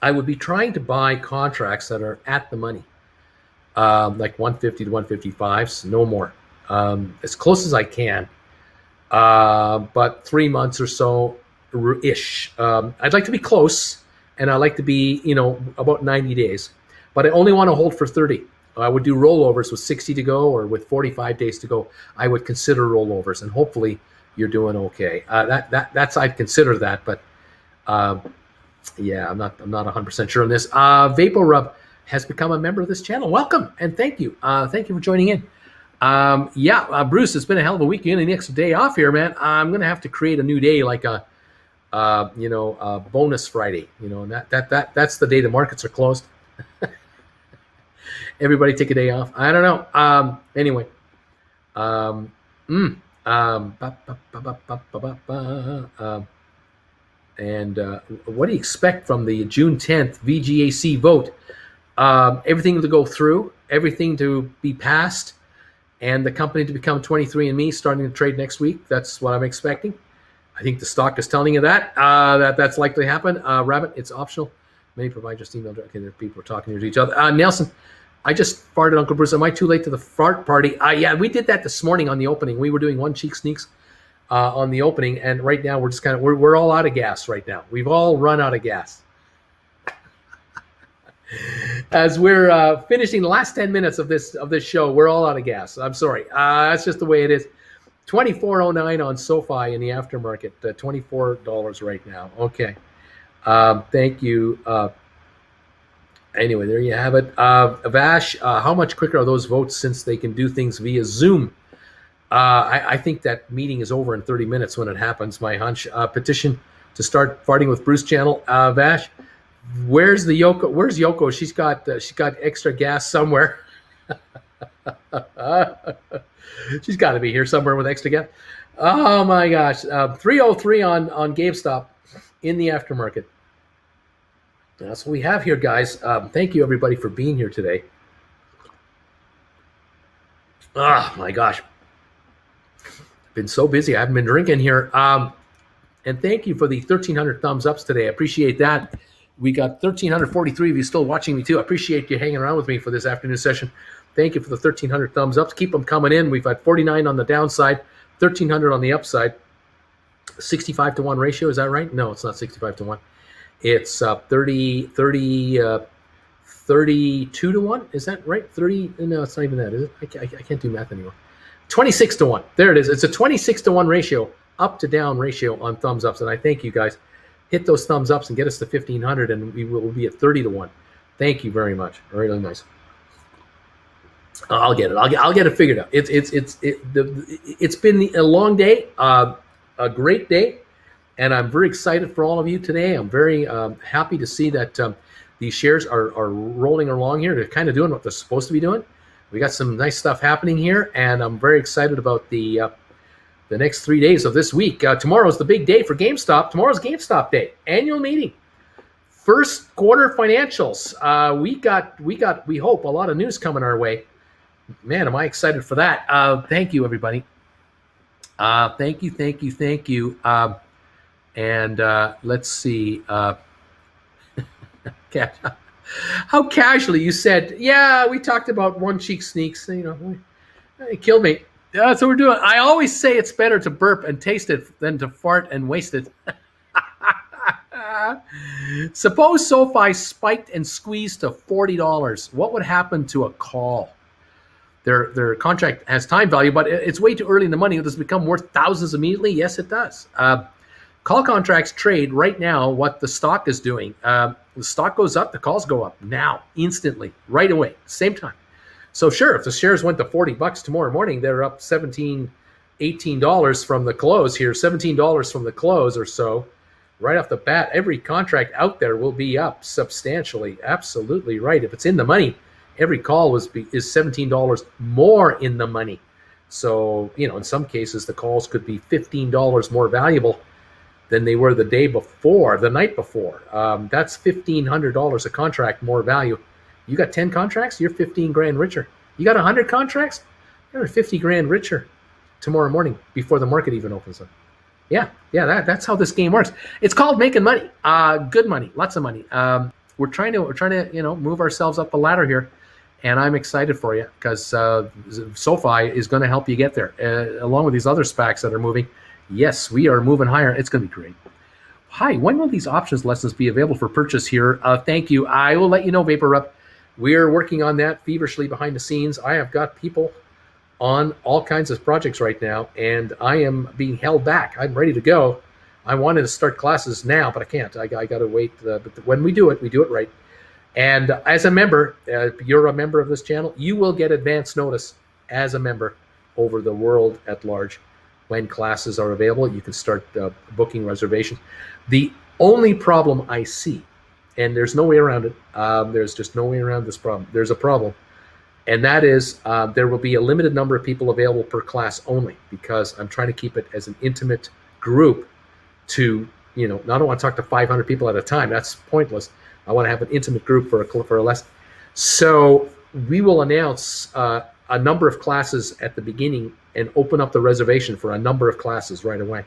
I would be trying to buy contracts that are at the money, like 150 to 155s, no more, as close as I can, but 3 months or so ish. I'd like to be close, and I like to be, about 90 days, but I only want to hold for 30. I would do rollovers with 60 to go or with 45 days to go. I would consider rollovers, and hopefully you're doing okay. That's I'd consider that, but yeah, I'm not 100% sure on this. VapoRub has become a member of this channel. Welcome and thank you. Thank you for joining in. Bruce, it's been a hell of a week. You need the next day off here, man. I'm gonna have to create a new day, like a bonus Friday. And that's the day the markets are closed. Everybody take a day off. I don't know. Anyway. And what do you expect from the June 10th VGAC vote? Everything to go through, everything to be passed, and the company to become 23andMe starting to trade next week. That's what I'm expecting. I think the stock is telling you that that's likely to happen. Rabbit, it's optional. Many provide just email. Okay, there people are talking to each other. Nelson, I just farted, Uncle Bruce. Am I too late to the fart party? Yeah, we did that this morning on the opening. We were doing one cheek sneaks on the opening, and right now we're just we're all out of gas right now. We've all run out of gas. As we're finishing the last 10 minutes of this show, we're all out of gas. I'm sorry. That's just the way it is. $24.09 on SOFI in the aftermarket. $24 right now. Okay. Thank you. Anyway, there you have it. Vash, how much quicker are those votes since they can do things via Zoom? I think that meeting is over in 30 minutes when it happens, my hunch. Petition to start farting with Bruce channel. Vash, where's the Yoko? Where's Yoko? She's got extra gas somewhere. She's got to be here somewhere with extra gas. Oh my gosh. 303 on GameStop in the aftermarket. That's what we have here, guys. Thank you, everybody, for being here today. Oh, my gosh. Been so busy. I haven't been drinking here. And thank you for the 1,300 thumbs ups today. I appreciate that. We got 1,343 of you still watching me, too. I appreciate you hanging around with me for this afternoon session. Thank you for the 1,300 thumbs ups. Keep them coming in. We've had 49 on the downside, 1,300 on the upside. 65 to 1 ratio. Is that right? No, it's not 65 to 1. It's 32 to 1. Is that right? 30? No, it's not even that, is it? I can't do math anymore. 26 to 1. There it is. It's a 26 to 1 ratio, up to down ratio on thumbs ups. And I thank you guys. Hit those thumbs ups and get us to 1,500, and we will be at 30 to 1. Thank you very much. Really nice. I'll get it. I'll get it figured out. It's been a long day, a great day. And I'm very excited for all of you today. I'm very happy to see that these shares are rolling along here. They're kind of doing what they're supposed to be doing. We got some nice stuff happening here, and I'm very excited about the next 3 days of this week. Tomorrow's the big day for GameStop. Tomorrow's GameStop day, annual meeting, first quarter financials. We hope a lot of news coming our way. Man, am I excited for that. Thank you, everybody. Thank you. And let's see. How casually you said, yeah, we talked about one cheek sneaks. It killed me. That's what we're doing. I always say it's better to burp and taste it than to fart and waste it. Suppose SOFI spiked and squeezed to $40. What would happen to a call? Their contract has time value, but it's way too early in the money. Does it become worth thousands immediately? Yes, it does. Call contracts trade right now what the stock is doing. The stock goes up, the calls go up now, instantly, right away, same time. So sure, if the shares went to $40 tomorrow morning, they're up $18 from the close here, $17 from the close or so. Right off the bat, every contract out there will be up substantially. Absolutely right. If it's in the money, every call is $17 more in the money. So, in some cases, the calls could be $15 more valuable than they were the night before. That's $1,500 a contract more value. You got 10 contracts, you're 15 grand richer. You got 100 contracts, you're 50 grand richer tomorrow morning before the market even opens up. Yeah, that's how this game works. It's called making money, good money, lots of money. We're trying to move ourselves up the ladder here, and I'm excited for you because SOFI is going to help you get there, along with these other SPACs that are moving. Yes, we are moving higher. It's going to be great. Hi, when will these options lessons be available for purchase here? Thank you. I will let you know, VaporUp. We're working on that feverishly behind the scenes. I have got people on all kinds of projects right now, and I am being held back. I'm ready to go. I wanted to start classes now, but I can't. I got to wait. But when we do it right. And as a member, you're a member of this channel, you will get advance notice as a member over the world at large when classes are available. You can start booking reservations. The only problem I see, and there's no way around it, there's just no way around this problem. There's a problem. And that is there will be a limited number of people available per class only, because I'm trying to keep it as an intimate group to, I don't want to talk to 500 people at a time. That's pointless. I want to have an intimate group for a lesson. So we will announce a number of classes at the beginning and open up the reservation for a number of classes right away.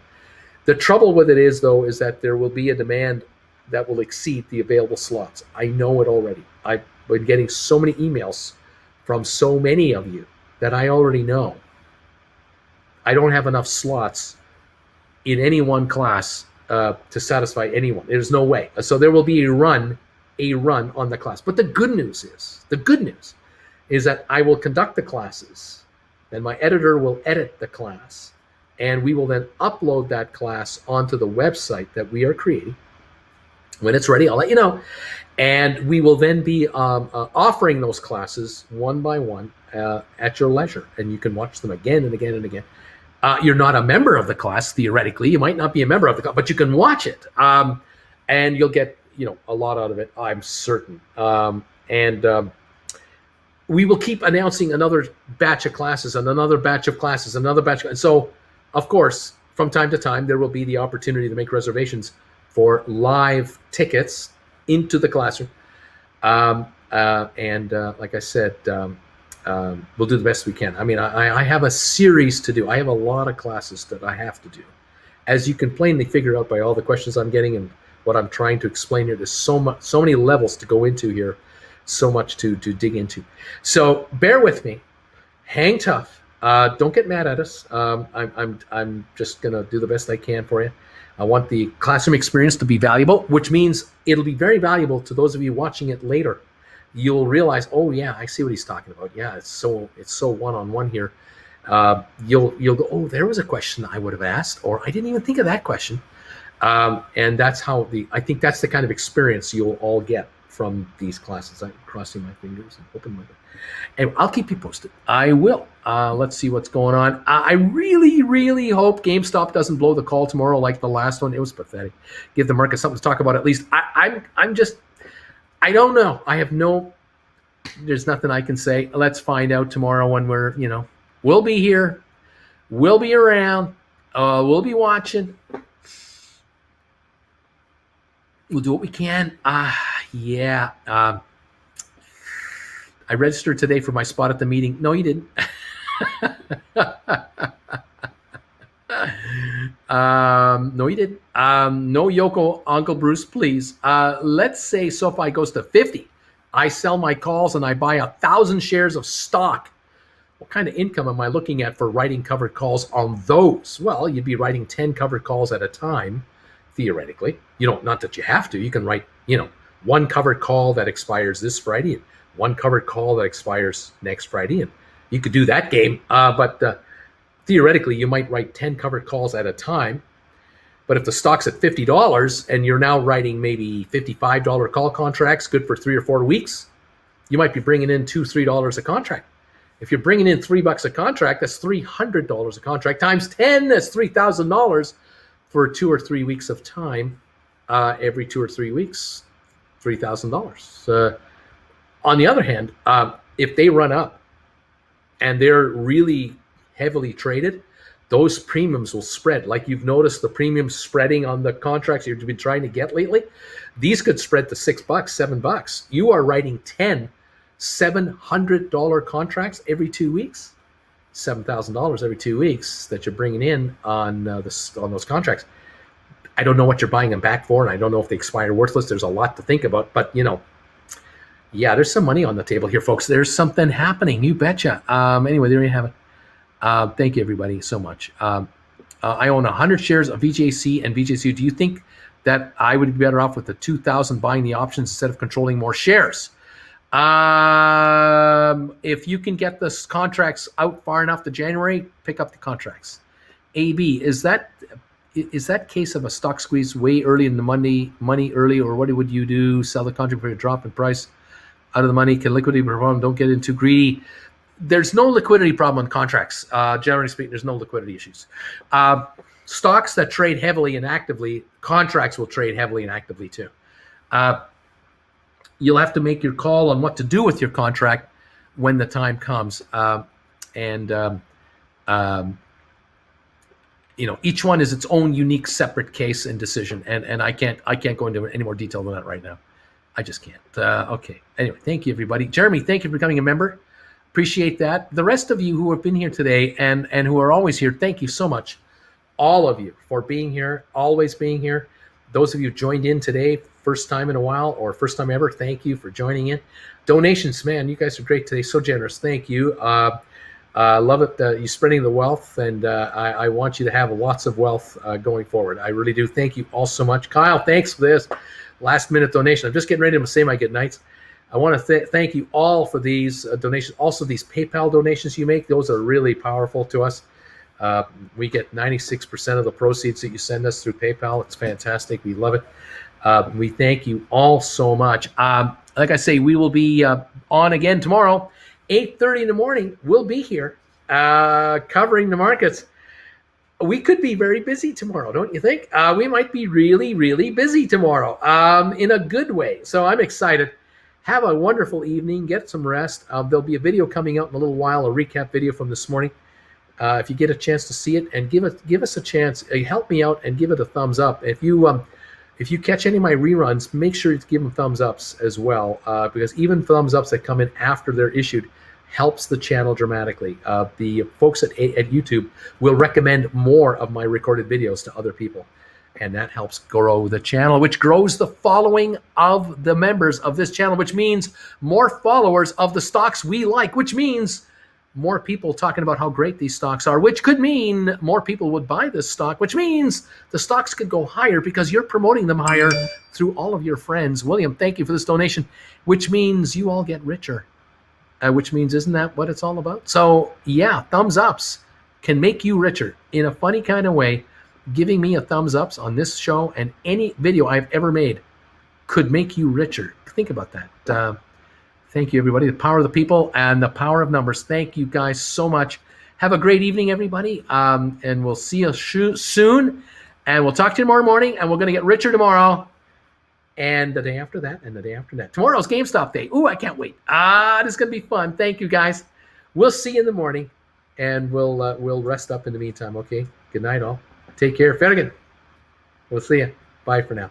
The trouble with it is, though, is that there will be a demand that will exceed the available slots. I know it already. I've been getting so many emails from so many of you that I already know. I don't have enough slots in any one class to satisfy anyone. There's no way. So there will be a run on the class. But the good news is that I will conduct the classes, and my editor will edit the class, and we will then upload that class onto the website that we are creating. When it's ready, I'll let you know. And we will then be offering those classes one by one at your leisure. And you can watch them again and again and again. You're not a member of the class, theoretically. You might not be a member of the class, but you can watch it. And you'll get a lot out of it, I'm certain. We will keep announcing another batch of classes and another batch of classes, another batch. So, of course, from time to time, there will be the opportunity to make reservations for live tickets into the classroom. Like I said, we'll do the best we can. I mean, I have a series to do. I have a lot of classes that I have to do. As you can plainly figure out by all the questions I'm getting and what I'm trying to explain here, there's so many levels to go into here, so much to dig into. So bear with me. Hang tough. Don't get mad at us. I'm just going to do the best I can for you. I want the classroom experience to be valuable, which means it'll be very valuable to those of you watching it later. You'll realize, oh yeah, I see what he's talking about. Yeah, it's so one-on-one here. You'll go, oh, there was a question I would have asked, or I didn't even think of that question. And that's how I think that's the kind of experience you'll all get from these classes. I'm crossing my fingers and hoping my. And I'll keep you posted. I will. Let's see what's going on. I really, really hope GameStop doesn't blow the call tomorrow like the last one. It was pathetic. Give the market something to talk about at least. I don't know. There's nothing I can say. Let's find out tomorrow when we'll be here. We'll be around. We'll be watching. We'll do what we can. Yeah. I registered today for my spot at the meeting. No, you didn't. No, you didn't. No, Yoko, Uncle Bruce, please. Let's say SOFI goes to 50. I sell my calls and I buy 1,000 shares of stock. What kind of income am I looking at for writing covered calls on those? Well, you'd be writing 10 covered calls at a time, theoretically. Not that you have to. You can write, one covered call that expires this Friday and one covered call that expires next Friday. And you could do that game. But theoretically, you might write 10 covered calls at a time. But if the stock's at $50 and you're now writing maybe $55 call contracts, good for 3 or 4 weeks, you might be bringing in $2-3 a contract. If you're bringing in $3 a contract, that's $300 a contract times 10. That's $3,000 for 2 or 3 weeks of time. Every 2 or 3 weeks, $3,000. On the other hand, if they run up and they're really heavily traded, those premiums will spread. Like you've noticed the premiums spreading on the contracts you've been trying to get lately. These could spread to $6, $7. You are writing 10 $700 contracts every 2 weeks, $7,000 every 2 weeks that you're bringing in on those contracts. I don't know what you're buying them back for, and I don't know if they expire worthless. There's a lot to think about, but yeah, there's some money on the table here, folks. There's something happening. You betcha. Anyway, there you have it. Thank you, everybody, so much. I own 100 shares of VGAC and VGAC. Do you think that I would be better off with the 2,000 buying the options instead of controlling more shares? If you can get the contracts out far enough to January, pick up the contracts. AB, is that case of a stock squeeze way early in the money early, or what would you do? Sell the contract for a drop in price out of the money? Can liquidity be a problem? Don't get in too greedy. There's no liquidity problem on contracts. Generally speaking, there's no liquidity issues. Stocks that trade heavily and actively, contracts will trade heavily and actively too. You'll have to make your call on what to do with your contract when the time comes. Each one is its own unique, separate case and decision, and I can't go into any more detail than that right now. I just can't. Okay. Anyway, thank you, everybody. Jeremy, thank you for becoming a member. Appreciate that. The rest of you who have been here today and who are always here, thank you so much, all of you, for being here, always being here. Those of you joined in today, first time in a while or first time ever, thank you for joining in. Donations, man, you guys are great today. So generous. Thank you. Love it. You're spreading the wealth, and I want you to have lots of wealth going forward. I really do. Thank you all so much. Kyle, thanks for this last minute donation. I'm just getting ready to say my good nights. I want to thank you all for these donations. Also, these PayPal donations you make, those are really powerful to us. We get 96% of the proceeds that you send us through PayPal. It's fantastic. We love it. We thank you all so much. Like I say, we will be on again tomorrow, 8:30 in the morning. We'll be here covering the markets. We could be very busy tomorrow, don't you think? We might be really, really busy tomorrow in a good way. So I'm excited. Have a wonderful evening. Get some rest. There'll be a video coming out in a little while, a recap video from this morning. If you get a chance to see it, and give us a chance, help me out and give it a thumbs up. If you catch any of my reruns, make sure to give them thumbs ups as well, because even thumbs ups that come in after they're issued helps the channel dramatically. The folks at YouTube will recommend more of my recorded videos to other people, and that helps grow the channel, which grows the following of the members of this channel, which means more followers of the stocks we like, which means more people talking about how great these stocks are, which could mean more people would buy this stock, which means the stocks could go higher because you're promoting them higher through all of your friends. William, thank you for this donation, which means you all get richer, which means, isn't that what it's all about? So yeah, thumbs ups can make you richer in a funny kind of way. Giving me a thumbs ups on this show and any video I've ever made could make you richer. Think about that. Thank you, everybody. The power of the people and the power of numbers. Thank you guys so much. Have a great evening, everybody. And we'll see you soon. And we'll talk to you tomorrow morning. And we're going to get richer tomorrow. And the day after that, and the day after that. Tomorrow's GameStop day. Ooh, I can't wait. This is going to be fun. Thank you, guys. We'll see you in the morning. And we'll rest up in the meantime, okay? Good night, all. Take care. Ferrigan. We'll see you. Bye for now.